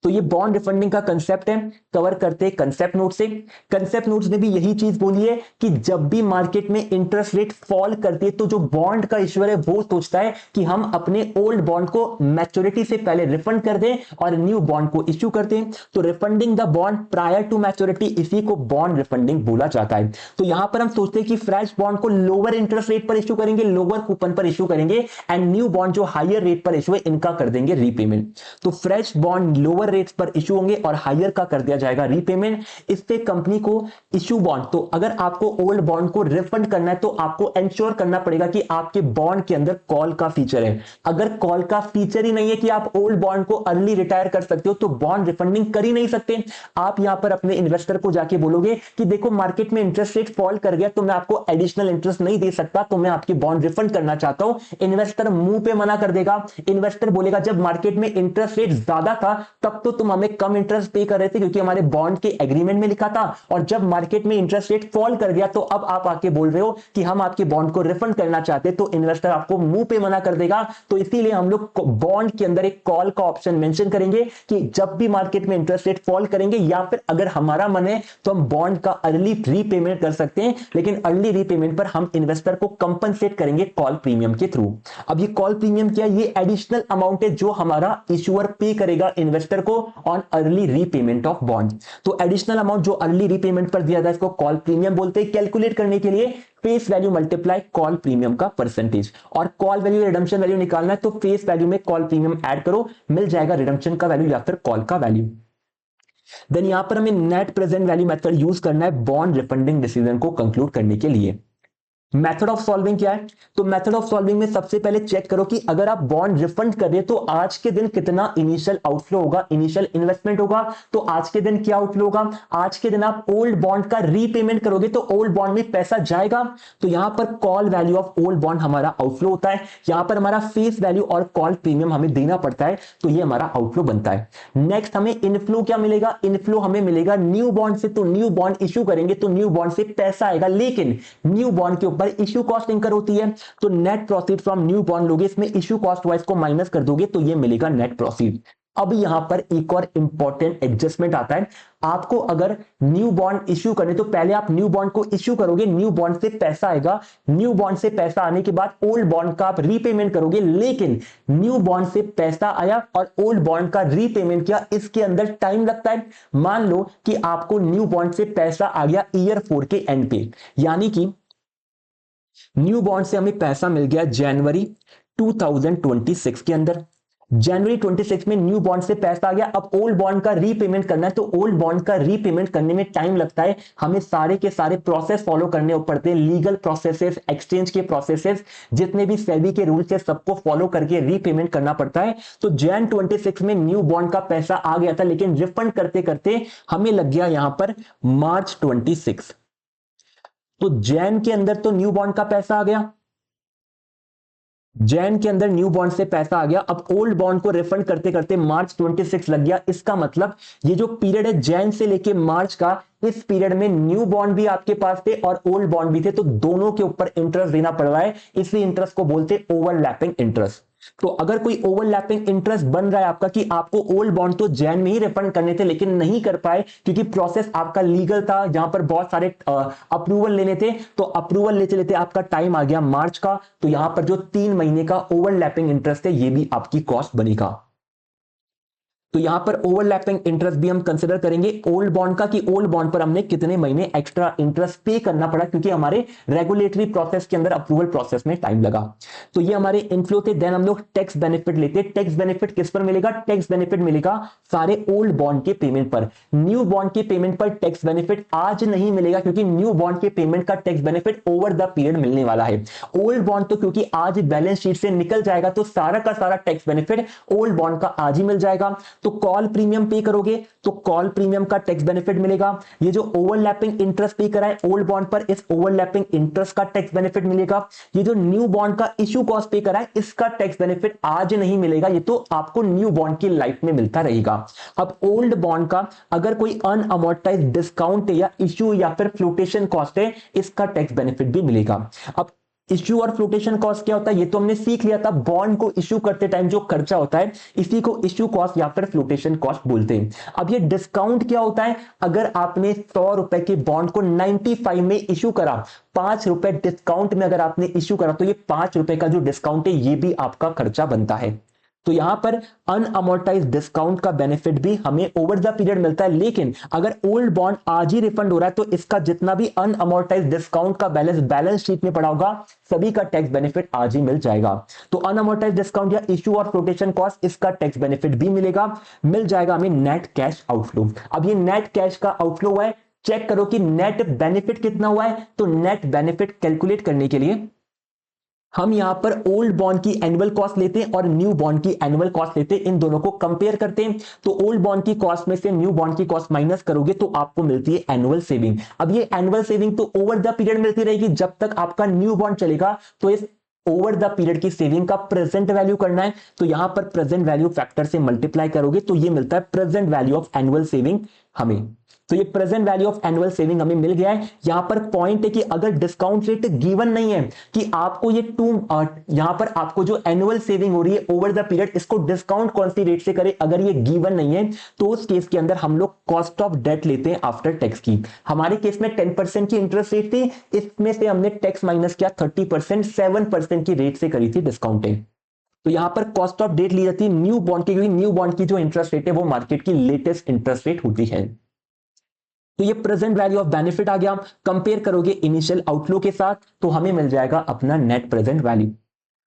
Speaker 1: तो ये बॉन्ड रिफंडिंग का कंसेप्ट है, कवर करते हैं कंसेप्ट नोट से। कंसेप्ट नोट्स ने भी यही चीज बोली है कि जब भी मार्केट में इंटरेस्ट रेट फॉल करती है तो जो बॉन्ड का इश्यूअर है वो सोचता है कि हम अपने ओल्ड बॉन्ड को मैच्योरिटी से पहले रिफंड कर दें और न्यू बॉन्ड को इश्यू कर दें। तो refunding the bond prior to maturity, इसी को बॉन्ड रिफंडिंग बोला जाता है। तो यहां पर हम सोचते हैं कि फ्रेश बॉन्ड को लोअर इंटरेस्ट रेट पर इश्यू करेंगे, लोअर कूपन पर इश्यू करेंगे, एंड न्यू बॉन्ड जो हायर रेट पर इश्यू है इनका कर देंगे रीपेमेंट। तो फ्रेश बॉन्ड लोअर रेट्स पर इशू होंगे और हायर का कर दिया जाएगा रीपेमेंट। इससे कंपनी को इशू बॉन्ड, तो अगर आपको ओल्ड बॉन्ड को रिफंड करना है तो आपको इंश्योर करना पड़ेगा कि आपके बॉन्ड के अंदर कॉल का फीचर है। अगर कॉल का फीचर ही नहीं है कि आप ओल्ड बॉन्ड को अर्ली रिटायर कर सकते हो तो बॉन्ड रिफंडिंग कर ही नहीं सकते। आप यहां पर अपने इन्वेस्टर को जाके बोलोगे कि देखो मार्केट में इंटरेस्ट रेट फॉल कर गया तो मैं आपको एडिशनल इंटरेस्ट नहीं दे सकता, तो मैं आपकी बॉन्ड रिफंड करना चाहता हूं। इन्वेस्टर मुंह पे मना कर देगा। इन्वेस्टर बोलेगा जब मार्केट में इंटरेस्ट रेट ज्यादा था तब तो तुम हमें कम इंटरेस्ट पे कर रहे थे क्योंकि हमारे बॉन्ड के एग्रीमेंट में लिखा था, और जब मार्केट में इंटरेस्ट रेट फॉल कर गया तो अब आप आके बोल रहे हो कि हम आपके बॉन्ड को रिफंड करना चाहते, तो इन्वेस्टर आपको मुंह पे मना कर देगा। तो इसीलिए हम लोग बॉन्ड के अंदर एक कॉल का ऑप्शन मेंशन करेंगे कि जब भी मार्केट में इंटरेस्ट रेट फॉल करेंगे या फिर अगर हमारा मन है तो हम बॉन्ड का अर्ली रीपेमेंट कर सकते हैं, लेकिन अर्ली रीपेमेंट पर हम इन्वेस्टर को कंपनसेट करेंगे कॉल प्रीमियम के थ्रू। अब ये कॉल प्रीमियम क्या है, ये एडिशनल अमाउंट है जो हमारा इश्यूअर पे करेगा इन्वेस्टर को को on early repayment of bond. तो एडिशनल अमाउंट जो अर्ली रीपेमेंट पर दिया था इसको कॉल प्रीमियम बोलते हैं। कैलकुलेट करने के लिए face value multiply call premium का परसेंटेज, और कॉल वैल्यू रिडम्पशन वैल्यू निकालना है तो फेस वैल्यू में कॉल प्रीमियम ऐड करो, मिल जाएगा रिडम्पशन का वैल्यू या फिर कॉल का वैल्यू। देन यहां पर हमें net present value method use करना है बॉन्ड रिफंडिंग डिसीजन को कंक्लूड करने के लिए। मेथड ऑफ सॉल्विंग क्या है? तो मेथड ऑफ सॉल्विंग में सबसे पहले चेक करो कि अगर आप बॉन्ड रिफंड कर रहे हैं तो आज के दिन कितना इनिशियल आउटफ्लो होगा, इनिशियल इन्वेस्टमेंट होगा। तो आज के दिन क्या आउटफ्लो होगा? आज के दिन आप ओल्ड बॉन्ड का रीपेमेंट करोगे तो ओल्ड बॉन्ड में पैसा जाएगा, तो यहां पर call value of old bond हमारा आउटफ्लो होता है। यहां पर हमारा फेस वैल्यू और कॉल प्रीमियम हमें देना पड़ता है, तो ये हमारा आउटफ्लो बनता है। नेक्स्ट हमें इनफ्लो क्या मिलेगा? इनफ्लो हमें मिलेगा न्यू बॉन्ड से। तो न्यू बॉन्ड इश्यू करेंगे तो न्यू बॉन्ड से पैसा आएगा, लेकिन न्यू बॉन्ड के पर इश्यू कॉस्ट इंकर होती है, तो net proceed from new bond लोगे, इसमें इश्यू कॉस्ट वाइज को माइनस कर दोगे तो ये मिलेगा नेट प्रोसीड। अब यहां पर एक और इंपॉर्टेंट एडजस्टमेंट आता है। आपको अगर न्यू बॉन्ड इश्यू करने तो पहले आप न्यू बॉन्ड को इश्यू करोगे, न्यू बॉन्ड से पैसा आएगा, न्यू बॉन्ड से पैसा आने के बाद ओल्ड बॉन्ड का आप रीपेमेंट करोगे, लेकिन न्यू बॉन्ड से पैसा आया और ओल्ड बॉन्ड का रीपेमेंट किया, इसके अंदर टाइम लगता है। मान लो कि आपको न्यू बॉन्ड से पैसा आ गया ईयर 4 के एंड पे, यानी कि न्यू बॉन्ड से हमें पैसा मिल गया जनवरी 2026 के अंदर। जनवरी 26 में न्यू बॉन्ड से पैसा आ गया, अब ओल्ड बॉन्ड का रीपेमेंट करना है, तो ओल्ड बॉन्ड का रीपेमेंट करने में टाइम लगता है। हमें सारे के सारे प्रोसेस फॉलो करने पड़ते हैं, लीगल प्रोसेसेस, एक्सचेंज के प्रोसेसेस, जितने भी सेबी के रूल्स है सबको फॉलो करके रीपेमेंट करना पड़ता है। तो जैन 26 में न्यू बॉन्ड का पैसा आ गया था, लेकिन रिफंड करते करते हमें लग गया यहां पर मार्च 26। तो जैन के अंदर तो न्यू बॉन्ड का पैसा आ गया, जैन के अंदर न्यू बॉन्ड से पैसा आ गया, अब ओल्ड बॉन्ड को रिफंड करते करते मार्च 26 लग गया। इसका मतलब ये जो पीरियड है जैन से लेके मार्च का, इस पीरियड में न्यू बॉन्ड भी आपके पास थे और ओल्ड बॉन्ड भी थे, तो दोनों के ऊपर इंटरेस्ट देना पड़ रहा है, इसलिए इंटरेस्ट को बोलते ओवरलैपिंग इंटरेस्ट। तो अगर कोई ओवरलैपिंग इंटरेस्ट बन रहा है आपका कि आपको ओल्ड बॉन्ड तो जैन में ही रिफंड करने थे लेकिन नहीं कर पाए क्योंकि प्रोसेस आपका लीगल था, जहां पर बहुत सारे अप्रूवल लेने थे, तो अप्रूवल लेते लेते आपका टाइम आ गया मार्च का, तो यहां पर जो 3 महीने का ओवरलैपिंग इंटरेस्ट है ये भी आपकी कॉस्ट बनेगा। तो यहां पर ओवरलैपिंग इंटरेस्ट भी हम कंसीडर करेंगे ओल्ड बॉन्ड का, कि ओल्ड बॉन्ड पर हमने कितने महीने एक्स्ट्रा इंटरेस्ट पे करना पड़ा क्योंकि हमारे रेगुलेटरी प्रोसेस के अंदर अप्रूवल प्रोसेस में टाइम लगा। तो ये हमारे इनफ्लो थे। देन हम लोग टैक्स बेनिफिट लेते। टैक्स बेनिफिट किस पर मिलेगा? टैक्स बेनिफिट मिलेगा सारे ओल्ड बॉन्ड के पेमेंट पर। न्यू बॉन्ड के पेमेंट पर टैक्स बेनिफिट आज नहीं मिलेगा क्योंकि न्यू बॉन्ड के पेमेंट का tax benefit over the period मिलने वाला है। ओल्ड बॉन्ड तो क्योंकि आज बैलेंस शीट से निकल जाएगा तो सारा का सारा टैक्स बेनिफिट ओल्ड बॉन्ड का आज ही मिल जाएगा। तो कॉल प्रीमियम पे करोगे तो कॉल प्रीमियम का टैक्स बेनिफिट मिलेगा। ये जो ओवरलैपिंग इंटरेस्ट पे करा है ओल्ड बॉन्ड पर, इस ओवरलैपिंग इंटरेस्ट का टैक्स बेनिफिट मिलेगा। ये जो न्यू बॉन्ड का इश्यू कॉस्ट पे करा है इसका टैक्स बेनिफिट आज नहीं मिलेगा, ये तो आपको न्यू बॉन्ड की लाइफ में मिलता रहेगा। अब ओल्ड बॉन्ड का अगर कोई अनअमोर्टाइज्ड डिस्काउंट है या इश्यू या फिर फ्लोटेशन कॉस्ट है, इसका टैक्स बेनिफिट भी मिलेगा। अब इश्यू और फ्लोटेशन कॉस्ट क्या होता है ये तो हमने सीख लिया था। बॉन्ड को इश्यू करते टाइम जो खर्चा होता है इसी को इश्यू कॉस्ट या फिर फ्लोटेशन कॉस्ट बोलते हैं। अब ये डिस्काउंट क्या होता है? अगर आपने 100 रुपए के बॉन्ड को 95 में इश्यू करा, 5 रुपए डिस्काउंट में अगर आपने इश्यू करा, तो ये 5 रुपए का जो डिस्काउंट है ये भी आपका खर्चा बनता है। तो यहां पर अनअमोर्टाइज डिस्काउंट का बेनिफिट भी हमें ओवर द पीरियड मिलता है, लेकिन अगर ओल्ड बॉन्ड आज ही रिफंड हो रहा है तो इसका जितना भी अनअमोर्टाइज डिस्काउंट का बैलेंस शीट में पड़ा होगा सभी का टैक्स बेनिफिट आज ही मिल जाएगा। तो अनअमोर्टाइज डिस्काउंट या इश्यू और फ्लोटेशन कॉस्ट, इसका टैक्स बेनिफिट भी मिल जाएगा हमें नेट कैश आउटफ्लो। अब ये नेट कैश का आउटफ्लो है, चेक करो कि नेट बेनिफिट कितना हुआ है। तो नेट बेनिफिट कैलकुलेट करने के लिए हम यहां पर ओल्ड बॉन्ड की एनुअल कॉस्ट लेते हैं और न्यू बॉन्ड की एनुअल कॉस्ट लेते हैं, इन दोनों को कंपेयर करते हैं। तो ओल्ड बॉन्ड की कॉस्ट में से न्यू बॉन्ड की कॉस्ट माइनस करोगे तो आपको मिलती है एनुअल सेविंग। अब ये एनुअल सेविंग तो ओवर द पीरियड मिलती रहेगी, जब तक आपका न्यू बॉन्ड चलेगा। तो इस ओवर द पीरियड की सेविंग का प्रेजेंट वैल्यू करना है, तो यहां पर प्रेजेंट वैल्यू फैक्टर से मल्टीप्लाई करोगे तो ये मिलता है present value of annual saving हमें। तो ये present value of annual saving हमें मिल गया है। यहां पर पॉइंट है कि अगर डिस्काउंट रेट गिवन नहीं है कि आपको ये यहां पर आपको जो एनुअल सेविंग हो रही है ओवर द पीरियड, इसको डिस्काउंट कौन सी रेट से करें, अगर ये गिवन नहीं है तो उस केस के अंदर हम लोग कॉस्ट ऑफ डेट लेते हैं आफ्टर टैक्स की। हमारे केस में 10% की इंटरेस्ट रेट थी, इसमें से हमने टैक्स माइनस किया 30%, 7% की रेट से करी थी डिस्काउंटिंग। तो यहां पर कॉस्ट ऑफ डेट ली जाती है न्यू बॉन्ड की, क्योंकि न्यू बॉन्ड की जो इंटरेस्ट रेट है वो मार्केट की लेटेस्ट इंटरेस्ट रेट होती है। तो ये प्रेजेंट वैल्यू ऑफ बेनिफिट आ गया। कंपेयर करोगे इनिशियल आउटफ्लो के साथ तो हमें मिल जाएगा अपना नेट प्रेजेंट वैल्यू।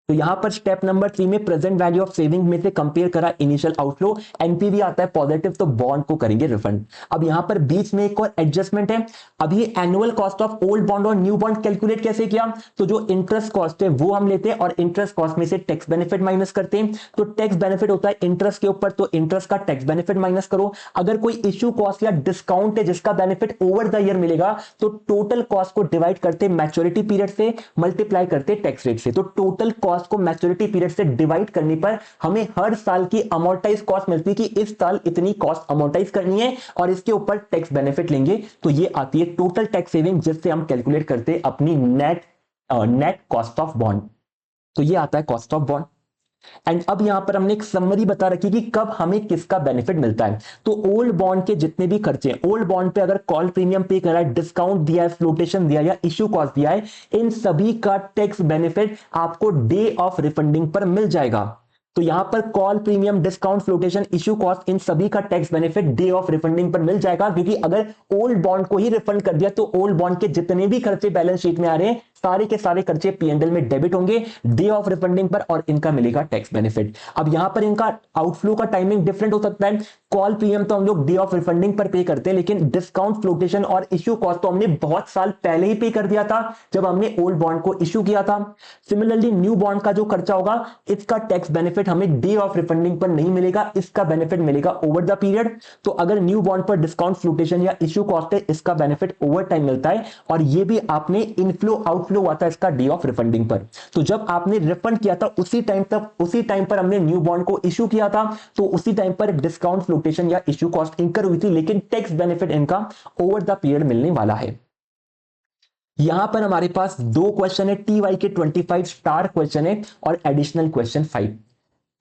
Speaker 1: तो यहां पर स्टेप नंबर 3 में प्रेजेंट वैल्यू ऑफ सेविंग में से कंपेयर करा इनिशियल आउटफ्लो, एनपीवी आता है पॉजिटिव, तो बॉन्ड को करेंगे रिफंड। अब यहां पर बीच में एक और एडजस्टमेंट है। अभी annual cost of old bond और न्यू बॉन्ड कैलकुलेट कैसे किया, तो जो इंटरेस्ट कॉस्ट है वो हम लेते हैं और इंटरेस्ट कॉस्ट में से टैक्स बेनिफिट माइनस करते हैं। तो टैक्स बेनिफिट होता है इंटरेस्ट के ऊपर, तो इंटरेस्ट का टैक्स बेनिफिट माइनस करो। अगर कोई इश्यू कॉस्ट या डिस्काउंट है जिसका बेनिफिट ओवर द ईयर मिलेगा, तो टोटल कॉस्ट को डिवाइड करते मैच्योरिटी पीरियड से, मल्टीप्लाई करते टैक्स रेट से। तो टोटल कॉस्ट को मैच्योरिटी पीरियड से डिवाइड करने पर हमें हर साल की अमोर्टाइज कॉस्ट मिलती है कि इस साल इतनी कॉस्ट अमोर्टाइज करनी है और इसके ऊपर टैक्स बेनिफिट लेंगे। तो ये आती है टोटल टैक्स सेविंग, जिससे हम कैलकुलेट करते हैं अपनी नेट कॉस्ट ऑफ बॉन्ड। तो ये आता है कॉस्ट ऑफ बॉन्ड। एंड अब यहां पर हमने एक समरी बता रखी कि कब हमें किसका बेनिफिट मिलता है। तो ओल्ड बॉन्ड के जितने भी खर्चे, ओल्ड बॉन्ड पे अगर कॉल प्रीमियम पे करा है, डिस्काउंट दिया है, फ्लोटेशन दिया या इश्यू कॉस्ट दिया है, इन सभी का टैक्स बेनिफिट आपको डे ऑफ रिफंडिंग पर मिल जाएगा। तो यहां पर call premium, discount, flotation, issue cost, इन सभी का tax benefit day of refunding पर मिल जाएगा। क्योंकि अगर ओल्ड बॉन्ड को ही रिफंड कर दिया तो ओल्ड बॉन्ड के जितने भी खर्चे बैलेंस शीट में आ रहे हैं सारे के सारे खर्चे पीएनएल में डेबिट होंगे डे ऑफ रिफंडिंग पर और इनका मिलेगा टैक्स बेनिफिट। अब यहां पर इनका आउटफ्लो का टाइमिंग डिफरेंट हो सकता है। कॉल प्रीमियम तो हम लोग डे ऑफ रिफंडिंग पर पे करते हैं, लेकिन डिस्काउंट, फ्लोटेशन और इश्यू कॉस्ट तो हमने बहुत साल पहले ही पे कर दिया था जब हमने ओल्ड बॉन्ड को इश्यू किया था। सिमिलरली न्यू बॉन्ड का जो खर्चा होगा इसका टैक्स बेनिफिट हमें डे ऑफ रिफंडिंग पर नहीं मिलेगा, इसका बेनिफिट मिलेगा ओवर द पीरियड। तो अगर न्यू बॉन्ड पर डिस्काउंट, फ्लोटेशन या इश्यू कॉस्ट है, इसका बेनिफिट ओवर टाइम मिलता है। और ये भी आपने इनफ्लो आउटफ्लो हुआ था इसका डे ऑफ रिफंडिंग पर। तो जब आपने रिफंड किया था उसी टाइम पर हमने न्यू बॉन्ड को इश्यू किया था, तो उसी टाइम पर डिस्काउंट, फ्लोटेशन या इश्यू कॉस्ट इंकर हुई थी, लेकिन टैक्स बेनिफिट इनका ओवर द पीरियड मिलने वाला है। यहां पर हमारे पास दो क्वेश्चन है, टीवाई के 25 स्टार क्वेश्चन है और एडिशनल क्वेश्चन 5।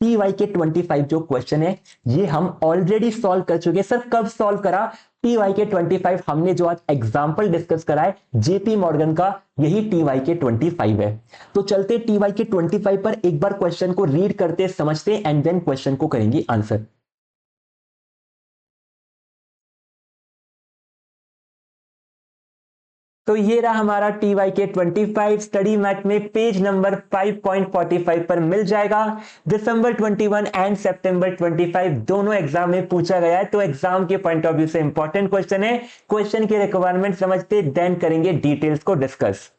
Speaker 1: टीवाई के 25 जो क्वेश्चन है ये हम ऑलरेडी सॉल्व कर चुके हैं। सर कब सॉल्व करा? टीवाई के 25 हमने जो आज एग्जांपल डिस्कस करा है जेपी मॉर्गन का, यही टीवाई के 25 है। तो चलते टीवाई के 25 पर एक बार क्वेश्चन को रीड करते समझते एंड देन क्वेश्चन को करेंगे आंसर। तो ये रहा हमारा टीवाई के 25 स्टडी मैट में पेज नंबर 5.45 पर मिल जाएगा। दिसंबर 21 एंड सितंबर 25 दोनों एग्जाम में पूछा गया है, तो एग्जाम के पॉइंट ऑफ व्यू से इंपॉर्टेंट क्वेश्चन है। क्वेश्चन की रिक्वायरमेंट समझते देन करेंगे डिटेल्स को डिस्कस।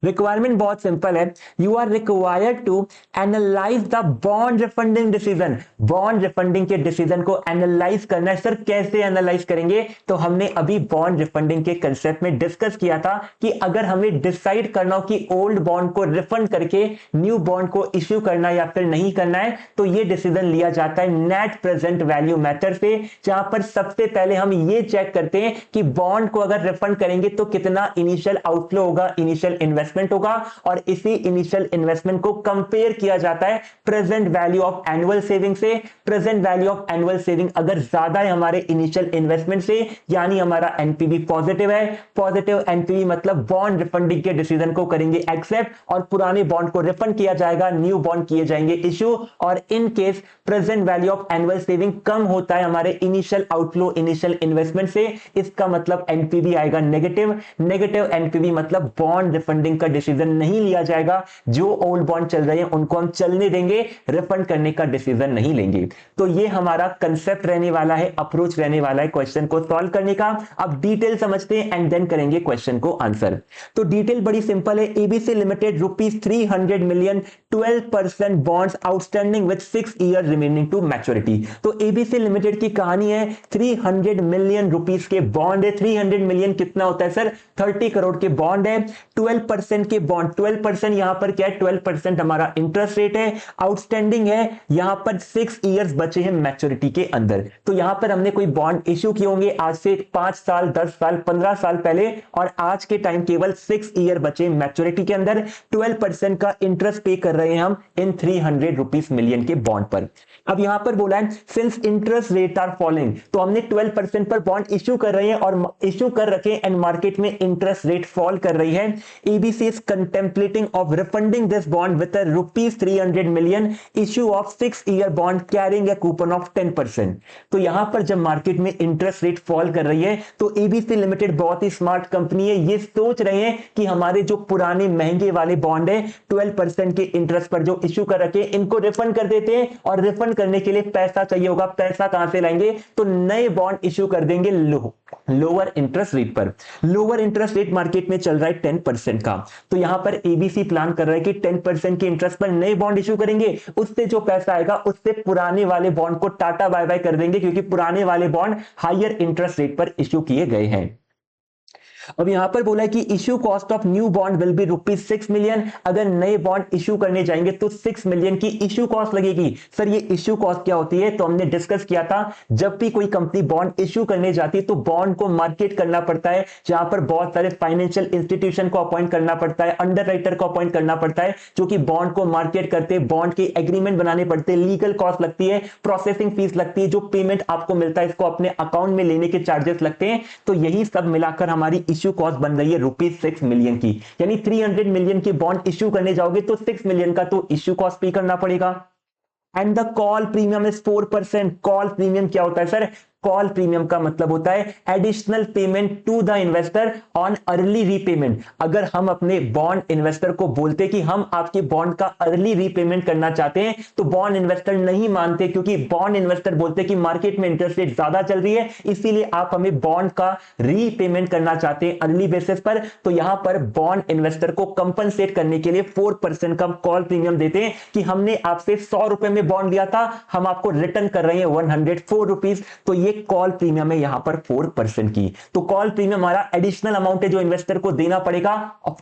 Speaker 1: रिक्वायरमेंट बहुत सिंपल है। You are required to analyse the bond refunding decision. Bond refunding के डिसीजन को एनालाइज करना है। सर कैसे एनालाइज करेंगे? तो हमने अभी बॉन्ड रिफंडिंग के कंसेप्ट में डिस्कस किया था कि अगर हमें डिसाइड करना हो कि ओल्ड बॉन्ड को रिफंड करके न्यू बॉन्ड को इश्यू करना या फिर नहीं करना है, तो ये डिसीजन लिया जाता है नेट प्रेजेंट वैल्यू मेथड से, जहां पर सबसे पहले हम ये चेक करते हैं कि बॉन्ड को अगर रिफंड करेंगे तो कितना इनिशियल आउटफ्लो होगा, इनिशियल इन्वेस्टमेंट होगा, और इसी इनिशियल इन्वेस्टमेंट को कंपेयर किया जाता है present value of annual saving से। Present value of annual saving अगर ज्यादा है हमारे इनिशियल इन्वेस्टमेंट से, यानी हमारा एनपीवी पॉजिटिव है। पॉजिटिव एनपीवी मतलब बॉन्ड रिफंडिंग के डिसीजन को करेंगे एक्सेप्ट और पुराने बॉन्ड को रिफंड किया जाएगा, न्यू बॉन्ड किए जाएंगे इश्यू। और in case present value of annual saving कम होता है हमारे इनिशियल आउटफ्लो, इनिशियल इन्वेस्टमेंट से, इसका मतलब एनपीवी आएगा नेगेटिव। नेगेटिव एनपीवी मतलब बॉन्ड रिफंडिंग का डिसीजन नहीं लिया जाएगा, जो ओल्ड बॉन्ड चल रहे हैं उनको हम चलने देंगे, रिफंड करने का डिसीजन नहीं लेंगे। तो ये हमारा कंसेप्ट रहने वाला है, अप्रोच रहने वाला है क्वेश्चन को सॉल्व करने का। अब डिटेल समझते हैं एंड देन करेंगे क्वेश्चन को आंसर। तो डिटेल बड़ी सिंपल है। ABC limited ₹300 million 12% bonds outstanding with 6 year remaining to maturity. तो एबीसी लिमिटेड की कहानी है, 300 मिलियन रुपीस के बॉन्ड है। 300 मिलियन कितना होता है सर? 30 करोड़ के बॉन्ड है। 12% के बॉन्ड, 12% यहां पर क्या है? 12% हमारा इंटरेस्ट रेट है। आउटस्टैंडिंग है यहां पर 6 इयर्स बचे हैं मैच्योरिटी के अंदर। तो यहां पर हमने कोई बॉन्ड इश्यू किए होंगे आज से 5 साल, 10 साल, 15 साल पहले, और आज के टाइम केवल 6 ईयर बचे मैच्योरिटी के अंदर। 12% का इंटरेस्ट पे कर रहे हैं हम इन 300 रुपीस मिलियन के बॉन्ड पर। अब यहां पर बोला है since interest rate are falling, तो हमने 12% पर बॉन्ड इश्यू कर रहे हैं और इश्यू कर रखे एंड मार्केट में इंटरेस्ट रेट फॉल कर रही है। ABC ABC is contemplating of refunding this bond with a rupees 300 million issue of 6-year bond carrying a coupon of 10%। तो यहां पर जब मार्केट में इंटरेस्ट रेट फॉल कर रही है तो एबीसी लिमिटेड बहुत ही स्मार्ट कंपनी है, ये सोच रहे हैं कि हमारे जो पुराने महंगे वाले बॉन्ड है 12% के इंटरेस्ट पर जो इश्यू कर रखे इनको रिफंड कर देते हैं, और रिफंड करने के लिए पैसा चाहिए होगा, पैसा कहां से लाएंगे, तो नए बॉन्ड इश्यू कर देंगे लोअर इंटरेस्ट रेट पर। लोअर इंटरेस्ट रेट मार्केट में चल रहा है 10% का, तो यहां पर एबीसी प्लान कर रहा है कि 10% के इंटरेस्ट पर नए बॉन्ड इश्यू करेंगे, उससे जो पैसा आएगा उससे पुराने वाले बॉन्ड को टाटा बाय बाय कर देंगे, क्योंकि पुराने वाले बॉन्ड हायर इंटरेस्ट रेट पर इश्यू किए गए हैं। अब यहां पर बोला है कि issue cost of new bond will be ₹6 million. अगर नए बॉन्ड इश्यू करने जाएंगे तो 6 मिलियन की इश्यू कॉस्ट लगेगी। सर ये इश्यू कॉस्ट क्या होती है, तो हमने डिस्कस किया था, जब भी कोई कंपनी बॉन्ड इश्यू करने जाती है तो बॉन्ड को मार्केट करना पड़ता है, जहां पर बहुत सारे फाइनेंशियल इंस्टीट्यूशन को अपॉइंट करना पड़ता है, अंडरराइटर को अपॉइंट करना पड़ता है, जो कि बॉन्ड को मार्केट करते, बॉन्ड के एग्रीमेंट बनाने पड़ते हैं, लीगल कॉस्ट लगती है, प्रोसेसिंग फीस लगती है, जो पेमेंट आपको मिलता है इसको अपने अकाउंट में लेने के चार्जेस लगते हैं। तो यही सब मिलाकर हमारी इश्यू कॉस्ट बन रही है ₹6 मिलियन की। यानी 300 मिलियन की बॉन्ड इश्यू करने जाओगे तो 6 मिलियन का तो इश्यू कॉस्ट पे करना पड़ेगा। And the call premium is 4%। Call premium क्या होता है सर, कॉल प्रीमियम का मतलब होता है additional payment to the investor on early repayment. अगर हम अपने बॉन्ड इन्वेस्टर को बोलते कि हम आपके बॉन्ड का अर्ली रीपेमेंट करना चाहते हैं, तो बॉन्ड इन्वेस्टर नहीं मानते, क्योंकि बॉन्ड इन्वेस्टर बोलते कि मार्केट में इंटरेस्ट रेट ज्यादा चल रही है, इसीलिए आप हमें बॉन्ड का रीपेमेंट करना चाहते हैं अर्ली बेसिस पर। तो यहां पर बॉन्ड इन्वेस्टर को कंपनसेट करने के लिए 4% का कॉल प्रीमियम देते हैं कि हमने आपसे ₹100 में बॉन्ड लिया था, हम आपको रिटर्न कर रहे हैं ₹104। तो ये कॉल प्रीमियम है यहां पर 4% की। तो कॉल प्रीमियम हमारा एडिशनल अमाउंट है जो इन्वेस्टर को देना पड़ेगा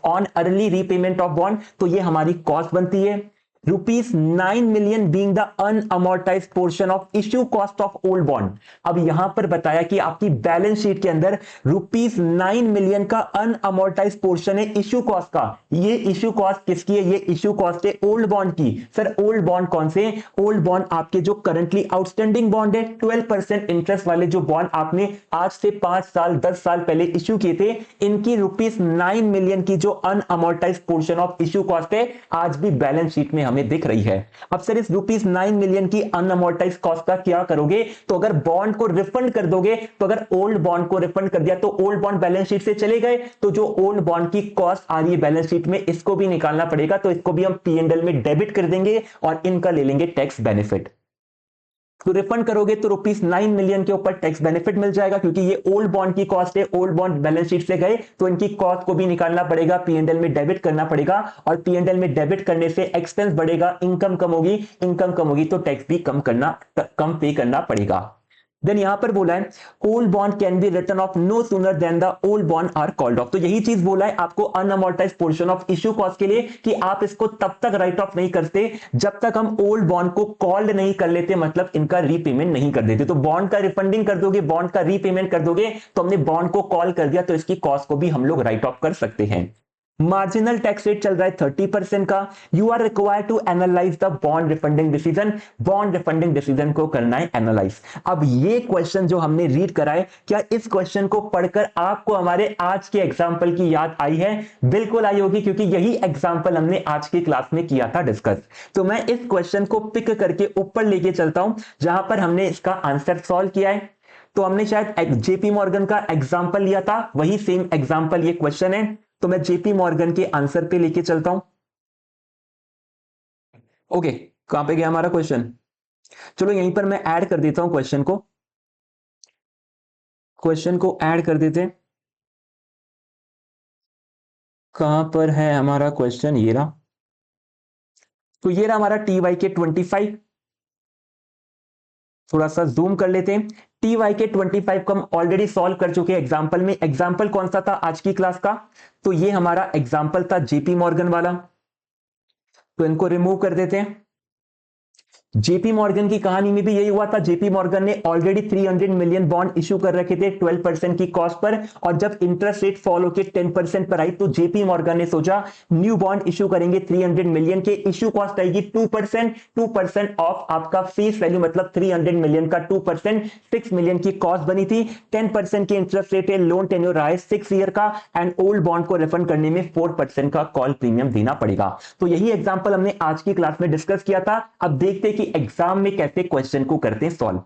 Speaker 1: on early repayment of bond, तो ये हमारी कॉस्ट बनती है। ₹9 million being the unamortized portion of issue cost of old bond. अब यहां पर बताया कि आपकी बैलेंस शीट के अंदर ₹9 मिलियन का अनअमोर्टाइज्ड पोर्शन है इश्यू कॉस्ट का। ये इश्यू कॉस्ट किसकी है, ये इश्यू कॉस्ट है ओल्ड बॉन्ड की। सर ओल्ड बॉन्ड कौन से, ओल्ड बॉन्ड आपके जो करंटली आउटस्टैंडिंग बॉन्ड है, 12% इंटरेस्ट वाले जो बॉन्ड आपने आज से 5 साल 10 साल पहले इश्यू किए थे, इनकी ₹9 मिलियन की जो अनअमोर्टाइज्ड पोर्शन ऑफ इश्यू कॉस्ट है आज भी बैलेंस शीट में हमें दिख रही है। अब सर इस ₹9 मिलियन की अनअमोर्टाइज्ड कॉस्ट का क्या करोगे, तो अगर बॉन्ड को रिफंड कर दोगे, तो अगर ओल्ड बॉन्ड को रिफंड कर दिया तो ओल्ड बॉन्ड बैलेंस शीट से चले गए, तो जो ओल्ड बॉन्ड की कॉस्ट आ रही है बैलेंस शीट में, इसको भी निकालना पड़ेगा, तो इसको भी हम P&L में डेबिट कर देंगे और इनका ले लेंगे टैक्स बेनिफिट। तो रिफंड करोगे तो ₹9 मिलियन के ऊपर टैक्स बेनिफिट मिल जाएगा, क्योंकि ये ओल्ड बॉन्ड की कॉस्ट है, ओल्ड बॉन्ड बैलेंस शीट से गए तो इनकी कॉस्ट को भी निकालना पड़ेगा, P&L में डेबिट करना पड़ेगा, और P&L में डेबिट करने से एक्सपेंस बढ़ेगा, इनकम कम होगी तो टैक्स भी कम पे करना पड़ेगा। देन यहां पर बोला है old bond can be return of no sooner than the old bond are called off. तो यही चीज बोला है आपको unamortised portion of issue cost के लिए, कि आप इसको तब तक राइट ऑफ नहीं करते जब तक हम ओल्ड बॉन्ड को कॉल्ड नहीं कर लेते, मतलब इनका रीपेमेंट नहीं कर देते। तो बॉन्ड का रिफंडिंग कर दोगे, बॉन्ड का रीपेमेंट कर दोगे, तो हमने बॉन्ड को कॉल कर दिया, तो इसकी कॉस्ट को भी हम लोग राइट ऑफ कर सकते हैं। मार्जिनल टैक्स रेट चल रहा है 30% का। You are required to analyse the bond refunding decision. Bond refunding decision को करना है एनालाइज। अब ये क्वेश्चन जो हमने रीड करा है, क्या इस क्वेश्चन को पढ़कर आपको हमारे आज के एग्जाम्पल की याद आई है? बिल्कुल आई होगी, क्योंकि यही एग्जाम्पल हमने आज की क्लास में किया था डिस्कस। तो मैं इस क्वेश्चन को पिक करके ऊपर लेके चलता हूं, जहां पर हमने इसका आंसर सॉल्व किया है। तो हमने शायद जेपी मॉर्गन का एग्जाम्पल लिया था, वही सेम एग्जाम्पल ये क्वेश्चन है। तो मैं जेपी मॉर्गन के आंसर पे लेके चलता हूं। ओके, कहां पे गया हमारा क्वेश्चन? चलो यहीं पर मैं ऐड कर देता हूं क्वेश्चन को ऐड कर देते हैं। कहां पर है हमारा क्वेश्चन? ये रहा। तो ये रहा हमारा TYK25। थोड़ा सा जूम कर लेते हैं। TYK25 को हम ऑलरेडी सॉल्व कर चुके हैं एग्जाम्पल में। एग्जाम्पल कौन सा था आज की क्लास का? तो ये हमारा एग्जाम्पल था जेपी मॉर्गन वाला। तो इनको रिमूव कर देते हैं। जेपी मॉर्गन की कहानी में भी यही हुआ था। जेपी मॉर्गन ने ऑलरेडी 300 मिलियन बॉन्ड इशू कर रखे थे 12% की कॉस्ट पर, और जब इंटरेस्ट रेट फॉल होकर 10% पर आई तो जेपी मॉर्गन ने सोचा न्यू बॉन्ड इशू करेंगे 300 मिलियन के, इशू कॉस्ट आएगी 2%, 2% ऑफ आपका फेस वैल्यू, मतलब 300 मिलियन का 2%, 6 मिलियन की कॉस्ट बनी थी। 10% की इंटरेस्ट रेट है, लोन टेन्योर रहा है 6 ईयर का, एंड ओल्ड बॉन्ड को रिफंड करने में 4% का कॉल प्रीमियम देना पड़ेगा। तो यही एग्जांपल हमने आज की क्लास में डिस्कस किया था। अब देखते हैं कि एग्जाम में कैसे क्वेश्चन को करते हैं सॉल्व।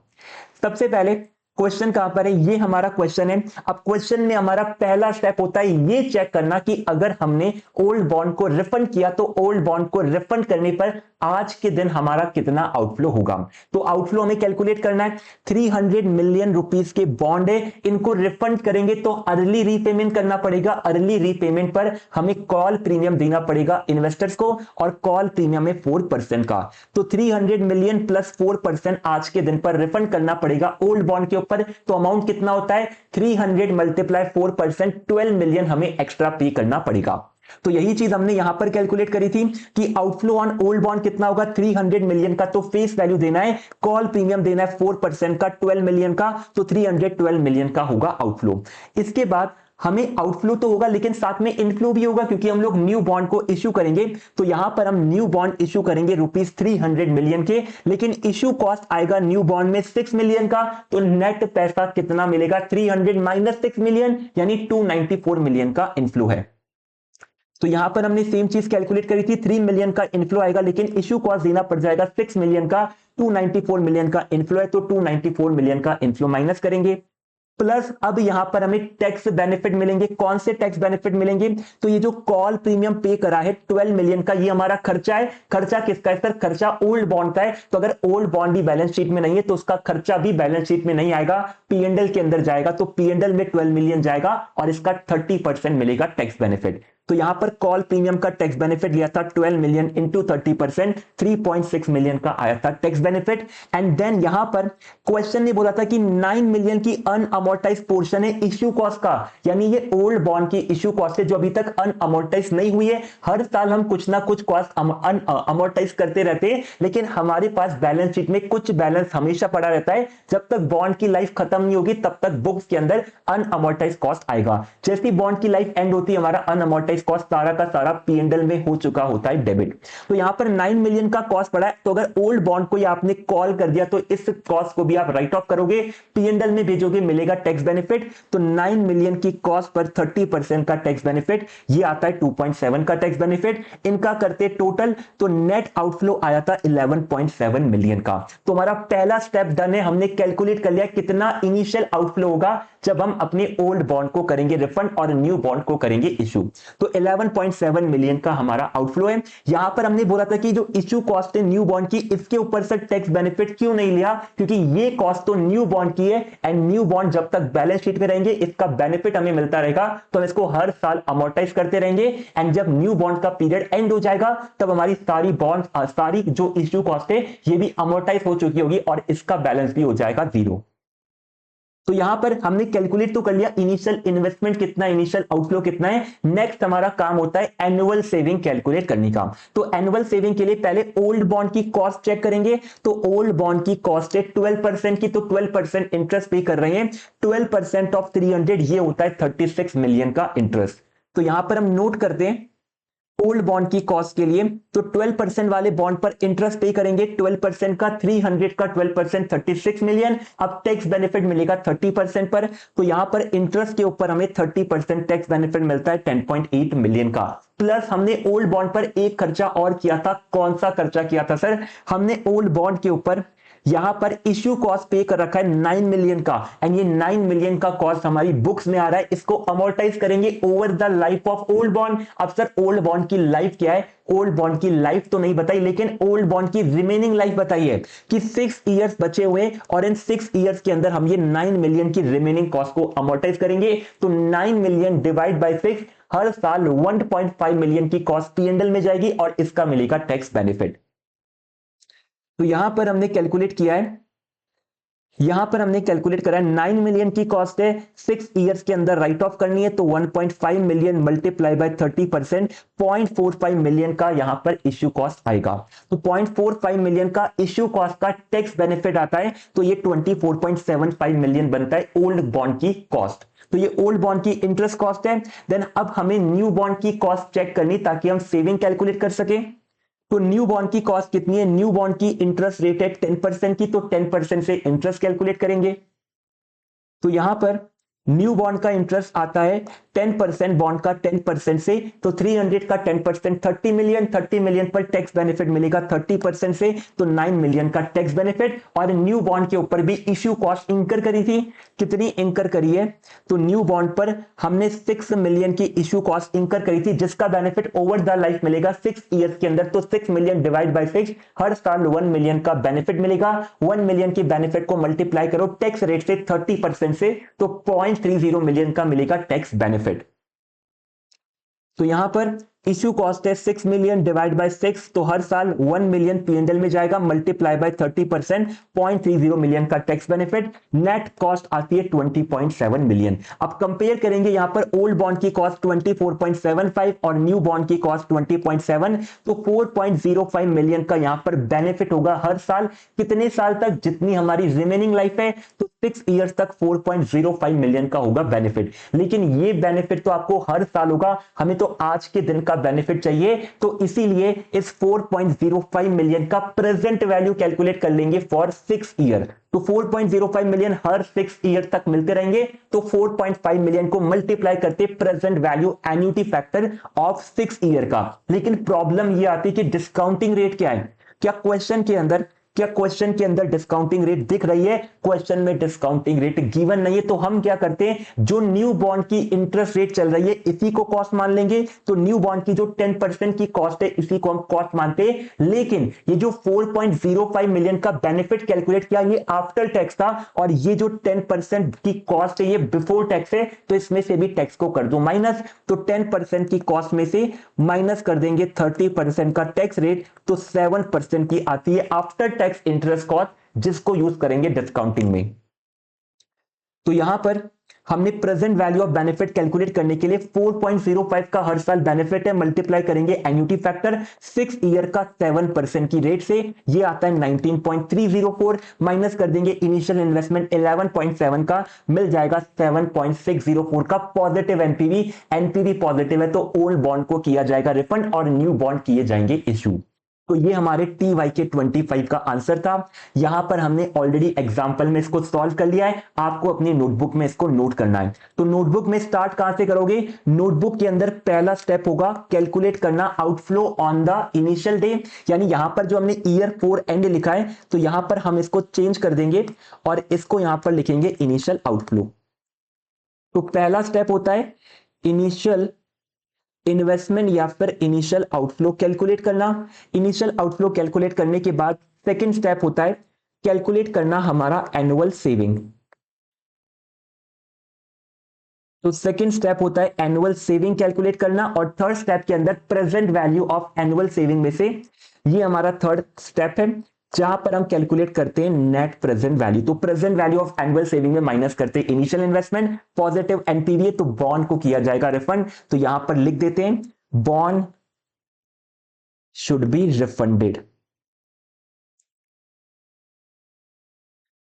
Speaker 1: सबसे पहले क्वेश्चन कहां पर है, ये हमारा क्वेश्चन है। अब क्वेश्चन में हमारा पहला स्टेप होता है ये चेक करना कि अगर हमने ओल्ड बॉन्ड को रिफंड किया तो ओल्ड बॉन्ड को रिफंड करने पर आज के दिन हमारा कितना आउटफ्लो होगा। तो आउटफ्लो हमें कैलकुलेट करना है। 300 मिलियन रुपीस के बॉन्ड है, इनको रिफंड करेंगे तो अर्ली रीपेमेंट करना पड़ेगा। अर्ली रीपेमेंट पर हमें कॉल प्रीमियम देना पड़ेगा इन्वेस्टर्स को, और कॉल प्रीमियम है 4% का। तो 300 मिलियन प्लस 4% आज के दिन पर रिफंड करना पड़ेगा ओल्ड बॉन्ड के ऊपर। तो अमाउंट कितना होता है, 300 मल्टीप्लाई 4%, 12 मिलियन हमें एक्स्ट्रा पे करना पड़ेगा। तो यही चीज हमने यहां पर कैलकुलेट करी थी कि आउटफ्लो ऑन ओल्ड बॉन्ड कितना होगा, 300 मिलियन का। तो फेस वैल्यू देना है, कॉल प्रीमियम देना है 4% का 12 मिलियन का, तो 312 मिलियन का होगा आउटफ्लो। इसके बाद हमें आउटफ्लो तो होगा लेकिन साथ में इनफ्लो भी होगा, क्योंकि हम लोग न्यू बॉन्ड को इश्यू करेंगे। तो यहां पर हम न्यू बॉन्ड इश्यू करेंगे रुपीस 300 मिलियन के, लेकिन इश्यू कॉस्ट आएगा न्यू बॉन्ड में 6 मिलियन का। तो नेट पैसा कितना मिलेगा, 300 माइनस 6 मिलियन, यानी 294 मिलियन का इनफ्लो है। तो यहां पर हमने सेम चीज कैलकुलेट करी थी, 3 मिलियन का इनफ्लो आएगा लेकिन इश्यू कॉस्ट देना पड़ जाएगा 6 मिलियन का। 294 मिलियन का इनफ्लो है, तो 294 मिलियन का इनफ्लो माइनस करेंगे। प्लस अब यहां पर हमें टैक्स बेनिफिट मिलेंगे। कौन से टैक्स बेनिफिट मिलेंगे, तो ये जो कॉल प्रीमियम पे करा है 12 मिलियन का, ये हमारा खर्चा है। खर्चा किसका है सर, खर्चा ओल्ड बॉन्ड का है। तो अगर ओल्ड बॉन्ड भी बैलेंस शीट में नहीं है तो उसका खर्चा भी बैलेंस शीट में नहीं आएगा, पीएनडल के अंदर जाएगा। तो पीएनडल में 12 मिलियन जाएगा और इसका 30% मिलेगा टैक्स बेनिफिट। तो यहां पर कॉल प्रीमियम का टैक्स बेनिफिट लिया था 12 मिलियन इंटू 30%, 3.6 मिलियन का आया था टैक्स बेनिफिट। एंड देन यहां पर क्वेश्चन ने बोला था कि 9 मिलियन की अनअमोर्टाइज पोर्शन है इश्यू कॉस्ट का, यानी ये ओल्ड बॉन्ड की इश्यू कॉस्ट है जो अभी तक अनअमोर्टाइज नहीं हुई है। हर साल हम कुछ ना कुछ कॉस्ट अमोर्टाइज करते रहते हैं, लेकिन हमारे पास बैलेंस शीट में कुछ बैलेंस हमेशा पड़ा रहता है। जब तक बॉन्ड की लाइफ खत्म नहीं होगी तब तक बुक्स के अंदर अनअमोर्टाइज कॉस्ट आएगा। जैसे बॉन्ड की लाइफ एंड होती है, हमारा अनअमोर्टाइज कॉस्ट सारा का सारा पीएनडल में हो चुका होता है डेबिट। तो यहां पर 9 मिलियन का कॉस्ट पड़ा है, तो अगर ओल्ड बॉन्ड को आपने कॉल कर दिया तो इस कॉस्ट को भी आप राइट ऑफ करोगे, पीएनडल में भेजोगे, मिलेगा टैक्स बेनिफिट। तो 9 मिलियन की कॉस्ट पर 30% का टैक्स बेनिफिट, ये आता है 2.7 का टैक्स बेनिफिट। इनका करते टोटल तो नेट आउटफ्लो आया था 11.7 मिलियन का। तो हमारा पहला स्टेप डन है, हमने कैलकुलेट कर लिया कितना इनिशियल आउटफ्लो होगा जब हम अपने ओल्ड बॉन्ड को करेंगे रिफंड और न्यू बॉन्ड को करेंगे इशू। तो 11.7 मिलियन का हमारा आउटफ्लो है। यहां पर हमने बोला था कि जो इशू कॉस्ट है न्यू बॉन्ड की, इसके ऊपर से टैक्स बेनिफिट क्यों नहीं लिया, क्योंकि ये कॉस्ट तो न्यू बॉन्ड की है, एंड न्यू बॉन्ड जब तक बैलेंस शीट में रहेंगे इसका बेनिफिट हमें मिलता रहेगा। तो हम इसको हर साल अमोर्टाइज करते रहेंगे, एंड जब न्यू बॉन्ड का पीरियड एंड हो जाएगा तब हमारी सारी बॉन्ड, सारी जो इशू कॉस्ट है ये भी अमोर्टाइज हो चुकी होगी और इसका बैलेंस भी हो जाएगा जीरो। तो यहां पर हमने कैलकुलेट तो कर लिया इनिशियल इन्वेस्टमेंट कितना, इनिशियल आउटफ्लो कितना है। नेक्स्ट हमारा काम होता है एनुअल सेविंग कैलकुलेट करने का। तो एनुअल सेविंग के लिए पहले ओल्ड बॉन्ड की कॉस्ट चेक करेंगे। तो ओल्ड बॉन्ड की कॉस्ट है 12% की, तो 12% इंटरेस्ट पे कर रहे हैं। 12% ऑफ 300 ये होता है 36 मिलियन का इंटरेस्ट। तो यहां पर हम नोट करते हैं ओल्ड बॉन्ड की कॉस्ट के लिए, तो 12% वाले बॉन्ड पर इंटरेस्ट पे करेंगे 12% का, 300 का 12% 36 मिलियन। अब टैक्स बेनिफिट मिलेगा 30% पर, तो यहां पर इंटरेस्ट के ऊपर हमें 30% टैक्स बेनिफिट मिलता है 10.8 मिलियन का। प्लस हमने ओल्ड बॉन्ड पर एक खर्चा और किया था। कौन सा खर्चा किया था सर, हमने ओल्ड बॉन्ड के ऊपर यहां पर इश्यू कॉस्ट पे कर रखा है 9 मिलियन का, एंड ये 9 मिलियन का कॉस्ट हमारी बुक्स में आ रहा है। इसको अमोर्टाइज करेंगे over the life of old bond. अब सर ओल्ड बॉन्ड की लाइफ क्या है, ओल्ड बॉन्ड की लाइफ तो नहीं बताई, लेकिन ओल्ड बॉन्ड की रिमेनिंग लाइफ बताई है कि 6 इयर्स बचे हुए, और इन 6 इयर्स के अंदर हम ये 9 मिलियन की रिमेनिंग कॉस्ट को अमोर्टाइज करेंगे। तो 9 मिलियन डिवाइड बाय 6, हर साल 1.5 मिलियन की कॉस्ट पीएनडल में जाएगी और इसका मिलेगा टैक्स बेनिफिट। तो यहां पर हमने कैलकुलेट किया है यहां पर हमने कैलकुलेट करा 9 मिलियन की कॉस्ट है, 6 इयर्स के अंदर राइट ऑफ करनी है, तो 1.5 मिलियन मल्टीप्लाई बाय 30%, 0.45 मिलियन का यहां पर इश्यू कॉस्ट आएगा। तो 0.45 मिलियन का इश्यू कॉस्ट का टैक्स बेनिफिट आता है, तो ये 24.75 मिलियन बनता है ओल्ड बॉन्ड की कॉस्ट। तो ये ओल्ड बॉन्ड की इंटरेस्ट कॉस्ट है। देन अब हमें न्यू बॉन्ड की कॉस्ट चेक करनी ताकि हम सेविंग कैलकुलेट कर सके। तो न्यू बॉन्ड की कॉस्ट कितनी है? न्यू बॉन्ड की इंटरेस्ट रेट है 10% की, तो 10% से इंटरेस्ट कैलकुलेट करेंगे। तो यहां पर न्यू बॉन्ड का इंटरेस्ट आता है 10%, बॉन्ड का 10% से, तो 300 का 10% 30 मिलियन, 30 मिलियन पर टैक्स बेनिफिट मिलेगा 30% से, तो 9 मिलियन का टैक्स बेनिफिट। और न्यू बॉन्ड के ऊपर भी इश्यू कॉस्ट इंकर करी थी, कितनी इंकर करी है? तो न्यू बॉन्ड पर हमने 6 मिलियन की इश्यू कॉस्ट इंकर करी थी, जिसका बेनिफिट ओवर द लाइफ मिलेगा 6 इयर्स के अंदर। तो 6 मिलियन डिवाइड बाय 6, हर साल 1 मिलियन का बेनिफिट मिलेगा। 1 मिलियन की बेनिफिट को मल्टीप्लाई करो टैक्स रेट से 30% से, तो 0.30 मिलियन का मिलेगा टैक्स बेनिफिट। तो यहां पर इश्यू कॉस्ट है 6 मिलियन डिवाइड बाय 6, तो हर साल 1 मिलियन पीएनएल में जाएगा, मल्टीप्लाई बाय 30%, 0.30 मिलियन का टैक्स बेनिफिट। नेट कॉस्ट आती है 20.7 मिलियन। अब कंपेयर करेंगे यहां पर ओल्ड बॉन्ड की कॉस्ट 24.75 और न्यू बॉन्ड की कॉस्ट 20.7, तो 4.05 मिलियन का यहां पर बेनिफिट होगा हर साल। कितने साल तक? जितनी हमारी रिमेनिंग लाइफ है, तो 6 इयर्स तक 4.05 मिलियन का होगा बेनिफिट। लेकिन ये बेनिफिट तो आपको हर साल होगा, हमें तो आज के दिन का बेनिफिट चाहिए, तो इसीलिए इस 4.05 मिलियन का प्रेजेंट वैल्यू कैलकुलेट कर लेंगे फॉर 6 ईयर। तो 4.05 मिलियन हर 6 ईयर तक मिलते रहेंगे, तो 4.5 मिलियन को मल्टीप्लाई करते present value annuity factor of 6 year का। लेकिन प्रॉब्लम ये आती है कि डिस्काउंटिंग रेट क्या है? क्या क्वेश्चन के अंदर डिस्काउंटिंग रेट दिख रही है? क्वेश्चन में डिस्काउंटिंग रेट गिवन नहीं है, तो हम क्या करते हैं, जो न्यू बॉन्ड की इंटरेस्ट रेट चल रही है इसी को कॉस्ट मान लेंगे। तो न्यू बॉन्ड की जो 10% की कॉस्ट है इसी को हम कॉस्ट मानते हैं। लेकिन ये जो 4.05 मिलियन का बेनिफिट कैलकुलेट किया, ये आफ्टर टैक्स था, और ये जो 10% की कॉस्ट है ये बिफोर टैक्स है, तो इसमें से भी टैक्स को कर दो माइनस। तो 10% की कॉस्ट में से माइनस कर देंगे 30% का टैक्स रेट, तो 7% की आती है आफ्टर टैक्स इंटरेस्ट कॉस्ट, जिसको यूज करेंगे डिस्काउंटिंग में। तो यहां पर हमने present value of benefit calculate करने के लिए 4.05 का हर साल बेनिफिट है, मल्टीप्लाई करेंगे एन्युटी फैक्टर 6 ईयर का 7% की रेट से, ये आता है 19.304, माइनस कर देंगे इनिशियल इन्वेस्टमेंट 11.7 का, मिल जाएगा 7.604 का पॉजिटिव एनपीवी। एनपीवी पॉजिटिव है तो ओल्ड बॉन्ड को किया जाएगा रिफंड और न्यू बॉन्ड किए जाएंगे इशू। तो ये हमारे TY के 25 का आंसर था। यहां पर हमने ऑलरेडी एग्जांपल में इसको सॉल्व कर लिया है, आपको अपनी नोटबुक में इसको नोट करना है। तो नोटबुक में स्टार्ट कहां से करोगे? नोटबुक के अंदर पहला स्टेप होगा कैलकुलेट करना outflow on the initial day, यानी यहां पर जो हमने ईयर 4 एंड लिखा है, तो यहां पर हम इसको चेंज कर देंगे और इसको यहां पर लिखेंगे इनिशियल आउटफ्लो। तो पहला स्टेप होता है इनिशियल इन्वेस्टमेंट या फिर इनिशियल आउटफ्लो कैलकुलेट करना। इनिशियल आउटफ्लो कैलकुलेट करने के बाद सेकंड स्टेप होता है कैलकुलेट करना हमारा एनुअल सेविंग। तो सेकंड स्टेप होता है एनुअल सेविंग कैलकुलेट करना, और थर्ड स्टेप के अंदर present value of annual saving में से ये हमारा थर्ड स्टेप है, जहां पर हम कैलकुलेट करते हैं नेट प्रेजेंट वैल्यू। तो present value of annual saving में माइनस करते हैं इनिशियल इन्वेस्टमेंट, पॉजिटिव एनपीवी, तो बॉन्ड को किया जाएगा रिफंड। तो यहां पर लिख देते हैं बॉन्ड शुड बी रिफंडेड।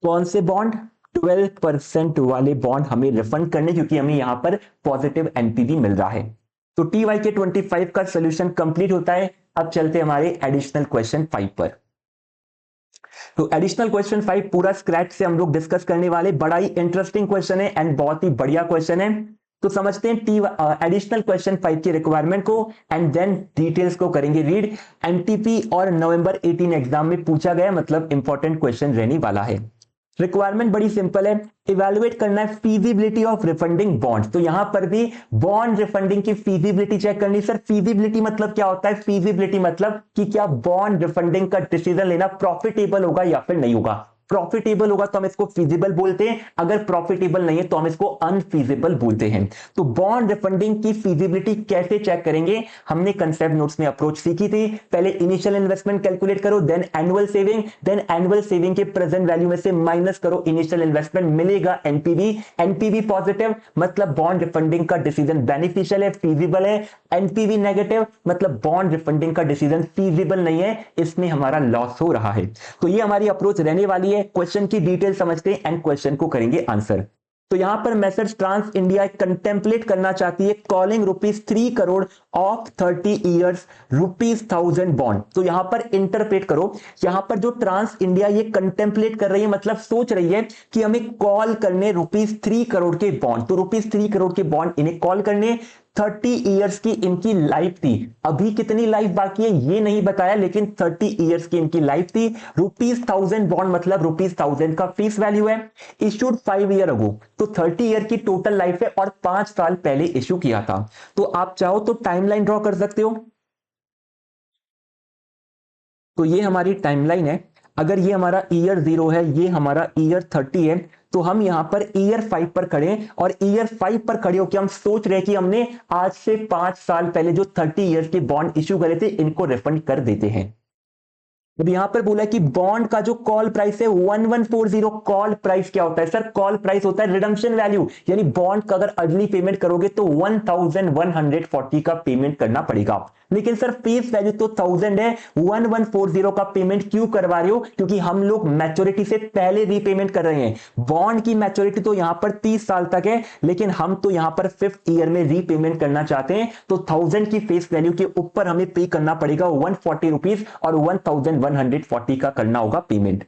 Speaker 1: कौन से बॉन्ड? 12% वाले बॉन्ड हमें रिफंड करने, क्योंकि हमें यहां पर पॉजिटिव एनपीवी मिल रहा है। तो TY के 25 का सोल्यूशन कंप्लीट होता है। अब चलते हमारे एडिशनल क्वेश्चन 5 पर। तो एडिशनल क्वेश्चन 5 पूरा स्क्रैच से हम लोग डिस्कस करने वाले, बड़ा ही इंटरेस्टिंग क्वेश्चन है एंड बहुत ही बढ़िया क्वेश्चन है। तो समझते हैं एडिशनल क्वेश्चन 5 की रिक्वायरमेंट को एंड देन डिटेल्स को करेंगे रीड। एमटीपी और नवंबर 18 एग्जाम में पूछा गया, मतलब इंपॉर्टेंट क्वेश्चन रहने वाला है। रिक्वायरमेंट बड़ी सिंपल है, इवैल्यूएट करना है फीजिबिलिटी ऑफ रिफंडिंग बॉन्ड। तो यहां पर भी बॉन्ड रिफंडिंग की फीजिबिलिटी चेक करनी। सर फीजिबिलिटी मतलब क्या होता है? फीजिबिलिटी मतलब कि क्या बॉन्ड रिफंडिंग का डिसीजन लेना प्रॉफिटेबल होगा या फिर नहीं होगा। प्रॉफिटेबल होगा तो हम इसको फीजिबल बोलते हैं, अगर प्रॉफिटेबल नहीं है तो हम इसको अनफीजिबल बोलते हैं। तो बॉन्ड रिफंडिंग की फीजिबिलिटी कैसे चेक करेंगे, हमने कंसेप्ट नोट्स में अप्रोच सीखी थी। पहले इनिशियल इन्वेस्टमेंट कैलकुलेट करो, देन एनुअल सेविंग के प्रेजेंट वैल्यू में से माइनस करो इनिशियल इन्वेस्टमेंट, मिलेगा एनपीवी। एनपीवी पॉजिटिव मतलब बॉन्ड रिफंडिंग का डिसीजन बेनिफिशियल है, फीजिबल है। एनपीवी नेगेटिव मतलब बॉन्ड रिफंडिंग का डिसीजन फीजिबल नहीं है, इसमें हमारा लॉस हो रहा है। तो ये हमारी अप्रोच रहने वाली है। क्वेश्चन की डिटेल समझते हैं एंड क्वेश्चन को करेंगे आंसर। तो यहां पर मैसेज ट्रांस इंडिया कंटेम्पलेट करना चाहती है calling ₹3 crore of 30 years ₹1000 bond. तो यहां पर इंटरप्रेट करो, यहां पर जो ट्रांस इंडिया ये कंटेम्पलेट कर रही है मतलब सोच रही है कि हमें कॉल करने ₹3 करोड़ के बॉन्ड। तो ₹3 करोड़ के बॉन्ड इन्हें कॉल करने, 30 इयर्स की इनकी लाइफ थी। अभी कितनी लाइफ बाकी है ये नहीं बताया, लेकिन 30 इयर्स की इनकी लाइफ थी। ₹1000 बॉन्ड मतलब ₹1000 का फेस वैल्यू है, इश्यूड 5 ईयर अगो। तो 30 ईयर की टोटल लाइफ है और 5 साल पहले इश्यू किया था। तो आप चाहो तो टाइमलाइन ड्रॉ कर सकते हो। तो ये हमारी टाइमलाइन है। अगर ये हमारा ईयर 0 है, ये हमारा ईयर 30 है, तो हम यहां पर ईयर 5 पर खड़े हैं और ईयर 5 पर खड़े होकर हम सोच रहे हैं कि हमने आज से 5 साल पहले जो 30 ईयर्स के बॉन्ड इश्यू करे थे इनको रिफंड कर देते हैं। अब यहां पर बोला कि बॉन्ड का जो कॉल प्राइस है 1140, कॉल प्राइस क्या होता है सर? कॉल प्राइस होता है रिडम्पशन वैल्यू, यानी बॉन्ड का अगर अर्ली पेमेंट करोगे तो 1140 का पेमेंट करना पड़ेगा। लेकिन सर फेस वैल्यू तो 1000 है, 1140 का पेमेंट क्यों करवा रहे हो? क्योंकि हम लोग मैच्योरिटी से पहले रीपेमेंट कर रहे हैं। बॉन्ड की मैच्योरिटी तो यहां पर 30 साल तक है, लेकिन हम तो यहां पर 5th ईयर में रीपेमेंट करना चाहते हैं। तो 1000 की फेस वैल्यू के ऊपर हमें पे करना पड़ेगा 140 रुपीज और 1140 का करना होगा पेमेंट।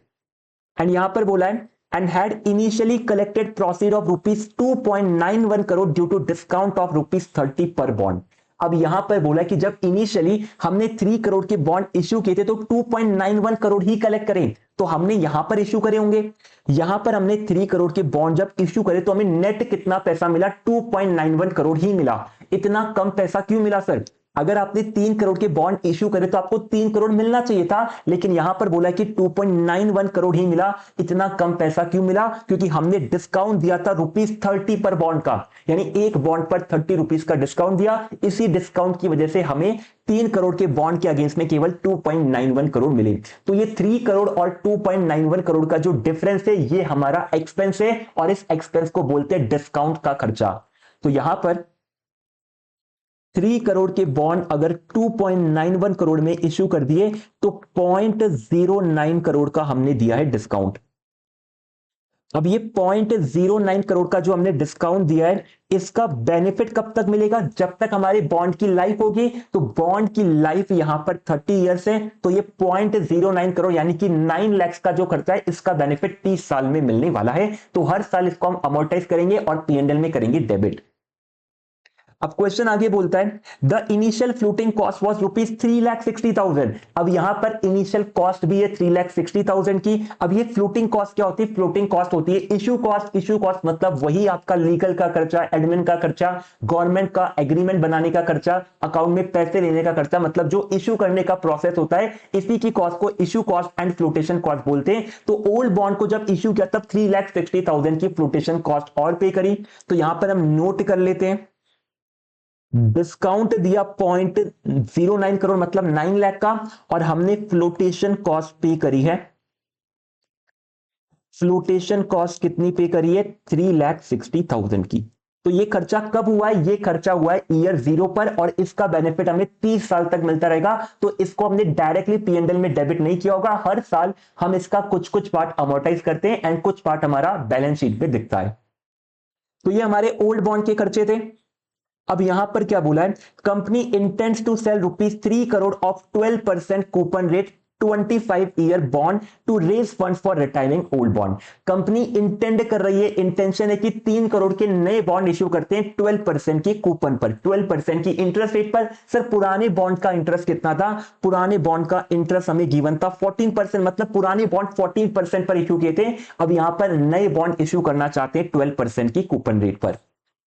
Speaker 1: एंड यहां पर बोला है and had initially collected proceed of ₹2.91 crore due to discount of ₹30 per bond। अब यहां पर बोला कि जब इनिशियली हमने 3 करोड़ के बॉन्ड इश्यू किए थे तो 2.91 करोड़ ही कलेक्ट करें, तो हमने यहां पर इश्यू करे होंगे। यहां पर हमने 3 करोड़ के बॉन्ड जब इश्यू करे तो हमें नेट कितना पैसा मिला? 2.91 करोड़ ही मिला। इतना कम पैसा क्यों मिला सर? अगर आपने 3 करोड़ के बॉन्ड इश्यू करे तो आपको 3 करोड़ मिलना चाहिए था, लेकिन यहां पर बोला कि 2.91 करोड़ ही मिला। इतना कम पैसा क्यों मिला? क्योंकि हमने डिस्काउंट दिया था ₹30 पर बॉन्ड का, यानी एक बॉन्ड पर 30 रुपीज का डिस्काउंट दिया। इसी डिस्काउंट की वजह से हमें 3 करोड़ के बॉन्ड के अगेंस्ट में केवल 2.91 करोड़ मिले। तो ये 3 करोड़ और 2.91 करोड़ का जो डिफरेंस है ये हमारा एक्सपेंस है और इस एक्सपेंस को बोलते हैं डिस्काउंट का खर्चा। तो यहां पर 3 करोड़ के बॉन्ड अगर 2.91 करोड़ में इश्यू कर दिए तो 0.09 करोड़ का हमने दिया है डिस्काउंट। अब ये 0.09 करोड़ का जो हमने डिस्काउंट दिया है इसका बेनिफिट कब तक मिलेगा? जब तक हमारे बॉन्ड की लाइफ होगी। तो बॉन्ड की लाइफ यहां पर 30 इयर्स है, तो ये 0.09 करोड़ यानी कि 9 लाख का जो खर्चा है इसका बेनिफिट 30 साल में मिलने वाला है। तो हर साल इसको हम अमोर्टाइज करेंगे और पीएनएल में करेंगे डेबिट। अब क्वेश्चन आगे बोलता है the initial floating cost was ₹3,60,000। अब यहां पर इनिशियल कॉस्ट भी है 3,60,000 की। अब ये फ्लोटिंग कॉस्ट क्या होती है? फ्लोटिंग कॉस्ट होती है इशू कॉस्ट। इशू कॉस्ट मतलब वही आपका लीगल का खर्चा, एडमिन का खर्चा, गवर्नमेंट का एग्रीमेंट बनाने का खर्चा, अकाउंट में पैसे लेने का खर्चा, मतलब जो इशू करने का प्रोसेस होता है इसी की कॉस्ट को issue cost and flotation cost बोलते हैं। तो ओल्ड बॉन्ड को जब इशू किया तब 3,60,000 की फ्लोटेशन कॉस्ट और पे करी। तो यहां पर हम नोट कर लेते हैं डिस्काउंट दिया 0.09 करोड़ मतलब 9 लाख का, और हमने फ्लोटेशन कॉस्ट पे करी है। फ्लोटेशन कॉस्ट कितनी पे करी है? 3,60,000 की। तो ये खर्चा कब हुआ है? ये खर्चा हुआ है ईयर 0 पर और इसका बेनिफिट हमें 30 साल तक मिलता रहेगा। तो इसको हमने डायरेक्टली पीएनएल में डेबिट नहीं किया होगा। हर साल हम इसका कुछ कुछ पार्ट अमोर्टाइज करते हैं एंड कुछ पार्ट हमारा बैलेंस शीट पे दिखता है। तो ये हमारे ओल्ड बॉन्ड के खर्चे थे। अब यहां पर क्या बोला है? Company intends to sell ₹3 crore of 12% coupon rate 25 year bond to raise fund for retiring old bond. Company intend कर रही है, इंटेंशन है कि 3 करोड़ के नए बॉन्ड इश्यू करते हैं 12% की कूपन पर, 12% की इंटरेस्ट रेट पर। सर पुराने बॉन्ड का इंटरेस्ट कितना था? पुराने बॉन्ड का इंटरेस्ट हमें गिवन था 14%, मतलब पुराने बॉन्ड 14% पर इश्यू किए थे। अब यहां पर नए बॉन्ड इश्यू करना चाहते हैं 12% की कूपन रेट पर।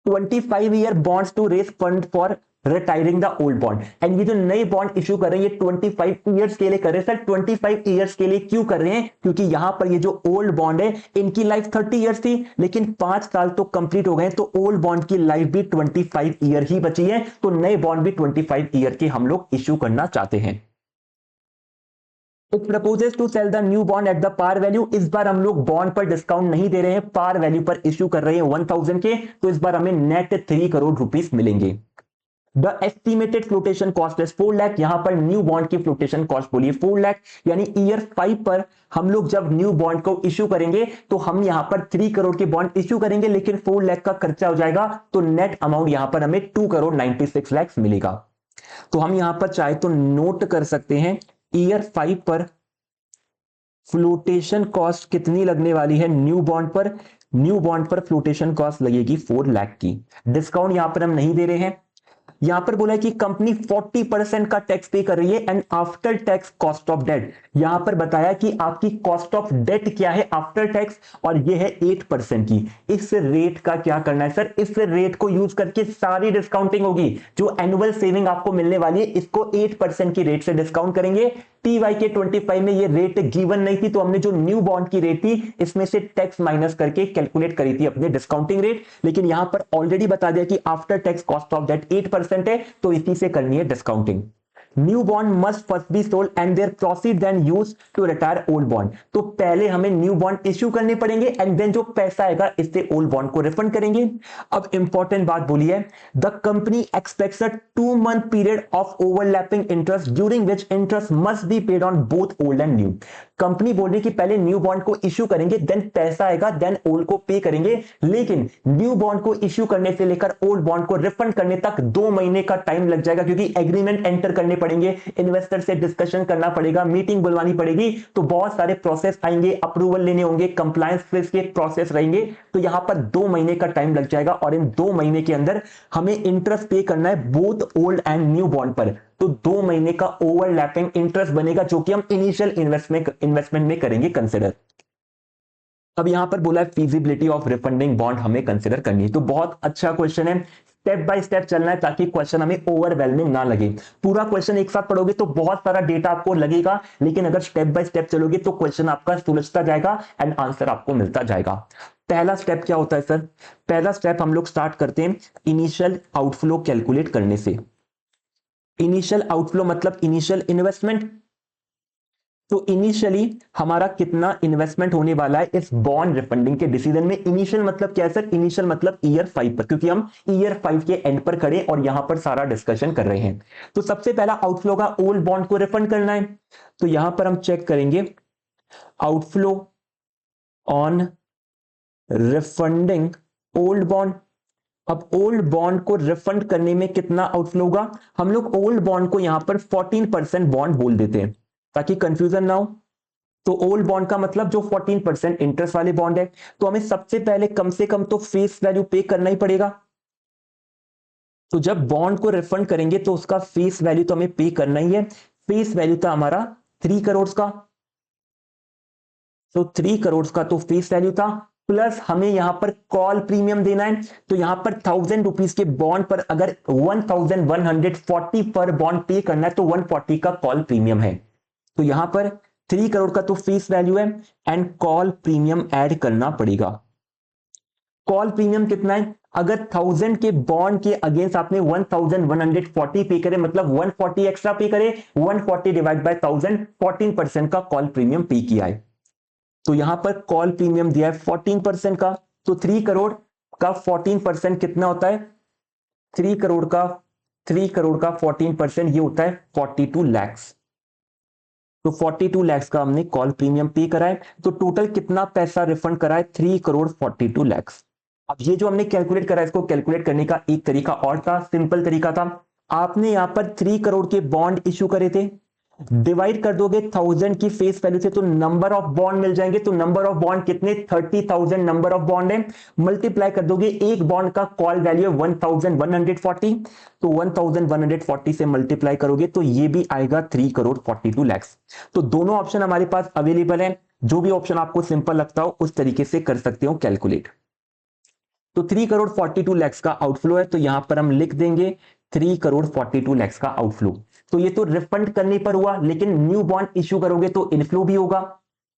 Speaker 1: 25 year bonds to raise fund for retiring the old bond. And ये जो नए बॉन्ड इश्यू कर रहे हैं ये 25 ईयर्स के लिए कर रहे हैं। सर 25 ईयर्स के लिए क्यों कर रहे हैं? क्योंकि यहां पर ये जो ओल्ड बॉन्ड है इनकी लाइफ 30 ईयर्स थी, लेकिन 5 साल तो कंप्लीट हो गए, तो ओल्ड बॉन्ड की लाइफ भी 25 ईयर ही बची है, तो नए बॉन्ड भी 25 ईयर के हम लोग इश्यू करना चाहते हैं। It proposes to sell the new bond at the par value। इस बार हम लोग बॉन्ड पर डिस्काउंट नहीं दे रहे हैं, पार वैल्यू पर इश्यू कर रहे हैं 1000 के, तो इस बार हमें नेट 3 करोड़ रुपीस मिलेंगे। The estimated flotation cost is 4 lakh. यहां पर न्यू बॉन्ड की फ्लोटेशन कॉस्ट बोलिए 4 लाख, यानी ईयर 5 पर हम लोग जब न्यू बॉन्ड को इश्यू करेंगे तो हम यहां पर 3 करोड़ के बॉन्ड इश्यू करेंगे, लेकिन 4 लाख का खर्चा हो जाएगा, तो नेट अमाउंट यहां पर हमें 2 करोड़ 96 लाख मिलेगा। तो हम यहां पर चाहे तो नोट कर सकते हैं ईयर 5 पर फ्लोटेशन कॉस्ट कितनी लगने वाली है न्यू बॉन्ड पर। न्यू बॉन्ड पर फ्लोटेशन कॉस्ट लगेगी 4 लाख की। डिस्काउंट यहां पर हम नहीं दे रहे हैं। यहां पर बोला है कि कंपनी 40% का टैक्स पे कर रही है and after tax cost of debt. यहां पर बताया कि आपकी कॉस्ट ऑफ डेट क्या है आफ्टर टैक्स, और ये है 8% की। इस रेट का क्या करना है सर? इस रेट को यूज करके सारी डिस्काउंटिंग होगी, जो एनुअल सेविंग आपको मिलने वाली है इसको 8% की रेट से डिस्काउंट करेंगे। टीवाई के 25 में ये रेट गिवन नहीं थी, तो हमने जो न्यू बॉन्ड की रेट थी इसमें से टैक्स माइनस करके कैलकुलेट करी थी अपने डिस्काउंटिंग रेट, लेकिन यहां पर ऑलरेडी बता दिया कि after tax cost of debt 8% है, तो इसी से करनी है discounting. New bond must first be sold and their proceed then use to retire old bond. तो पहले हमें न्यू बॉन्ड इश्यू करने पड़ेंगे एंड देन जो पैसा आएगा इससे ओल्ड बॉन्ड को रिफंड करेंगे। अब इंपॉर्टेंट बात बोलिए, the company aspects a 2 month period of overlapping interest during which interest must be paid on both old and new. Company बोल रही कि पहले न्यू बॉन्ड को इश्यू करेंगे, देन पैसा आएगा, देन ओल्ड को पे करेंगे, लेकिन न्यू बॉन्ड को इश्यू करने से लेकर ओल्ड बॉन्ड को रिफंड करने तक 2 महीने का टाइम लग जाएगा, क्योंकि एग्रीमेंट एंटर करने पड़ेंगे, इन्वेस्टर से डिस्कशन करना पड़ेगा, मीटिंग बुलवानी पड़ेगी, तो बहुत सारे प्रोसेस आएंगे, अप्रूवल लेने होंगे, कंप्लायंस के प्रोसेस रहेंगे, तो यहां पर 2 महीने का टाइम लग जाएगा, और इन 2 महीने के अंदर हमें इंटरेस्ट पे करना है both old and new bond पर। तो 2 महीने का ओवरलैपिंग इंटरेस्ट बनेगा, जो कि हम इनिशियल इन्वेस्टमेंट में करेंगे कंसिडर। अब यहां पर बोला है फीजिबिलिटी ऑफ रिफंडिंग बॉन्ड हमें कंसिडर करनी है, तो बहुत अच्छा क्वेश्चन है। स्टेप बाय स्टेप चलना है ताकि क्वेश्चन हमें ओवरवेलमिंग ना लगे। पूरा क्वेश्चन एक साथ पढ़ोगे तो बहुत सारा डेटा आपको लगेगा, लेकिन अगर स्टेप बाय स्टेप चलोगे तो क्वेश्चन आपका सुलझता जाएगा एंड आंसर आपको मिलता जाएगा। पहला स्टेप क्या होता है सर? पहला स्टेप हम लोग स्टार्ट करते हैं इनिशियल आउटफ्लो कैलकुलेट करने से। इनिशियल आउटफ्लो मतलब इनिशियल इन्वेस्टमेंट। तो इनिशियली हमारा कितना इन्वेस्टमेंट होने वाला है इस बॉन्ड रिफंडिंग के डिसीजन में। इनिशियल मतलब क्या है सर? इनिशियल मतलब ईयर 5 पर, क्योंकि हम ईयर 5 के एंड पर खड़े और यहां पर सारा डिस्कशन कर रहे हैं। तो सबसे पहला आउटफ्लो का ओल्ड बॉन्ड को रिफंड करना है, तो यहां पर हम चेक करेंगे outflow on refunding old bond. अब ओल्ड बॉन्ड को रिफंड करने में कितना आउटफ्लो होगा? हम लोग ओल्ड बॉन्ड को यहां पर 14% बॉन्ड बोल देते हैं ताकि कंफ्यूजन ना हो। तो ओल्ड बॉन्ड का मतलब जो 14% इंटरेस्ट वाले बॉन्ड है, तो हमें सबसे पहले कम से कम तो फेस वैल्यू पे करना ही पड़ेगा। तो जब बॉन्ड को रिफंड करेंगे तो उसका फेस वैल्यू तो हमें पे करना ही है। फेस वैल्यू था हमारा 3 करोड़ का, तो 3 करोड़ का तो फेस वैल्यू था, प्लस हमें यहां पर कॉल प्रीमियम देना है। तो यहां पर 1000 रुपीज के बॉन्ड पर अगर 1140 पर बॉन्ड पे करना है तो 140 का कॉल प्रीमियम है। तो यहां पर 3 करोड़ का तो फेस वैल्यू है एंड कॉल प्रीमियम ऐड करना पड़ेगा। कॉल प्रीमियम कितना है? अगर 1000 के बॉन्ड के अगेंस्ट आपने 1140 पे करे, मतलब 140 एक्स्ट्रा पे करे, 140 डिवाइड बाय 1000, 14% का कॉल प्रीमियम पे किया है। तो यहां पर कॉल प्रीमियम दिया है 14% का, तो 3 करोड़ का 14% कितना होता है? 3 करोड़ का 14% ये होता है 42 लैक्स। तो 42 लैक्स का हमने कॉल प्रीमियम पे करा है, तो टोटल कितना पैसा रिफंड करा है? 3 करोड़ 42 लैक्स। अब ये जो हमने कैलकुलेट करा है, इसको कैलकुलेट करने का एक तरीका और था, सिंपल तरीका था। आपने यहां पर 3 करोड़ के बॉन्ड इश्यू करे थे, डिवाइड कर दोगे 1000 की फेस वैल्यू से तो नंबर ऑफ बॉन्ड मिल जाएंगे। तो नंबर ऑफ बॉन्ड कितने? 30,000 नंबर ऑफ बॉन्ड है, मल्टीप्लाई कर दोगे, एक बॉन्ड का कॉल वैल्यू है 1140, तो 1140 से मल्टीप्लाई करोगे तो ये भी आएगा 3 करोड़ 42 लैक्स। तो दोनों ऑप्शन हमारे पास अवेलेबल है, जो भी ऑप्शन आपको सिंपल लगता हो उस तरीके से कर सकते हो कैलकुलेट। तो 3 करोड़ 42 लैक्स का आउटफ्लो है, तो यहां पर हम लिख देंगे 3,42 लाख का आउटफ्लो। तो ये तो रिफंड करने पर हुआ, लेकिन न्यू बॉन्ड इश्यू करोगे तो इनफ्लो भी होगा।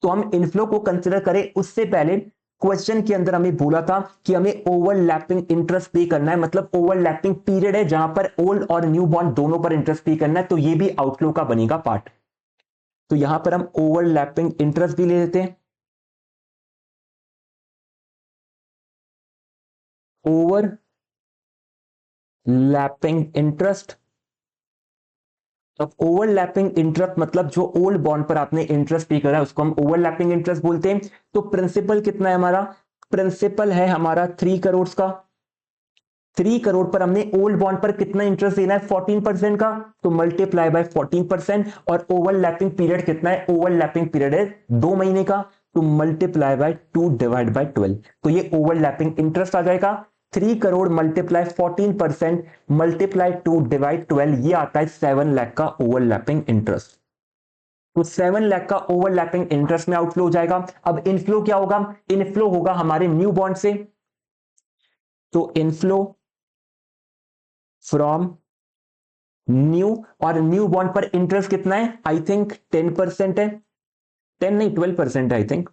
Speaker 1: तो हम इनफ्लो को कंसिडर करें उससे पहले क्वेश्चन के अंदर हमें बोला था कि हमें ओवरलैपिंग इंटरेस्ट पे करना है, मतलब ओवरलैपिंग पीरियड है जहां पर ओल्ड और न्यू बॉन्ड दोनों पर इंटरेस्ट पे करना है, तो ये भी आउटफ्लो का बनेगा पार्ट। तो यहां पर हम ओवरलैपिंग इंटरेस्ट भी ले लेते हैं। ओवरलैपिंग इंटरेस्ट, अब ओवरलैपिंग इंटरेस्ट मतलब जो ओल्ड बॉन्ड पर आपने इंटरेस्ट पे करा है उसको हम ओवरलैपिंग इंटरेस्ट बोलते हैं। तो प्रिंसिपल कितना है हमारा, प्रिंसिपल है हमारा 3 करोड़ का। 3 करोड़ पर हमने ओल्ड बॉन्ड पर कितना इंटरेस्ट देना है, 14% का, तो मल्टीप्लाई बाय 14%। और ओवरलैपिंग पीरियड कितना है, ओवरलैपिंग पीरियड है 2 महीने का, तो मल्टीप्लाई बाय 2 डिवाइड बाय 12। तो ये ओवरलैपिंग इंटरेस्ट आ जाएगा। 3 करोड़ मल्टीप्लाई 14% मल्टीप्लाई 2 डिवाइड 12, ये आता है 7 लाख का ओवरलैपिंग इंटरेस्ट। तो 7 लाख का ओवरलैपिंग इंटरेस्ट में आउटफ्लो हो जाएगा। अब इनफ्लो क्या होगा, इनफ्लो होगा हमारे न्यू बॉन्ड से। तो इनफ्लो फ्रॉम न्यू, और न्यू बॉन्ड पर इंटरेस्ट कितना है, आई थिंक 10% है, 10 नहीं 12% है आई थिंक।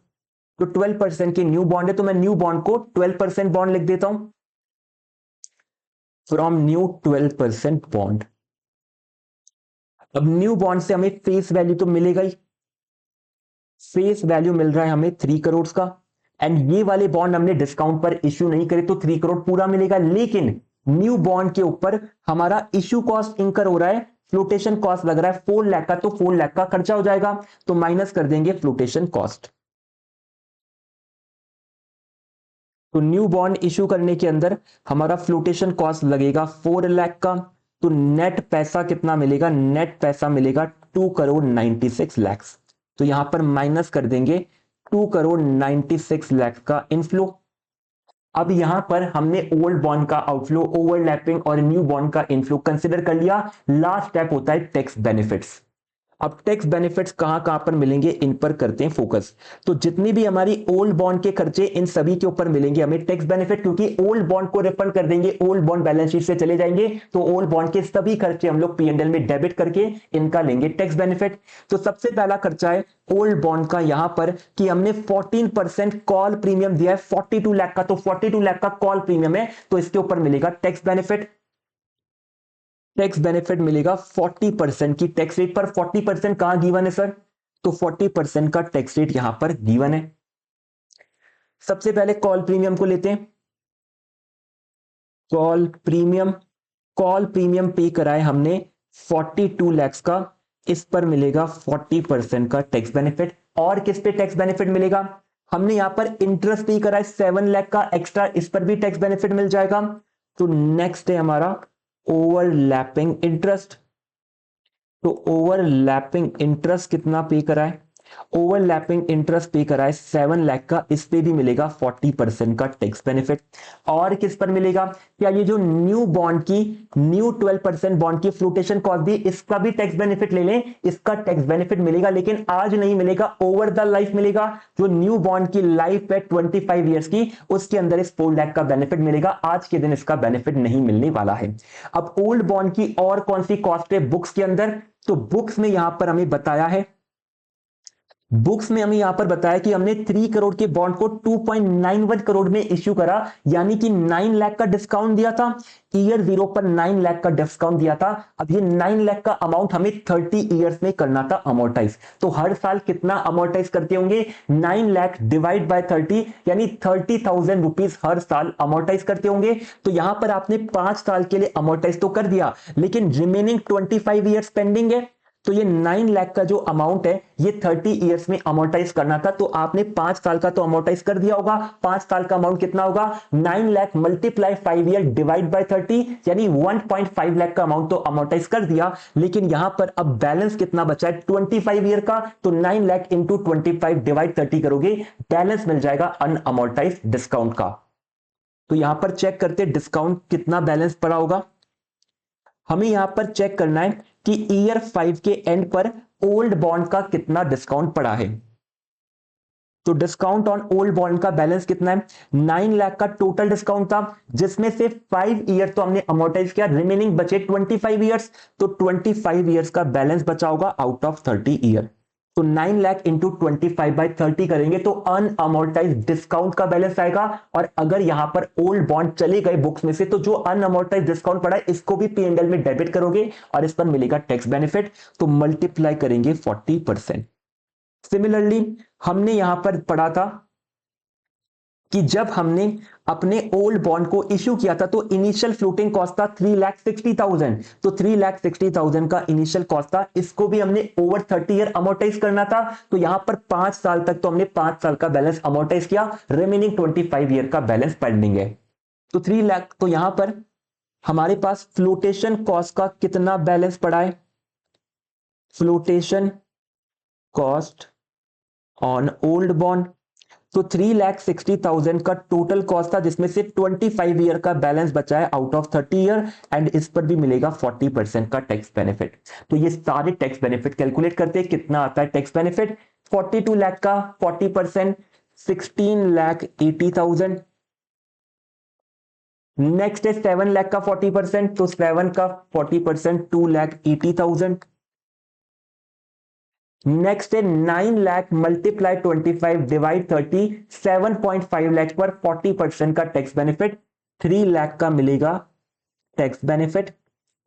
Speaker 1: तो 12% की न्यू बॉन्ड है, तो मैं न्यू बॉन्ड को 12% बॉन्ड लिख देता हूं, फ्रॉम न्यू 12% बॉन्ड। अब न्यू बॉन्ड से हमें फेस वैल्यू तो मिलेगा ही, फेस वैल्यू मिल रहा है हमें 3 करोड़ का। एंड ये वाले बॉन्ड हमने डिस्काउंट पर इश्यू नहीं करे, तो 3 करोड़ पूरा मिलेगा। लेकिन न्यू बॉन्ड के ऊपर हमारा इश्यू कॉस्ट इंकर हो रहा है, फ्लोटेशन कॉस्ट लग रहा है 4 लाख का, तो 4 लाख का खर्चा हो जाएगा, तो माइनस कर देंगे फ्लोटेशन कॉस्ट। तो न्यू बॉन्ड इश्यू करने के अंदर हमारा फ्लोटेशन कॉस्ट लगेगा 4 लाख का। तो नेट पैसा कितना मिलेगा, नेट पैसा मिलेगा 2,96,00,000। तो यहां पर माइनस कर देंगे 2,96,00,000 का इनफ्लो। अब यहां पर हमने ओल्ड बॉन्ड का आउटफ्लो, ओवरलैपिंग और न्यू बॉन्ड का इनफ्लो कंसिडर कर लिया। लास्ट स्टेप होता है टैक्स बेनिफिट्स। अब टैक्स बेनिफिट्स कहां कहां पर मिलेंगे, इन पर करते हैं फोकस। तो जितनी भी हमारी ओल्ड बॉन्ड के खर्चे, इन सभी के ऊपर मिलेंगे हमें टैक्स बेनिफिट, क्योंकि ओल्ड बॉन्ड को रिफंड कर देंगे, ओल्ड बॉन्ड बैलेंस शीट से चले जाएंगे, तो ओल्ड बॉन्ड के सभी खर्चे हम लोग पीएनएल में डेबिट करके इनका लेंगे टैक्स बेनिफिट। तो सबसे पहला खर्चा है ओल्ड बॉन्ड का यहां पर कि हमने 14% कॉल प्रीमियम दिया है 42 लाख का, तो 42 लाख का कॉल प्रीमियम है, तो इसके ऊपर मिलेगा टैक्स बेनिफिट। टैक्स बेनिफिट मिलेगा 40% की टैक्स रेट पर। 40% कहां गिवन है सर, तो 40% का टैक्स रेट यहां पर गिवन है। सबसे पहले कॉल प्रीमियम को लेते हैं। कॉल प्रीमियम, कॉल प्रीमियम पे कराए हमने 42 लाख का, इस पर मिलेगा 40% का टैक्स बेनिफिट। और किस पे टैक्स बेनिफिट मिलेगा, हमने यहां पर इंटरेस्ट पे कराए 7 लाख का एक्स्ट्रा, इस पर भी टैक्स बेनिफिट मिल जाएगा। तो नेक्स्ट है हमारा ओवरलैपिंग इंटरेस्ट। तो ओवरलैपिंग इंटरेस्ट कितना पे करा है, ओवरलैपिंग इंटरेस्ट पे करा है 7 लाख का, इस पे भी मिलेगा 40% का टैक्स बेनिफिट। और किस पर मिलेगा, क्या ये जो न्यू बॉन्ड की, न्यू 12% बॉन्ड की फ्लोटेशन कॉस्ट भी, इसका भी टैक्स बेनिफिट ले लें, इसका टैक्स बेनिफिट मिलेगा, लेकिन आज नहीं मिलेगा, ओवर द लाइफ मिलेगा। जो न्यू बॉन्ड की लाइफ है 25 ईयर्स की, उसके अंदर इस 4 लाख का बेनिफिट मिलेगा, आज के दिन इसका बेनिफिट नहीं मिलने वाला है। अब ओल्ड बॉन्ड की और कौन सी कॉस्ट है बुक्स के अंदर, तो बुक्स में यहां पर हमें बताया है, बुक्स में हमें यहां पर बताया कि हमने 3 करोड़ के बॉन्ड को 2.91 करोड़ में इश्यू करा, यानी कि 9 लाख का डिस्काउंट दिया था, ईयर 0 पर 9 लाख का डिस्काउंट दिया था। अब ये 9 लाख का अमाउंट हमें 30 ईयर्स में करना था अमोर्टाइज। तो हर साल कितना अमोर्टाइज करते होंगे, 9 लाख डिवाइड बाय 30, यानी 30,000 रुपीज हर साल अमोर्टाइज करते होंगे। तो यहां पर आपने 5 साल के लिए अमोर्टाइज तो कर दिया, लेकिन रिमेनिंग 25 ईयर्स पेंडिंग है। तो ये 9 लाख का जो अमाउंट है ये 30 इयर्स में अमोर्टाइज करना था, तो आपने 5 साल का तो अमोर्टाइज कर दिया होगा। 5 साल का अमाउंट कितना होगा, 9 lakh multiply 5 year divide by 30, यानी 1.5 लाख का अमाउंट तो अमोर्टाइज कर दिया। लेकिन यहां पर अब बैलेंस कितना बचा है 25 ईयर का, तो 9 लाख इंटू 25 डिवाइड 30 करोगे, बैलेंस मिल जाएगा अनअमोर्टाइज डिस्काउंट का। तो यहां पर चेक करते डिस्काउंट कितना बैलेंस पड़ा होगा। हमें यहां पर चेक करना है कि ईयर 5 के एंड पर ओल्ड बॉन्ड का कितना डिस्काउंट पड़ा है। तो डिस्काउंट ऑन ओल्ड बॉन्ड का बैलेंस कितना है? 9 लाख का टोटल डिस्काउंट था, जिसमें से 5 ईयर तो हमने अमोर्टाइज किया, रिमेनिंग बचे 25 ईयर्स। तो 25 ईयर्स का बैलेंस बचा होगा आउट ऑफ 30 ईयर। तो 9 लाख इंटू 25/30 करेंगे तो अनअमोर्टाइज डिस्काउंट का बैलेंस आएगा। और अगर यहां पर ओल्ड बॉन्ड चले गए बुक्स में से तो जो अनअमोर्टाइज डिस्काउंट पड़ा है इसको भी P&L में डेबिट करोगे और इस पर मिलेगा टैक्स बेनिफिट। तो मल्टीप्लाई करेंगे 40%। सिमिलरली हमने यहां पर पढ़ा था कि जब हमने अपने ओल्ड बॉन्ड को इश्यू किया था तो इनिशियल फ्लोटिंग कॉस्ट था 3,60,000। तो 3,60,000 का इनिशियल कॉस्ट था, इसको भी हमने ओवर 30 ईयर अमोर्टाइज करना था। तो यहां पर 5 साल तक तो हमने 5 साल का बैलेंस अमोर्टाइज किया, रिमेनिंग 25 ईयर का बैलेंस पेंडिंग है। तो 3 लाख, तो यहां पर हमारे पास फ्लोटेशन कॉस्ट का कितना बैलेंस पड़ा है? Flotation cost on old bond तो 3,60,000 का टोटल कॉस्ट था, जिसमें से 25 ईयर का बैलेंस बचा है आउट ऑफ 30 ईयर, एंड इस पर भी मिलेगा 40% का टैक्स बेनिफिट। तो ये सारे टैक्स बेनिफिट कैलकुलेट करते हैं, कितना आता है टैक्स बेनिफिट? 42 लाख का 40% 16,80,000। नेक्स्ट है 7 लाख का 40%, तो 7 का 40% 2,80,000। नेक्स्ट है 9 लाख मल्टीप्लाई 25 डिवाइड 30, 7.5 लाख पर 40% का टैक्स बेनिफिट, 3 लाख का मिलेगा tax benefit.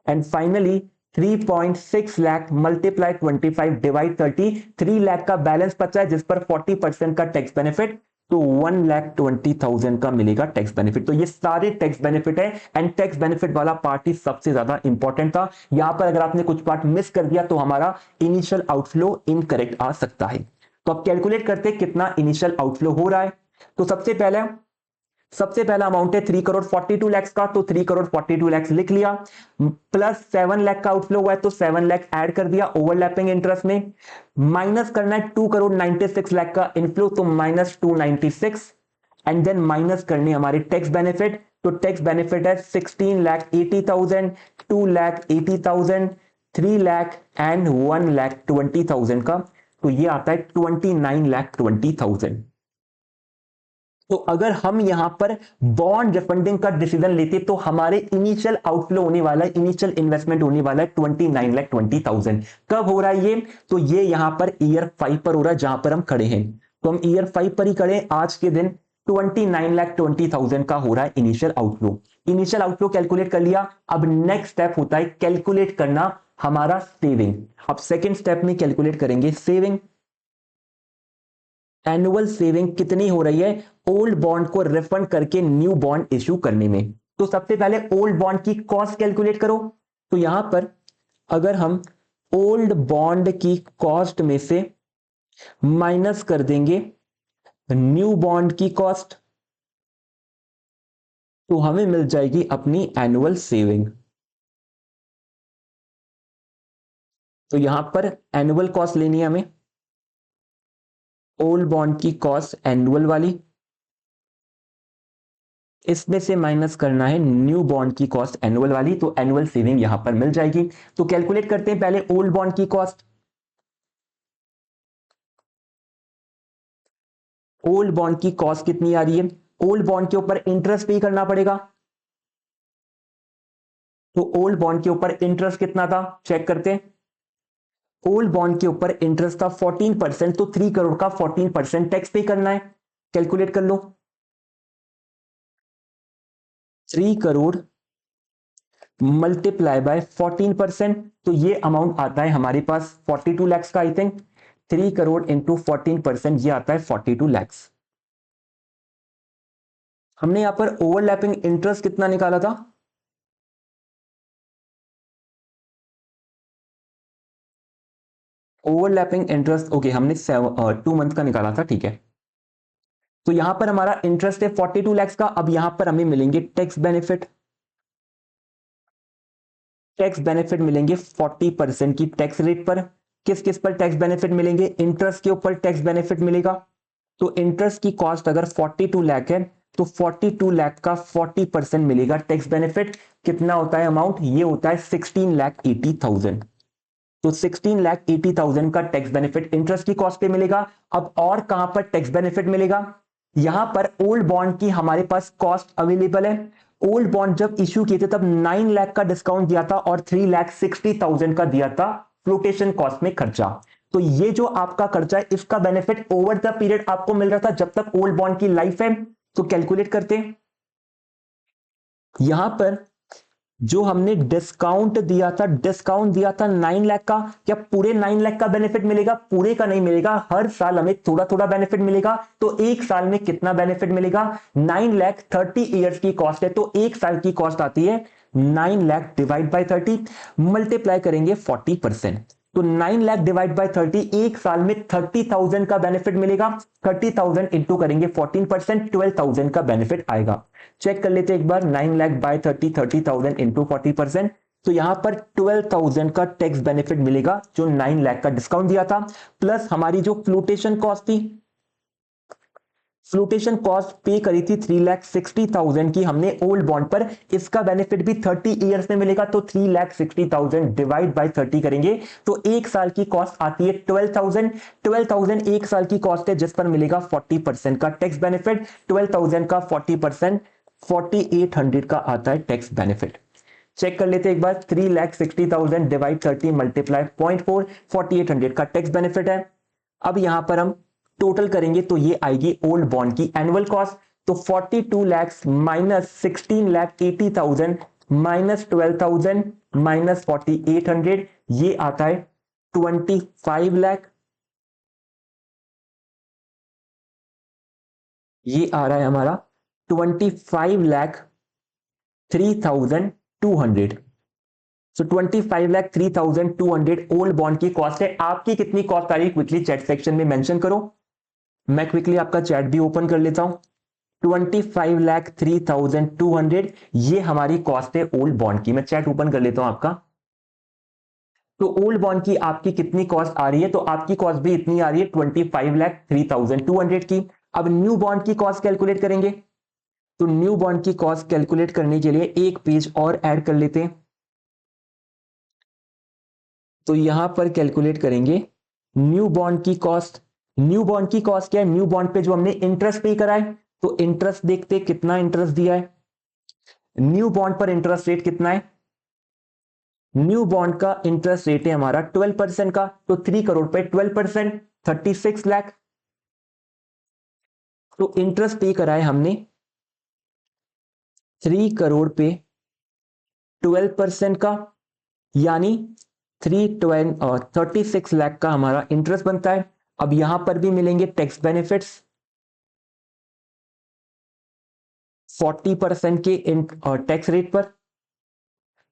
Speaker 1: And finally 3.6 lakh multiply 25 divide 30, 3 lakh का बैलेंस बचा है जिस पर 40% का टैक्स बेनिफिट, तो 1,20,000 का मिलेगा टैक्स बेनिफिट। तो ये सारे टैक्स बेनिफिट है, एंड टैक्स बेनिफिट वाला पार्ट ही सबसे ज्यादा इंपॉर्टेंट था। यहां पर अगर आपने कुछ पार्ट मिस कर दिया तो हमारा इनिशियल आउटफ्लो इनकरेक्ट आ सकता है। तो अब कैलकुलेट करते हैं कितना इनिशियल आउटफ्लो हो रहा है। तो सबसे पहला अमाउंट है 3,42,00,000 का, तो 3,42,00,000 लिख लिया, प्लस 7 लाख का आउटफ्लो हुआ है तो 7 लाख ऐड कर दिया ओवरलैपिंग इंटरेस्ट में, माइनस करना है 2,96,00,000 का इनफ्लो, तो -296, एंड देन माइनस करने हमारे टैक्स बेनिफिट। तो टैक्स बेनिफिट है 16,80,000, 2,80,000, 3 लाख एंड 1,20,000 का, तो ये आता है 29,20,000। तो अगर हम यहां पर बॉन्ड रिफंडिंग का डिसीजन लेते तो हमारे इनिशियल आउटफ्लो होने वाला है, इनिशियल इन्वेस्टमेंट होने वाला है 29,20,000। कब हो रहा है ये? तो ये यहां पर ईयर 5 पर हो रहा है जहां पर हम खड़े हैं। तो हम ईयर 5 पर ही खड़े हैं आज के दिन। 29,20,000 का हो रहा है initial outflow. Initial outflow calculate कर लिया। अब नेक्स्ट स्टेप होता है कैलकुलेट करना हमारा सेविंग। अब सेकेंड स्टेप में कैलकुलेट करेंगे सेविंग। एनुअल सेविंग कितनी हो रही है ओल्ड बॉन्ड को रिफंड करके न्यू बॉन्ड इश्यू करने में? तो सबसे पहले ओल्ड बॉन्ड की कॉस्ट कैलकुलेट करो। तो यहां पर अगर हम ओल्ड बॉन्ड की कॉस्ट में से माइनस कर देंगे न्यू बॉन्ड की कॉस्ट, तो हमें मिल जाएगी अपनी एनुअल सेविंग। तो यहां पर एनुअल कॉस्ट लेनी है हमें, ओल्ड बॉन्ड की कॉस्ट एनुअल वाली, इसमें से माइनस करना है न्यू बॉन्ड की कॉस्ट एनुअल वाली, तो एनुअल सेविंग यहां पर मिल जाएगी। तो कैलकुलेट करते हैं पहले ओल्ड बॉन्ड की कॉस्ट। ओल्ड बॉन्ड की कॉस्ट कितनी आ रही है? ओल्ड बॉन्ड के ऊपर इंटरेस्ट पे करना पड़ेगा। तो ओल्ड बॉन्ड के ऊपर इंटरेस्ट कितना था चेक करते हैं। ओल्ड बॉन्ड के ऊपर इंटरेस्ट था 14%, तो 3 करोड़ का 14% टैक्स पे करना है। कैलकुलेट कर लो, 3 करोड़ मल्टीप्लाई बाय 14%, तो ये अमाउंट आता है हमारे पास 42 लाख का। आई थिंक 3 करोड़ इंटू 14% ये आता है 42 लाख। हमने यहां पर ओवरलैपिंग इंटरेस्ट कितना निकाला था? ओवरलैपिंग इंटरेस्ट ओके हमने 2 मंथ का निकाला था, ठीक है। तो यहां पर हमारा इंटरेस्ट है 42 लाख का। अब यहां पर हमें मिलेंगे टैक्स बेनिफिट। टैक्स बेनिफिट मिलेंगे 40% की टैक्स रेट पर। किस किस पर टैक्स बेनिफिट मिलेंगे? इंटरेस्ट के ऊपर टैक्स बेनिफिट मिलेगा। तो इंटरेस्ट की कॉस्ट अगर 42 लाख है तो 42 लाख का 40% मिलेगा टैक्स बेनिफिट। कितना होता है अमाउंट? ये होता है 16,80,000। तो 16,80,000 का टैक्स बेनिफिट इंटरेस्ट की कॉस्ट पे मिलेगा। अब और कहां पर टैक्स बेनिफिट मिलेगा? यहां पर ओल्ड बॉन्ड की हमारे पास कॉस्ट अवेलेबल है। ओल्ड बॉन्ड जब इश्यू किए थे तब 9 लाख का डिस्काउंट दिया था और 3,60,000 का दिया था फ्लोटेशन कॉस्ट में खर्चा। तो ये जो आपका खर्चा है इसका बेनिफिट ओवर द पीरियड आपको मिल रहा था जब तक ओल्ड बॉन्ड की लाइफ है। तो कैलकुलेट करते हैं। यहां पर जो हमने डिस्काउंट दिया था 9 लाख का, क्या पूरे 9 लाख का बेनिफिट मिलेगा? पूरे का नहीं मिलेगा, हर साल हमें थोड़ा थोड़ा बेनिफिट मिलेगा। तो एक साल में कितना बेनिफिट मिलेगा? 9 लाख 30 ईयर्स की कॉस्ट है, तो एक साल की कॉस्ट आती है 9 लाख डिवाइड बाय 30, मल्टीप्लाई करेंगे 40%। तो 9 लाख डिवाइड बाय 30, एक साल में 30,000 का बेनिफिट मिलेगा। 30,000 इंटू करेंगे 14%, 12,000 का बेनिफिट आएगा। चेक कर लेते एक बार, 9 लाख बाय 30, 30,000 इंटू 40%। तो यहां पर 12,000 का टैक्स बेनिफिट मिलेगा जो 9 लाख का डिस्काउंट दिया था, प्लस हमारी जो फ्लोटेशन कॉस्ट थी, फ्लोटेशन कॉस्ट पे करी थी 3,60,000 की हमने ओल्ड बॉन्ड पर, इसका बेनिफिट भी 30 इयर्स में मिलेगा। तो 3,60,000 डिवाइड बाय 30 करेंगे तो एक साल की कॉस्ट आती है 12,000। 12,000 एक साल की कॉस्ट है जिस पर मिलेगा 40% का टैक्स बेनिफिट। 12,000 का 40%, 4,800 का आता है टैक्स बेनिफिट। चेक कर लेते एक बार, 3,60,000 डिवाइड 30 मल्टीप्लाई 0.4, 4,800 का टैक्स बेनिफिट है। अब यहां पर हम टोटल करेंगे तो ये आएगी ओल्ड बॉन्ड की एनुअल कॉस्ट। तो 42 लैक्स माइनस 16,80,000 माइनस 12,000 माइनस 4,800, ये आता है 25 लाख। ये आ रहा है हमारा 25,03,200। सो 25,03,200 ओल्ड बॉन्ड की कॉस्ट है। आपकी कितनी कॉस्ट आ रही है क्विकली चैट सेक्शन में मेंशन करो। मैं क्विकली आपका चैट भी ओपन कर लेता हूं। 25,03,200 ये हमारी कॉस्ट है ओल्ड बॉन्ड की। मैं चैट ओपन कर लेता हूं आपका। तो ओल्ड बॉन्ड की आपकी कितनी कॉस्ट आ रही है? तो आपकी कॉस्ट भी इतनी आ रही है 25,03,200 की। अब न्यू बॉन्ड की कॉस्ट कैलकुलेट करेंगे। तो न्यू बॉन्ड की कॉस्ट कैलकुलेट करने के लिए एक पेज और ऐड कर लेते हैं। तो यहां पर कैलकुलेट करेंगे न्यू बॉन्ड की कॉस्ट। न्यू बॉन्ड की कॉस्ट क्या है? न्यू बॉन्ड पे जो हमने इंटरेस्ट पे करा है, तो इंटरेस्ट देखते कितना इंटरेस्ट दिया है। न्यू बॉन्ड पर इंटरेस्ट रेट कितना है? न्यू बॉन्ड का इंटरेस्ट रेट है हमारा 12% का। तो 3 करोड़ पे 12%, 36 लाख। तो इंटरेस्ट पे करा है हमने 3 करोड़ पे 12% का, यानी 36 लाख का हमारा इंटरेस्ट बनता है। अब यहां पर भी मिलेंगे टैक्स बेनिफिट्स 40% के टैक्स रेट पर।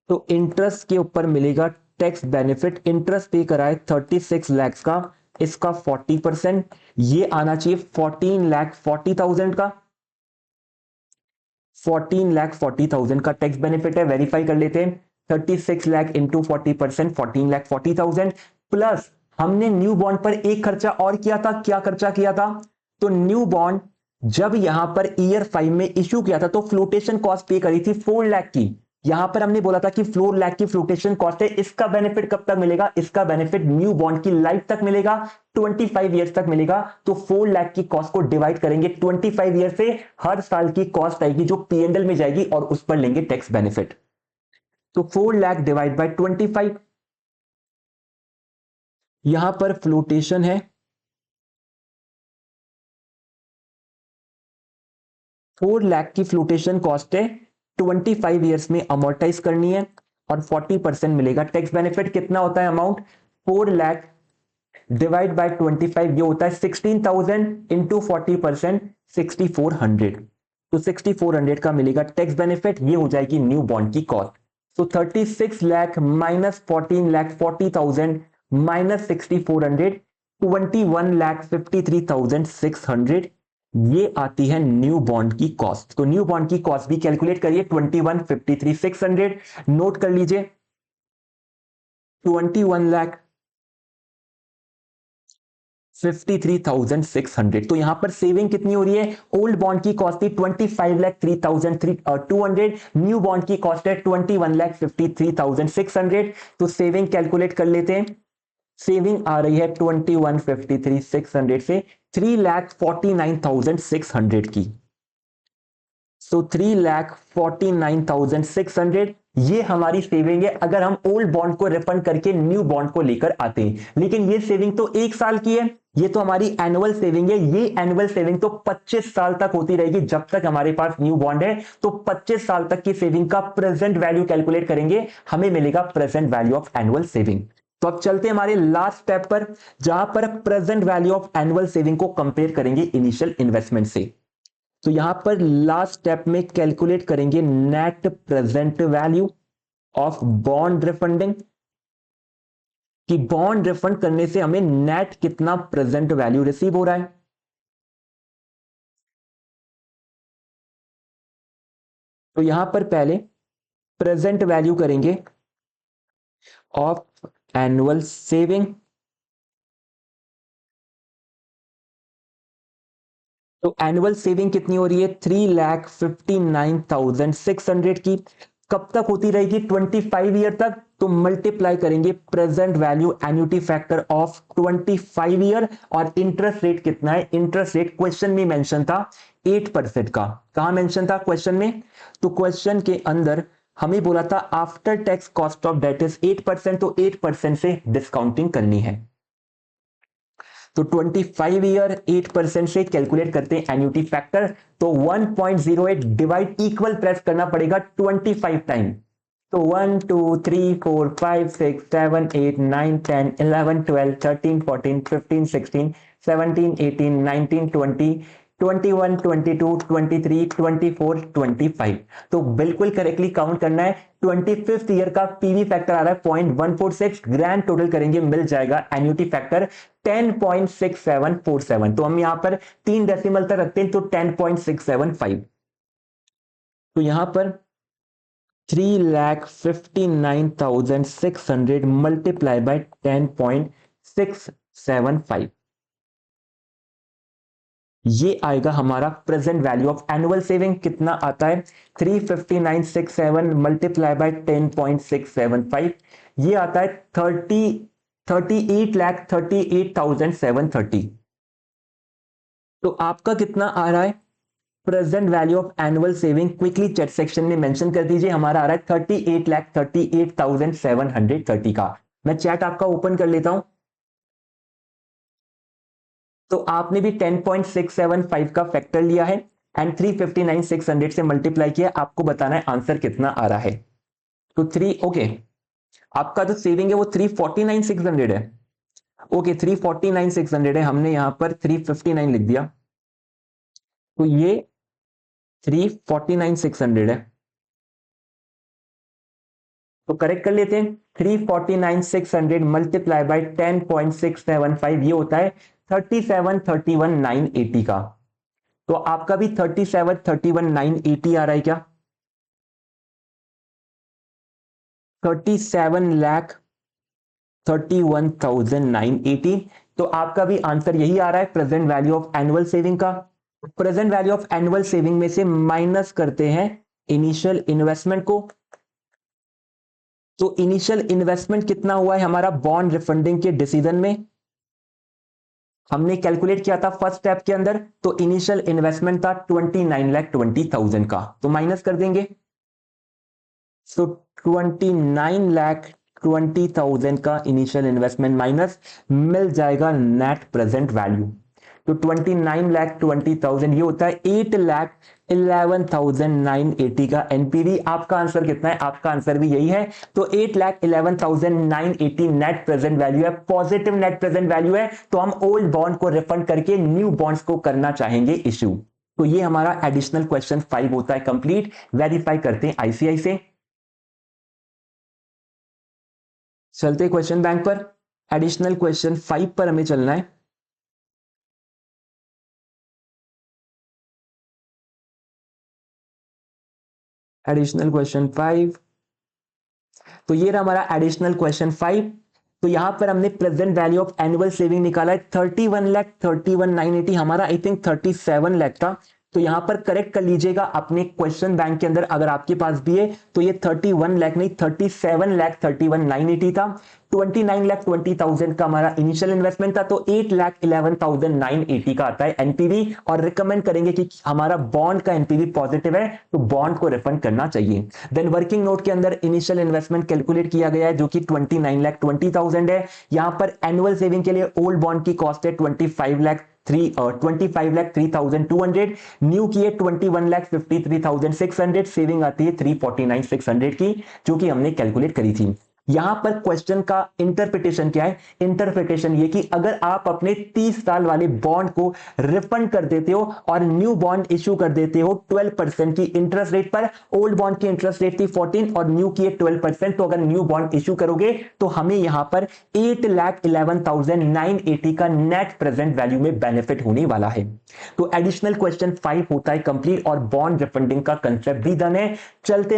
Speaker 1: तो इंटरेस्ट के ऊपर मिलेगा टैक्स बेनिफिट। इंटरेस्ट पे कराए 36 लाख का, इसका 40%, ये आना चाहिए 14,40,000 का। 14,40,000 का टैक्स बेनिफिट है। वेरीफाई कर लेते हैं। 36 लाख इंटू 40%, 14,40,000 प्लस हमने न्यू बॉन्ड पर एक खर्चा और किया था। क्या खर्चा किया था? तो न्यू बॉन्ड जब यहां पर ईयर 5 में इश्यू किया था तो फ्लोटेशन कॉस्ट पे करी थी 4 लाख की। यहां पर हमने बोला था कि 4 लाख की फ्लोटेशन कॉस्ट है। इसका बेनिफिट कब तक मिलेगा? इसका बेनिफिट न्यू बॉन्ड की लाइफ तक मिलेगा, 25 ईयर्स तक मिलेगा। तो 4 लाख की कॉस्ट को डिवाइड करेंगे 25 ईयर से, हर साल की कॉस्ट आएगी जो पीएनएल में जाएगी और उस पर लेंगे टैक्स बेनिफिट। तो 4 लाख डिवाइड बाय 25, यहां पर फ्लोटेशन है 4 लाख की फ्लोटेशन कॉस्ट है, 25 ईयर्स में अमोर्टाइज करनी है और 40% मिलेगा टैक्स बेनिफिट। कितना होता है अमाउंट? 4 लाख डिवाइड बाय 25, ये होता है 16,000 इंटू 40%, 6,400। तो 6,400 का मिलेगा टैक्स बेनिफिट। ये हो जाएगी न्यू बॉन्ड की कॉस्ट। तो 36 लाख माइनस 14 लाख 40,000 माइनस 6,400, 21,53,600, ये आती है न्यू बॉन्ड की कॉस्ट। तो न्यू बॉन्ड की कॉस्ट भी कैलकुलेट करिए 21,53,600। नोट कर लीजिए 21,53,600। तो यहां पर सेविंग कितनी हो रही है? ओल्ड बॉन्ड की कॉस्ट थी 25,03,200, न्यू बॉन्ड की कॉस्ट है 21,53,600। तो सेविंग कैलकुलेट कर लेते हैं। सेविंग आ रही है 21,53,600 से 3,49,600 की। सो 3,49,600 ये हमारी सेविंग है अगर हम ओल्ड बॉन्ड को रिफंड करके न्यू बॉन्ड को लेकर आते हैं। लेकिन ये सेविंग तो 1 साल की है, ये तो हमारी एनुअल सेविंग है। ये एनुअल सेविंग तो 25 साल तक होती रहेगी जब तक हमारे पास न्यू बॉन्ड है। तो 25 साल तक की सेविंग का प्रेजेंट वैल्यू कैलकुलेट करेंगे, हमें मिलेगा present value of annual saving. तो अब चलते हैं हमारे लास्ट स्टेप पर, जहां पर present value of annual saving को कंपेयर करेंगे इनिशियल इन्वेस्टमेंट से। तो यहां पर लास्ट स्टेप में कैलकुलेट करेंगे net present value of bond refunding, कि बॉन्ड रिफंड करने से हमें नेट कितना प्रेजेंट वैल्यू रिसीव हो रहा है। तो यहां पर पहले प्रेजेंट वैल्यू करेंगे ऑफ एनुअल सेविंग। तो एनुअल सेविंग कितनी हो रही है 3,59,600 की। कब तक होती रहेगी 25 ईयर तक। तो मल्टीप्लाई करेंगे present value annuity factor of 25 year, और इंटरेस्ट रेट कितना है, इंटरेस्ट रेट क्वेश्चन में मेंशन था 8% का। कहां मेंशन था क्वेश्चन में, तो क्वेश्चन के अंदर हमें बोला था after tax cost of debt is 8%, तो 8% से डिस्काउंटिंग करनी है। तो 25 ईयर 8% से कैलकुलेट करते हैं एन्युटी फैक्टर। तो 1.08 डिवाइड इक्वल प्रेस करना पड़ेगा 25 टाइम। तो 1 2 3 4 5 6 7 8 9 10 11 12 13 14 15 16 17 18 19 20 21 22 23 24 25। तो बिल्कुल करेक्टली काउंट करना है। 25th ईयर का पीवी फैक्टर आ रहा है 0.146, ग्रैंड टोटल करेंगे मिल जाएगा एन्युटी फैक्टर 10.6747। तो हम यहां पर 3 डेसिमल तक रखते हैं तो 10.675। तो यहां पर 3,59,600 मल्टीप्लाई बाय 10.675, ये आएगा हमारा present value of annual saving. कितना आता है 35967 मल्टीप्लाई बाय 10.675, ये आता है 38,38,730। तो आपका कितना आ रहा है present value of annual saving, quickly chat section में मेंशन कर दीजिए। हमारा आ रहा है 38,38,730 का। मैं चैट आपका ओपन कर लेता हूं। तो आपने भी 10.675 का फैक्टर लिया है एंड 359,600 से मल्टीप्लाई किया। आपको बताना है आंसर कितना आ रहा है। तो 3 ओके, आपका जो सेविंग है वो 349,600 है। ओके 349,600 है, हमने यहां पर 359 लिख दिया, तो ये 349,600 है। तो करेक्ट कर लेते हैं, 349,600 मल्टीप्लाई बाय 10.675, ये होता है 37,31,980 का। तो आपका भी 37,31,980 आ रहा है क्या, 37,31,980। तो आपका भी आंसर यही आ रहा है present value of annual saving का। Present value of annual saving में से माइनस करते हैं इनिशियल इन्वेस्टमेंट को। तो इनिशियल इन्वेस्टमेंट कितना हुआ है हमारा बॉन्ड रिफंडिंग के डिसीजन में, हमने कैलकुलेट किया था फर्स्ट स्टेप के अंदर। तो इनिशियल इन्वेस्टमेंट था 29,20,000 का, तो माइनस कर देंगे। तो 29,20,000 का इनिशियल इन्वेस्टमेंट माइनस, मिल जाएगा नेट प्रेजेंट वैल्यू। तो 29,20,000 ये होता है 8,11,980 का एनपीवी। आपका आंसर कितना है, आपका आंसर भी यही है। तो 8,11,980 नेट प्रेजेंट वैल्यू है, पॉजिटिव नेट प्रेजेंट वैल्यू है। तो हम ओल्ड बॉन्ड को रिफंड करके न्यू बॉन्ड्स को करना चाहेंगे इश्यू। तो ये हमारा एडिशनल क्वेश्चन 5 होता है कंप्लीट। वेरीफाई करते हैं आईसीआई से। चलते क्वेश्चन बैंक पर, एडिशनल क्वेश्चन 5 पर हमें चलना है। एडिशनल क्वेश्चन 5, तो ये रहा हमारा एडिशनल क्वेश्चन 5। तो यहां पर हमने present value of annual saving निकाला है 31,31,980, हमारा आई थिंक 37 लाख था। तो यहां पर करेक्ट कर लीजिएगा अपने क्वेश्चन बैंक के अंदर, अगर आपके पास भी है तो ये 31 लाख नहीं 37,31,980 था। 29,20,000 का हमारा इनिशियल इन्वेस्टमेंट था, तो 8,11,980 का आता है एनपीवी। और रिकमेंड करेंगे कि हमारा बॉन्ड का एनपीवी पॉजिटिव है तो बॉन्ड को रिफंड करना चाहिए। देन वर्किंग नोट के अंदर इनिशियल इन्वेस्टमेंट कैलकुलेट किया गया है जो कि 29,20,000 है। यहां पर एनुअल सेविंग के लिए ओल्ड बॉन्ड की कॉस्ट है 25,03,200, न्यू की है 21,53,600, सेविंग आती है 349,600 की, जो कि हमने कैलकुलेट करी थी। यहां पर क्वेश्चन का इंटरप्रिटेशन क्या है? इंटरप्रिटेशन ये कि अगर आप अपने 30 साल वाले बॉन्ड को रिफंड कर देते हो और न्यू बॉन्ड इश्यू कर देते हो 12% की इंटरेस्ट रेट पर, ओल्ड बॉन्ड की इंटरेस्ट रेट थी 14 और न्यू की 12%, तो अगर न्यू बॉन्ड इश्यू करोगे तो हमें यहां पर 8,11,980 का नेट प्रेजेंट वैल्यू में बेनिफिट होने वाला है। तो एडिशनल क्वेश्चन 5 होता है कंप्लीट और बॉन्ड रिफंडिंग का कंसेप्ट भी डन है। चलते